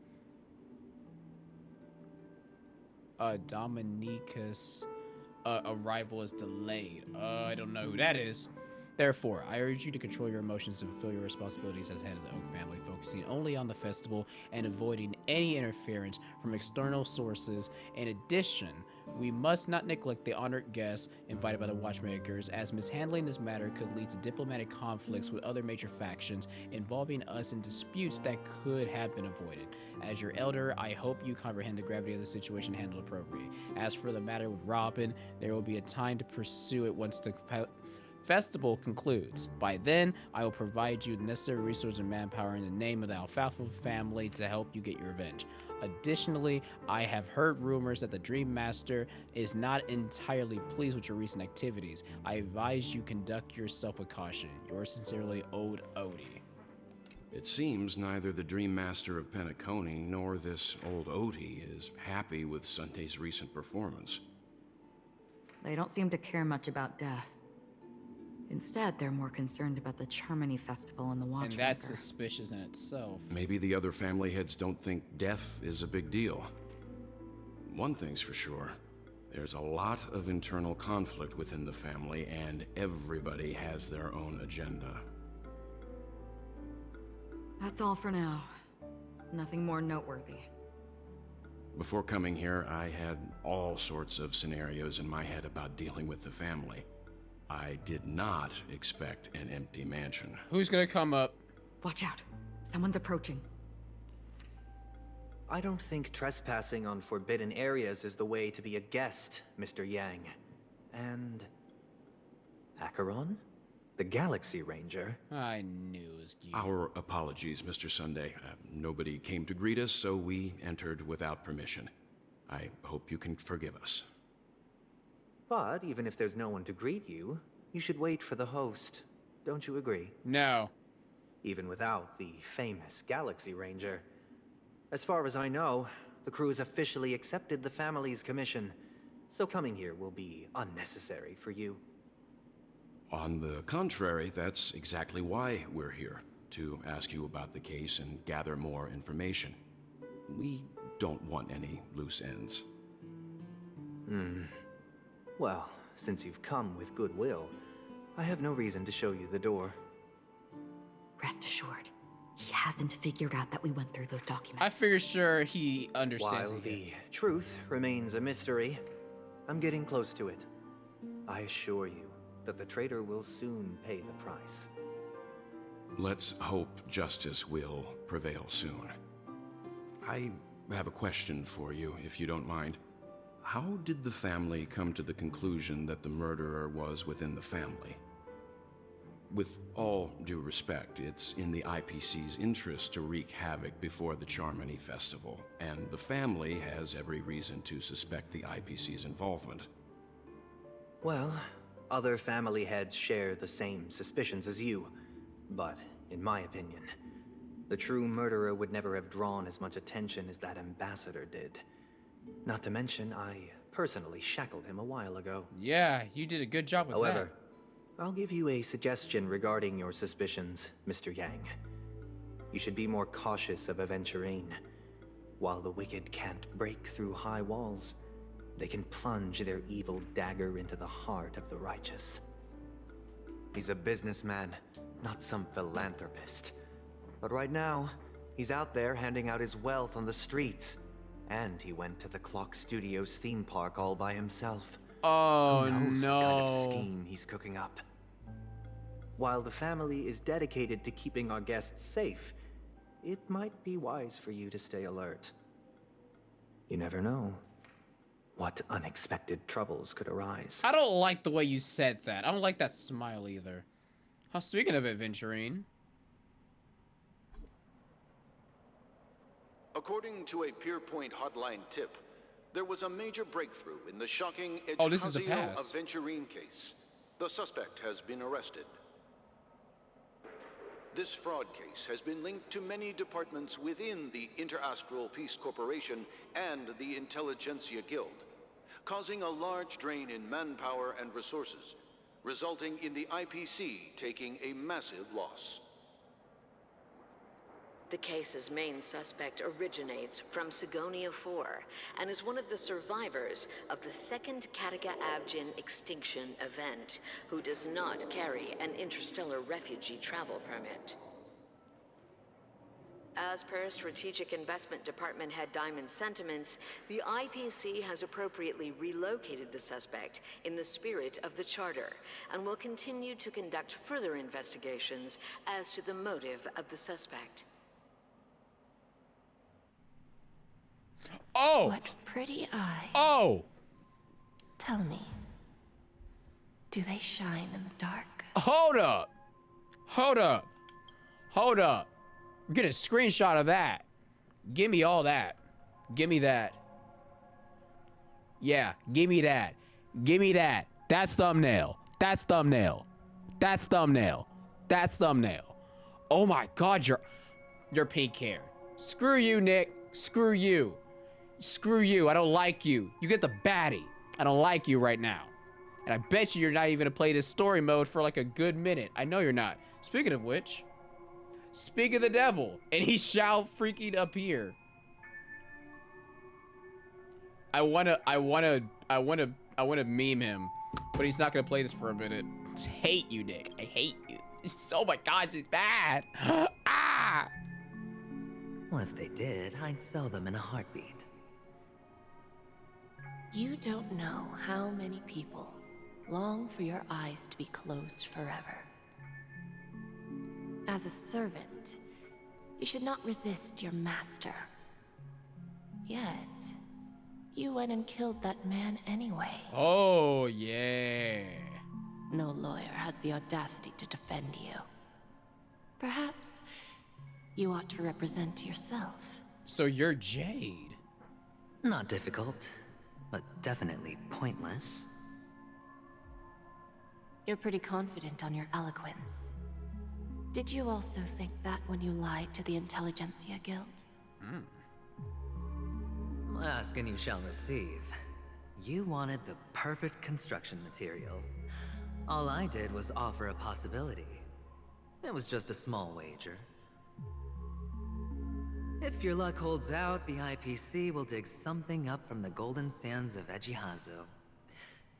arrival is delayed. I don't know who that is. Therefore, I urge you to control your emotions and fulfill your responsibilities as head of the Oak family, focusing only on the festival and avoiding any interference from external sources. In addition, we must not neglect the honored guests invited by the Watchmakers, as mishandling this matter could lead to diplomatic conflicts with other major factions involving us in disputes that could have been avoided. As your elder, I hope you comprehend the gravity of the situation and handle it appropriately. As for the matter with Robin, there will be a time to pursue it once the festival concludes. By then, I will provide you the necessary resources and manpower in the name of the Alfalfa family to help you get your revenge. Additionally, I have heard rumors that the Dream Master is not entirely pleased with your recent activities. I advise you conduct yourself with caution. Yours sincerely, Old Odie. It seems neither the Dream Master of Penacony nor this old Odie is happy with Sunday's recent performance. They don't seem to care much about death. Instead, they're more concerned about the Charmony Festival and the Watchmaker. And that's suspicious in itself. Maybe the other family heads don't think death is a big deal. One thing's for sure. There's a lot of internal conflict within the family, and everybody has their own agenda. That's all for now. Nothing more noteworthy. Before coming here, I had all sorts of scenarios in my head about dealing with the family. I did not expect an empty mansion. Who's gonna come up? Watch out. Someone's approaching. I don't think trespassing on forbidden areas is the way to be a guest, Mr. Yang. And... Acheron? The Galaxy Ranger? I knew it was you. Our apologies, Mr. Sunday. Nobody came to greet us, so we entered without permission. I hope you can forgive us. But even if there's no one to greet you, you should wait for the host. Don't you agree? No. Even without the famous Galaxy Ranger. As far as I know, the crew has officially accepted the family's commission, so coming here will be unnecessary for you. On the contrary, that's exactly why we're here, to ask you about the case and gather more information. We don't want any loose ends. Well, since you've come with goodwill, I have no reason to show you the door. Rest assured, he hasn't figured out that we went through those documents. I figure sure he understands. While the truth remains a mystery, I'm getting close to it. I assure you that the traitor will soon pay the price. Let's hope justice will prevail soon. I have a question for you, if you don't mind. How did the family come to the conclusion that the murderer was within the family? With all due respect, it's in the IPC's interest to wreak havoc before the Charmony Festival, and the family has every reason to suspect the IPC's involvement. Well, other family heads share the same suspicions as you, but in my opinion, the true murderer would never have drawn as much attention as that ambassador did. Not to mention, I personally shackled him a while ago. Yeah, you did a good job with However, I'll give you a suggestion regarding your suspicions, Mr. Yang. You should be more cautious of Aventurine. While the wicked can't break through high walls, they can plunge their evil dagger into the heart of the righteous. He's a businessman, not some philanthropist. But right now, he's out there handing out his wealth on the streets. And he went to the Clock Studios theme park all by himself. Oh, Who knows no. what kind of scheme he's cooking up. While the family is dedicated to keeping our guests safe, it might be wise for you to stay alert. You never know what unexpected troubles could arise. I don't like the way you said that. I don't like that smile either. Speaking of Aventurine. According to a Pierpoint hotline tip, there was a major breakthrough in the shocking this is the past. Aventurine case. The suspect has been arrested. This fraud case has been linked to many departments within the Interastral Peace Corporation and the Intelligentsia Guild, causing a large drain in manpower and resources, resulting in the IPC taking a massive loss. The case's main suspect originates from Sigonia 4 and is one of the survivors of the second Katega Abjin extinction event, who does not carry an interstellar refugee travel permit. As per Strategic Investment Department Head Diamond's sentiments, the IPC has appropriately relocated the suspect in the spirit of the Charter and will continue to conduct further investigations as to the motive of the suspect. Oh! What pretty eyes. Oh! Tell me, do they shine in the dark? Hold up! Hold up! Hold up! Get a screenshot of that. Give me all that. Give me that. Yeah, give me that. Give me that. That's thumbnail. That's thumbnail. That's thumbnail. That's thumbnail. Oh my god, you're pink hair. Screw you, Nick. Screw you. Screw you. I don't like you. You get the baddie. I don't like you right now. And I bet you're not even gonna play this story mode for like a good minute. I know you're not. Speaking of which, speak of the devil, and he shall freaking appear. I wanna meme him, but he's not gonna play this for a minute. I hate you, Nick. I hate you. Oh my god, it's bad. Ah! Well, if they did, I'd sell them in a heartbeat. You don't know how many people long for your eyes to be closed forever. As a servant, you should not resist your master. Yet, you went and killed that man anyway. Oh, yeah. No lawyer has the audacity to defend you. Perhaps you ought to represent yourself. So you're Jade. Not difficult, but definitely pointless. You're pretty confident on your eloquence. Did you also think that when you lied to the Intelligentsia Guild? Ask and you shall receive. You wanted the perfect construction material. All I did was offer a possibility. It was just a small wager. If your luck holds out, the IPC will dig something up from the golden sands of Ejihazo.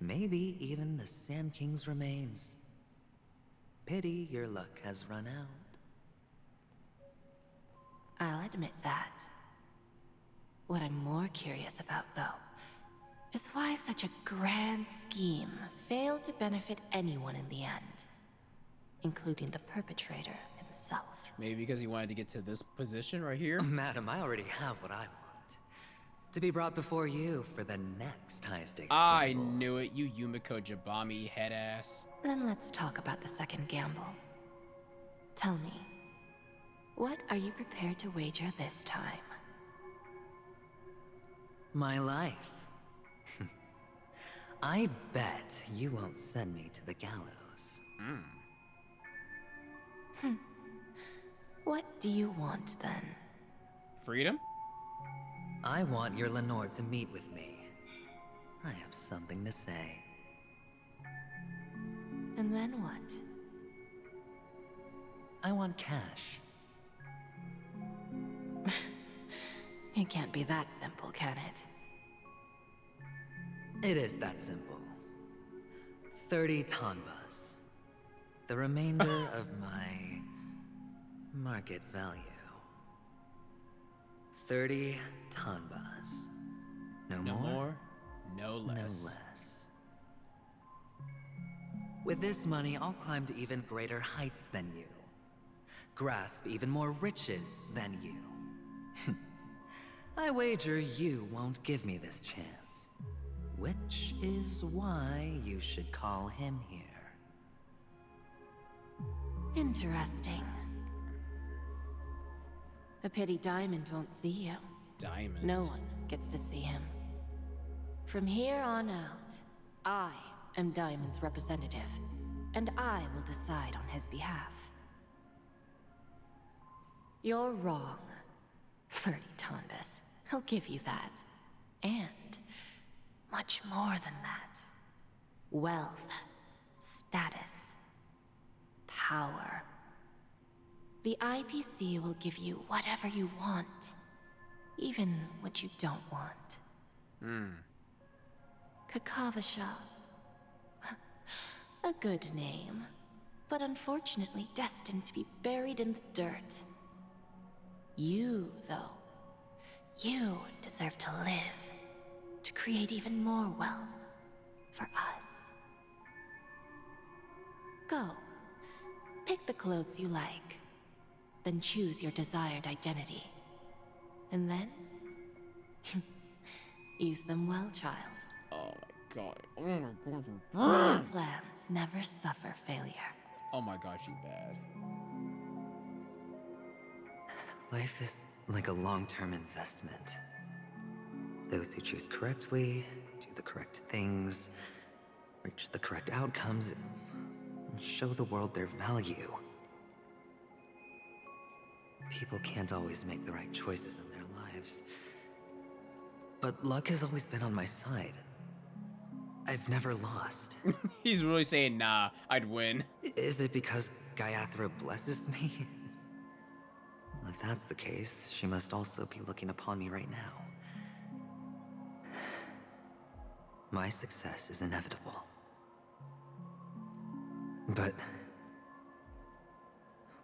Maybe even the Sand King's remains. Pity your luck has run out. I'll admit that. What I'm more curious about, though, is why such a grand scheme failed to benefit anyone in the end, including the perpetrator himself. Maybe because he wanted to get to this position right here? Madam, I already have what I want. To be brought before you for the next high-stakes I gamble. knew it, you Yumiko Jabami head ass. Then let's talk about the second gamble. Tell me, what are you prepared to wager this time? My life. I bet you won't send me to the gallows. What do you want, then? Freedom? I want your Lenore to meet with me. I have something to say. And then what? I want cash. It can't be that simple, can it? It is that simple. 30 tanbas. The remainder of my market value. 30 tanbas. No more, no less. No less. With this money, I'll climb to even greater heights than you. Grasp even more riches than you. I wager you won't give me this chance. Which is why you should call him here. Interesting. A pity Diamond won't see you. Diamond? No one gets to see him. From here on out, I am Diamond's representative, and I will decide on his behalf. You're wrong. 30 tanbas. I'll give you that. And much more than that. Wealth, status, power. The IPC will give you whatever you want, even what you don't want. Kakavasha. A good name, but unfortunately destined to be buried in the dirt. You, though, you deserve to live, to create even more wealth for us. Go, pick the clothes you like, then choose your desired identity. And then, use them well, child. Oh my god. Oh my god, you My bad. plans never suffer failure. Oh my gosh, you bad. Life is like a long-term investment. Those who choose correctly, do the correct things, reach the correct outcomes, and show the world their value. People can't always make the right choices in their lives. But luck has always been on my side. I've never lost. He's really saying, nah, I'd win. Is it because Gayathra blesses me? If that's the case, she must also be looking upon me right now. My success is inevitable. But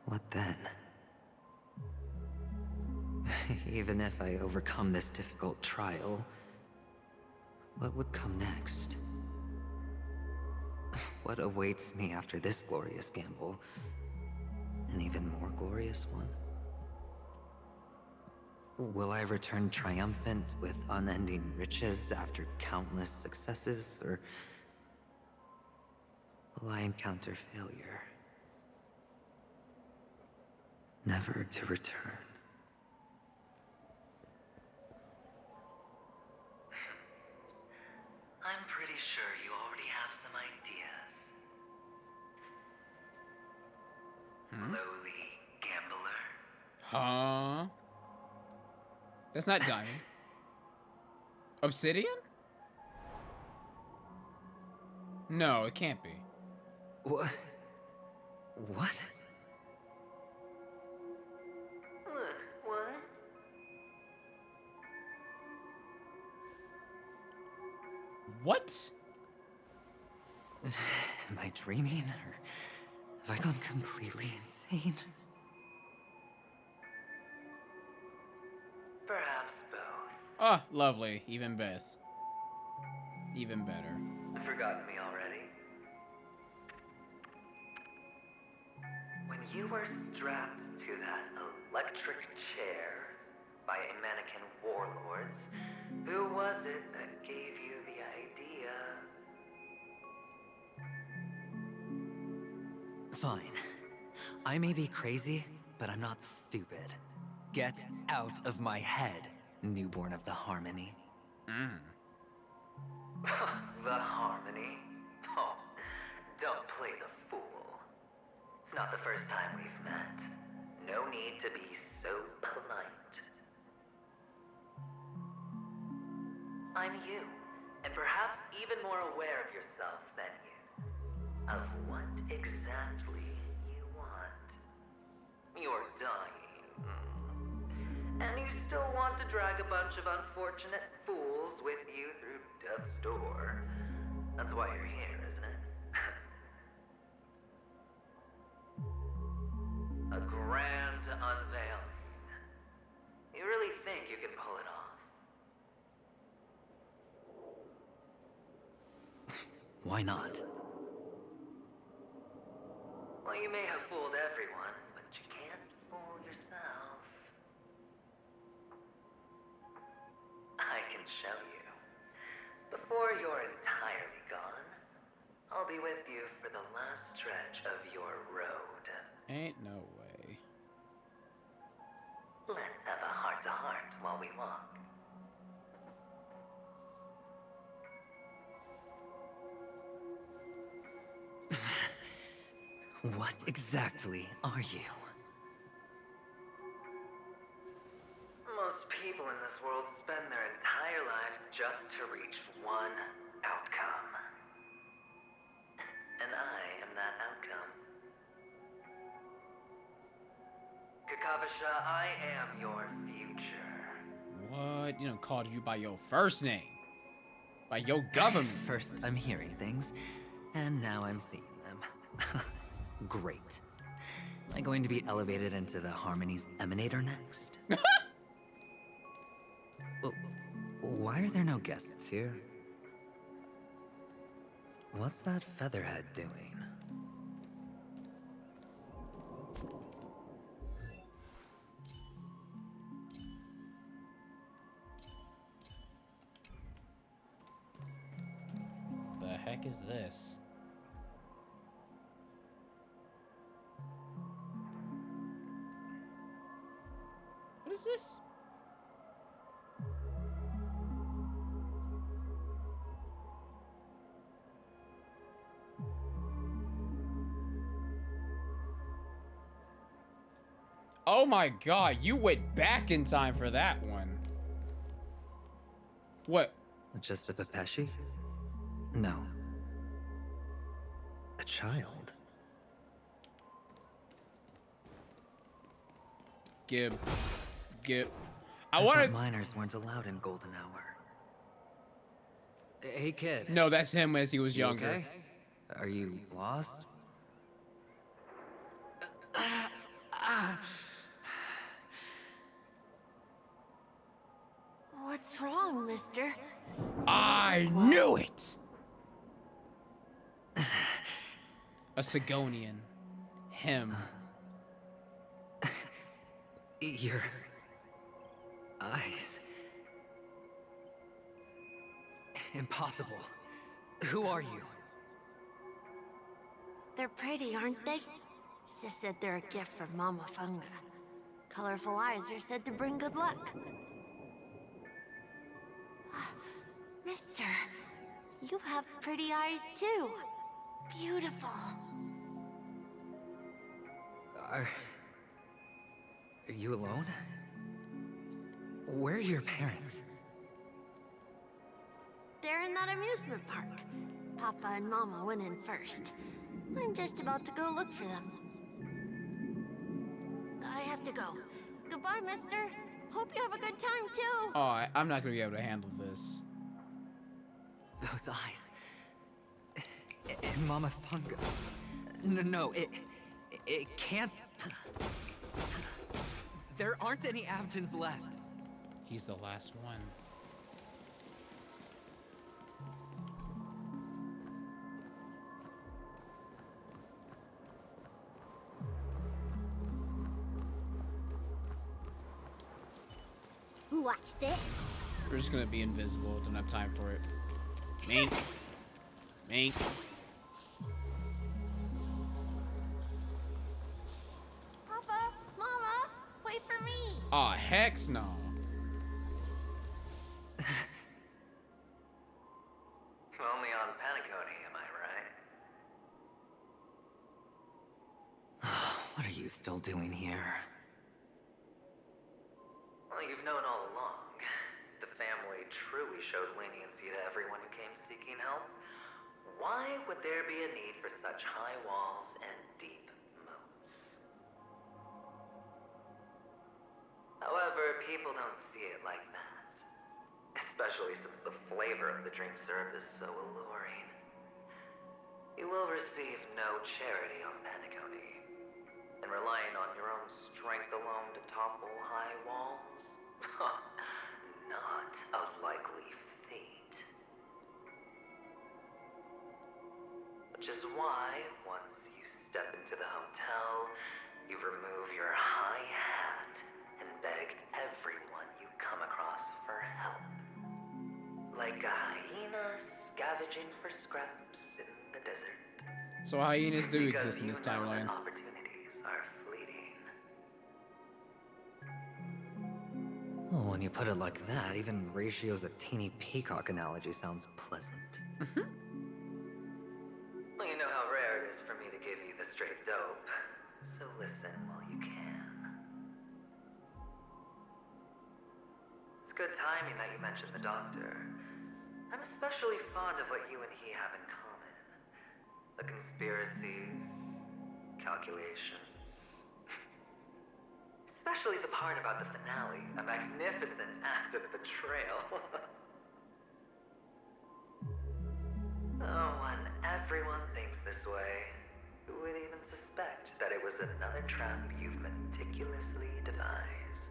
what then? Even if I overcome this difficult trial, what would come next? What awaits me after this glorious gamble? An even more glorious one? Will I return triumphant with unending riches after countless successes, will I encounter failure, never to return. I'm pretty sure you already have some ideas. Lowly gambler. Huh? That's not diamond. Obsidian? No, it can't be. What? What? What? What? Am I dreaming, or have I gone completely insane? Perhaps both. Ah, lovely. Even best. Even better. Forgotten me already? When you were strapped to that electric chair by a mannequin warlords, who was it that gave you the idea? Fine. I may be crazy, but I'm not stupid. Get out of my head, newborn of the Harmony. The Harmony? Oh, don't play the fool. It's not the first time we've met. No need to be so polite. I'm you, and perhaps even more aware of yourself than you. Of what exactly you want. You're dying. And you still want to drag a bunch of unfortunate fools with you through death's door. That's why you're here, isn't it? A grand unveiling. You really think you can pull it off? Why not? Well, you may have fooled everyone, but you can't fool yourself. I can show you. Before you're entirely gone, I'll be with you for the last stretch of your road. Ain't no way. Let's have a heart-to-heart while we walk. What exactly are you? Most people in this world spend their entire lives just to reach one outcome. And I am that outcome. Kakavasha, I am your future. What? You know, called you by your first name. By your government. First, I'm hearing things, and now I'm seeing them. Great. Am I going to be elevated into the Harmony's Emanator next? Why are there no guests here? What's that featherhead doing? The heck is this? What is this? Oh my god, you went back in time for that one. What? Just a Pepeshi? No. A child? Gib. I thought minors weren't allowed in Golden Hour. Hey, kid. No, that's him as he was You younger. okay? Are you lost? What's wrong, mister? I knew it! A Sigonian. Him. Your eyes. Impossible. Who are you? They're pretty, aren't they? Sis said they're a gift from Mama Funga. Colorful eyes are said to bring good luck. Mister, you have pretty eyes too. Beautiful. Are you alone? Where are your parents? They're in that amusement park. Papa and Mama went in first. I'm just about to go look for them. I have to go. Goodbye, mister. Hope you have a good time, too. Oh, I'm not gonna be able to handle this. Those eyes. Mama Funga. No, it can't. There aren't any Avgens left. He's the last one. Watch this. We're just gonna be invisible. Don't have time for it. Mink. Mink. Papa, Mama, wait for me. Aw, heck no. Only on Penacony, am I right? What are you still doing here? Well, you've known all along. The family truly showed leniency to everyone who came seeking help. Why would there be a need for such high walls and deep moats? However, people don't see it like that. Especially since the flavor of the dream syrup is so alluring. You will receive no charity on Penacony. And relying on your own strength alone to topple high walls? Not a likely fate. Which is why, once you step into the hotel, you remove your high hat and beg everyone you come across for help. Like a hyena scavenging for scraps in the desert. So hyenas do Because exist in this you know that timeline. opportunities are fleeting. Oh, when you put it like that, even Ratio's a teeny peacock analogy sounds pleasant. Well, you know how rare it is for me to give you the straight dope, so listen while you can. It's good timing that you mentioned the doctor. I'm especially fond of what you and he have in common. The conspiracies, calculations. Especially the part about the finale, a magnificent act of betrayal. Oh, when everyone thinks this way, who would even suspect that it was another trap you've meticulously devised?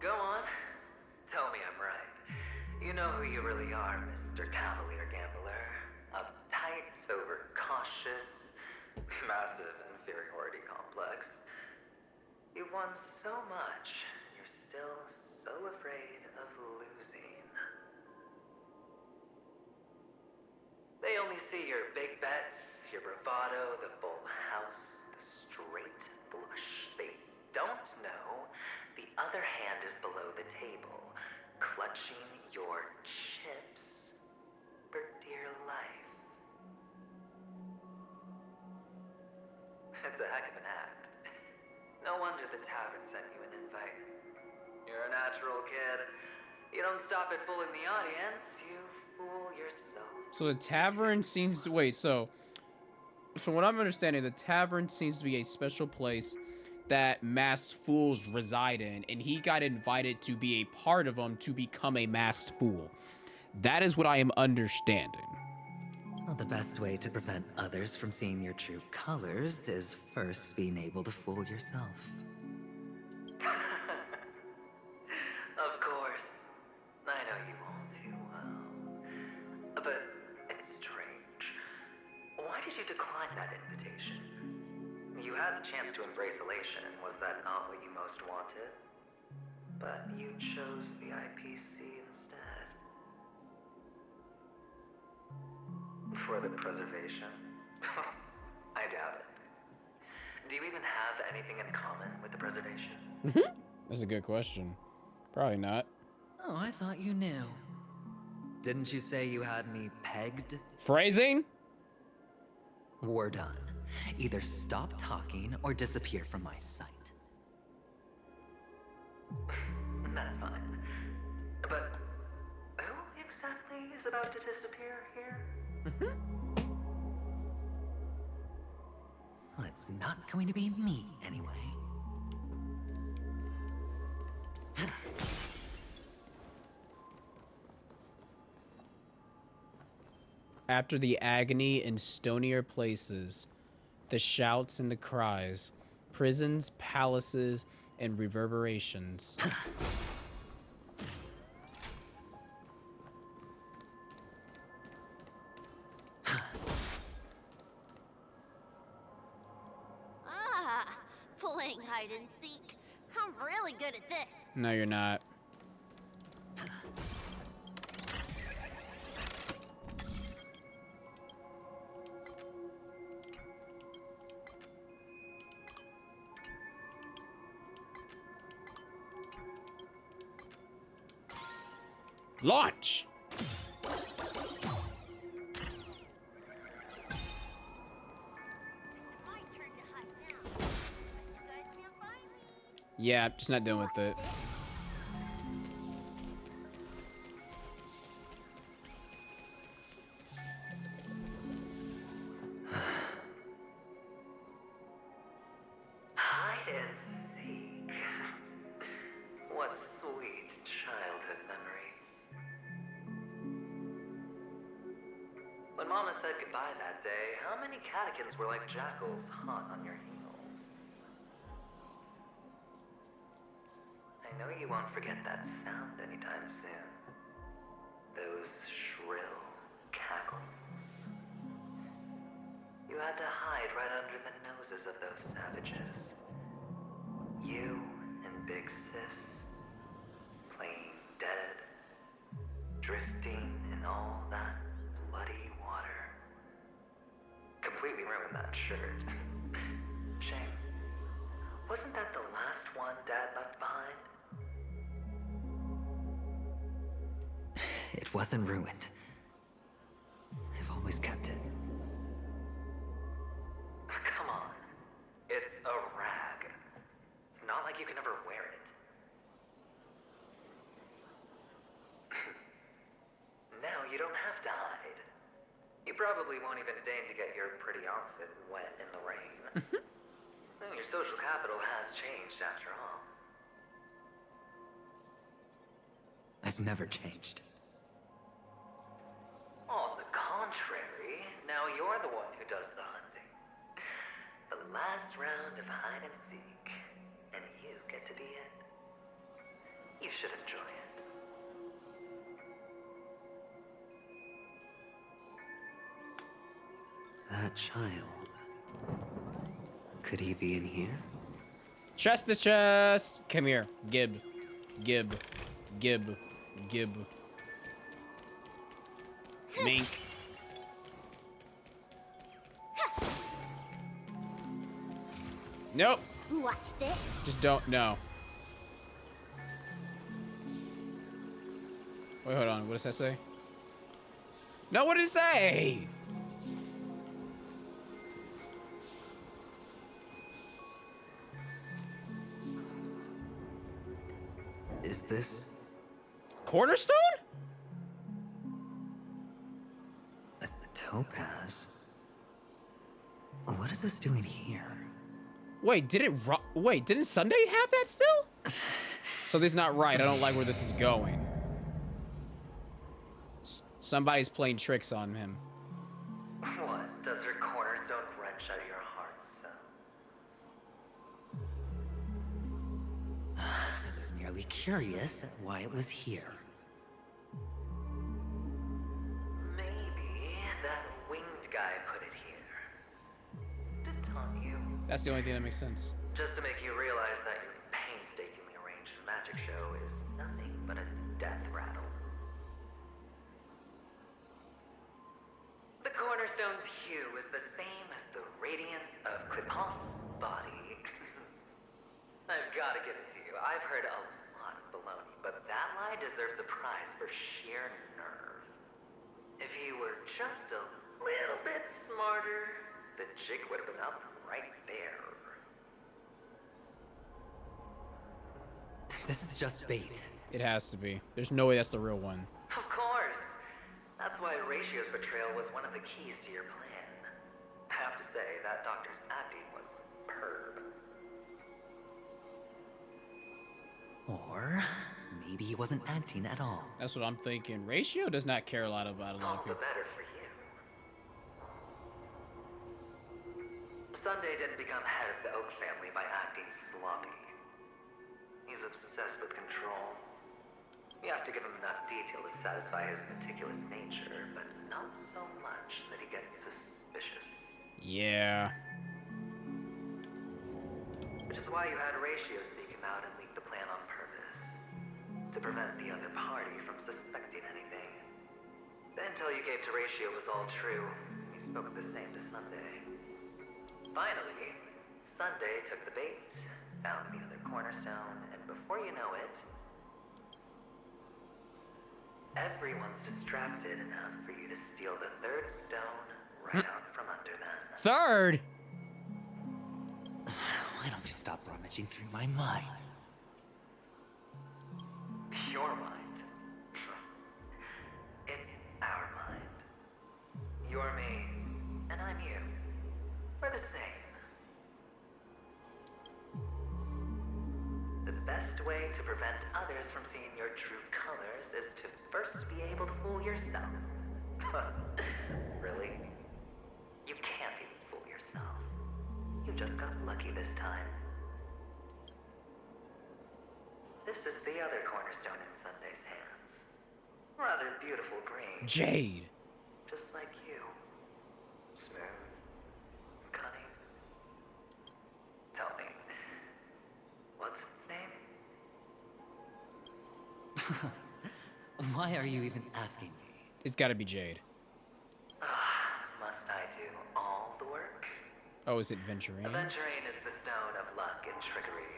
Go on. Tell me I'm right. You know who you really are, Mr. Cavalier Gambler. Uptight, overcautious, massive inferiority complex. You've won so much, you're still so afraid of losing. They only see your big bets, your bravado, the full house, the straight flush. They don't know the other hand is below the table, clutching your chips for dear life. It's a heck of an act. No wonder the tavern sent you an invite. You're a natural kid. You don't stop at fooling the audience, you fool yourself. So the tavern seems to wait. So, from what I'm understanding, the tavern seems to be a special place that masked fools reside in, and he got invited to be a part of them to become a masked fool. That is what I am understanding. Well, the best way to prevent others from seeing your true colors is first being able to fool yourself. Of course. I know you all too well. But it's strange. Why did you decline that invitation? You had the chance to embrace elation. Was that not what you most wanted? But you chose the IPC instead. For the preservation? I doubt it. Do you even have anything in common with the preservation? That's a good question. Probably not. Oh, I thought you knew. Didn't you say you had me pegged? Phrasing? We're done. Either stop talking or disappear from my sight. That's fine. But who exactly is about to disappear here? Well, it's not going to be me, anyway. After the agony in stonier places, the shouts and the cries, prisons, palaces, and reverberations. Playing hide and seek. I'm really good at this. No, you're not. Launch! Yeah, just not dealing with it. Hide and seek. What sweet childhood memories. When Mama said goodbye that day, how many catechins were like jackals hot on your heels? I know you won't forget that sound anytime soon. Those shrill cackles. You had to hide right under the noses of those savages. You and Big Sis, playing dead, drifting in all that bloody water. Completely ruined that shirt. Shame. Wasn't that the last one Dad left behind? It wasn't ruined. I've always kept it. Come on. It's a rag. It's not like you can ever wear it. Now you don't have to hide. You probably won't even deign to get your pretty outfit wet in the rain. Your social capital has changed after all. I've never changed. On the contrary, now you're the one who does the hunting. The last round of hide and seek, and you get to be it. You should enjoy it. That child. Could he be in here? Chest to chest! Come here. Gib. Gib. Gib. Gib. Mink. Nope. Watch this. Just don't. No. Wait, hold on. What does that say? No, what did it say? Is this Cornerstone? a topaz? What is this doing here? Wait, didn't Sunday have that still? So this is not right. I don't like where this is going. Somebody's playing tricks on him. What? Does her cornerstone wrench at your heart, son? I was merely curious at why it was here. Maybe that winged guy put it here. To taunt you. That's the only thing that makes sense. Just to make you realize that your painstakingly arranged magic show is nothing but a death rattle. The corner cornerstone's hue is the same as the radiance of Clipant's body. I've got to give it to you. I've heard a lot of baloney, but that lie deserves a prize for sheer nerve. If he were just a little bit smarter, the jig would have been up right there. This is just bait. It has to be. There's no way that's the real one. Of course. That's why Ratio's betrayal was one of the keys to your plan. I have to say, that doctor's acting was superb. Or maybe he wasn't acting at all. That's what I'm thinking. Ratio does not care a lot about a lot of All the people. better for you. Sunday didn't become head of the Oak family by acting sloppy. He's obsessed with control. You have to give him enough detail to satisfy his meticulous nature, but not so much that he gets suspicious. Yeah. Which is why you had Ratio seek him out and leak the plan on purpose. To prevent the other party from suspecting anything. The intel you gave to Ratio was all true. He spoke the same to Sunday. Finally, Sunday took the bait, found the other cornerstone, and before you know it, everyone's distracted enough for you to steal the third stone right out from under them. Third? Why don't you stop rummaging through my mind? Your mind. It's our mind. You're me, and I'm you. We're the same. The best way to prevent others from seeing your true colors is to first be able to fool yourself. Really? You can't even fool yourself. You just got lucky this time. This is the other cornerstone in Sunday's hands. Rather beautiful green. Jade. Just like you. Smooth. Cunning. Tell me, what's its name? Why are you even asking me? It's gotta be Jade. Must I do all the work? Oh, is it Venturine? Aventurine is the stone of luck and trickery.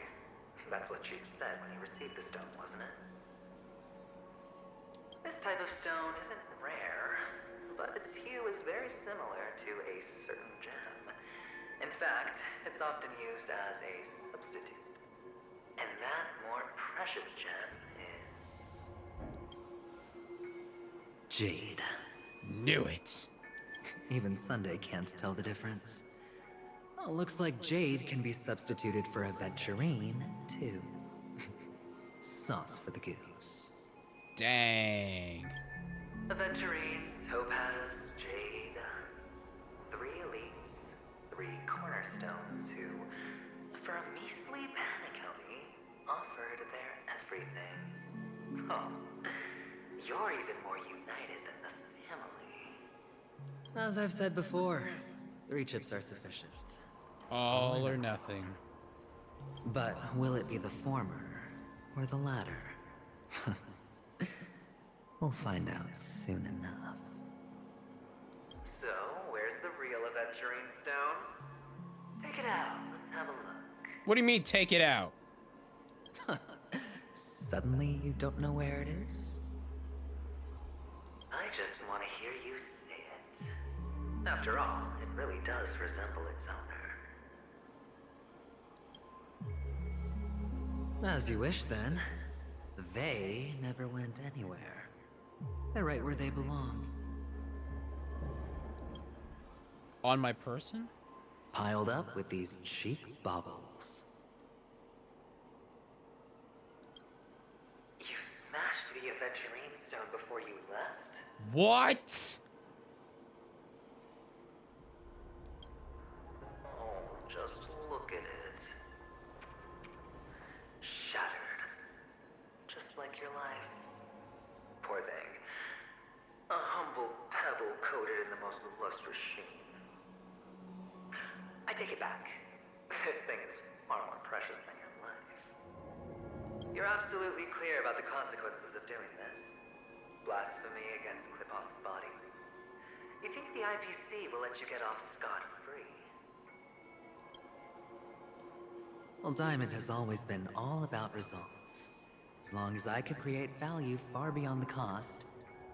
That's what she said when you received the stone, wasn't it? This type of stone isn't rare, but its hue is very similar to a certain gem. In fact, it's often used as a substitute. And that more precious gem is... Jade. Knew it. Even Sunday can't tell the difference. Well, looks like Jade can be substituted for Aventurine, too. Sauce for the goose. Dang. Aventurine, Topaz, Jade. 3 elites, 3 cornerstones who, for a measly Penacony, offered their everything. Oh, you're even more united than the family. As I've said before, 3 chips are sufficient. All or nothing. But will it be the former or the latter? We'll find out soon enough. So, where's the real Aventurine stone? Take it out. Let's have a look. What do you mean, take it out? Suddenly, you don't know where it is? I just want to hear you say it. After all, it really does resemble its owner. As you wish, then. They never went anywhere. They're right where they belong. On my person? Piled up with these cheap baubles. You smashed the Aventurine stone before you left? What? Oh, just look at it. Shattered. Just like your life. Poor thing. A humble pebble coated in the most lustrous sheen. I take it back. This thing is far more precious than your life. You're absolutely clear about the consequences of doing this. Blasphemy against Clipant's body. You think the IPC will let you get off scot-free? Well, Diamond has always been all about results. As long as I could create value far beyond the cost,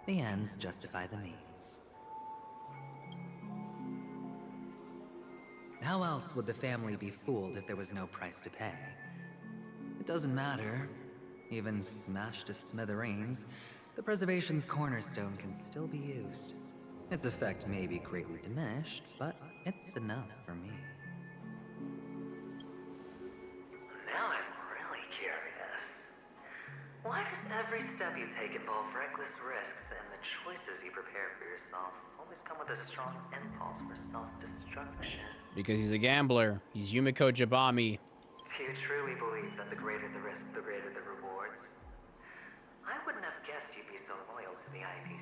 the ends justify the means. How else would the family be fooled if there was no price to pay? It doesn't matter. Even smashed to smithereens, the preservation's cornerstone can still be used. Its effect may be greatly diminished, but it's enough for me. Now I'm really curious. Why does every step you take involve reckless risks, and the choices you prepare for yourself always come with a strong impulse for self-destruction? Because he's a gambler. He's Yumiko Jabami. Do you truly believe that the greater the risk, the greater the rewards? I wouldn't have guessed you'd be so loyal to the IPC.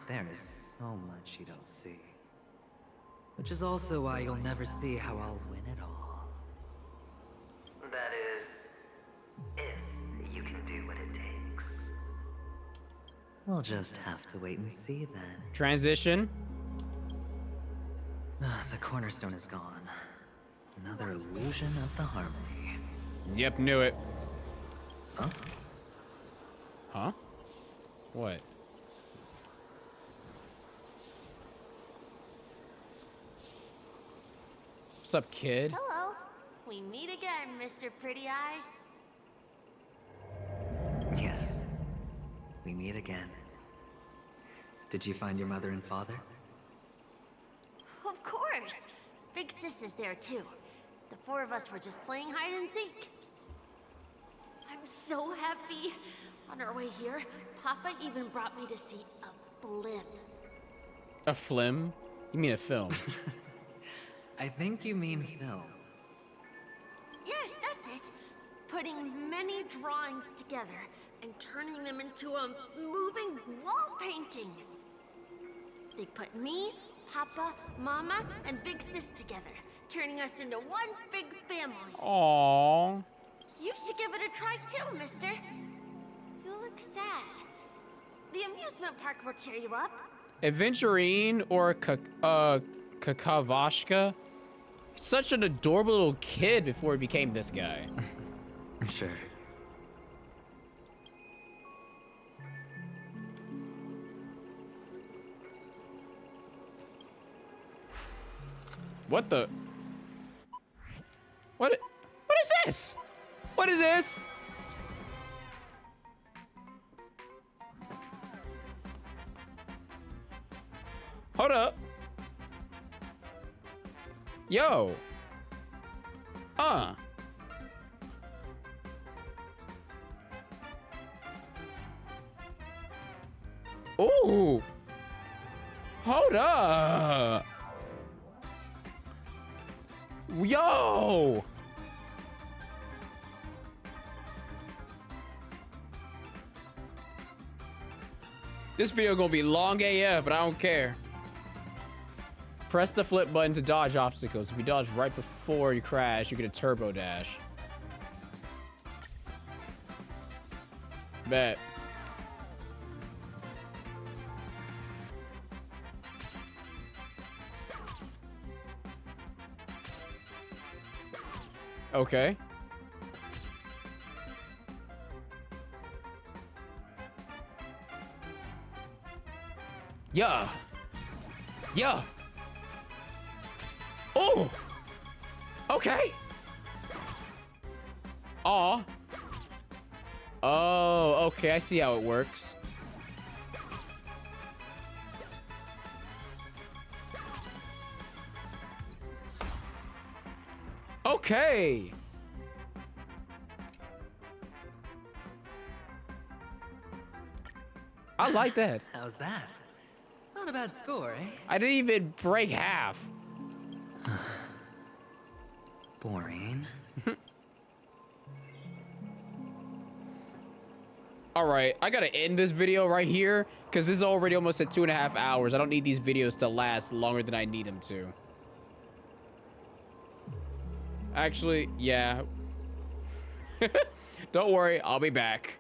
There is so much you don't see. Which is also why you'll never see how I'll win it all. That is, if you can do what it takes. We'll just have to wait and see then. Transition. The cornerstone is gone. Another illusion of the harmony. Yep, knew it. Huh? Huh? What? What's up, kid? Hello. We meet again, Mr. Pretty Eyes. Yes. We meet again. Did you find your mother and father? Of course. Big Sis is there too. The four of us were just playing hide and seek. I'm so happy. On our way here, Papa even brought me to see a blim. A flim? You mean a film? I think you mean film. Yes, that's it. Putting many drawings together and turning them into a moving wall painting. They put me, Papa, Mama, and Big Sis together, turning us into one big family. Aww. You should give it a try too, mister. You look sad. The amusement park will cheer you up. Adventurine or Kakavashka? Such an adorable little kid before he became this guy. Sure. What the? What is this? What is this? Hold up. Yo. Ooh. Hold up. Yo. This video gonna be long AF, but I don't care. Press the flip button to dodge obstacles. If you dodge right before you crash, you get a turbo dash. Bet. Okay. Yeah. Yeah. Oh. Okay. Aw. Oh, okay. I see how it works. Okay. I like that. How's that? Not a bad score, eh? I didn't even break half. Boring. All right, I gotta end this video right here because this is already almost at 2.5 hours. I don't need these videos to last longer than I need them to. Actually, yeah. Don't worry, I'll be back.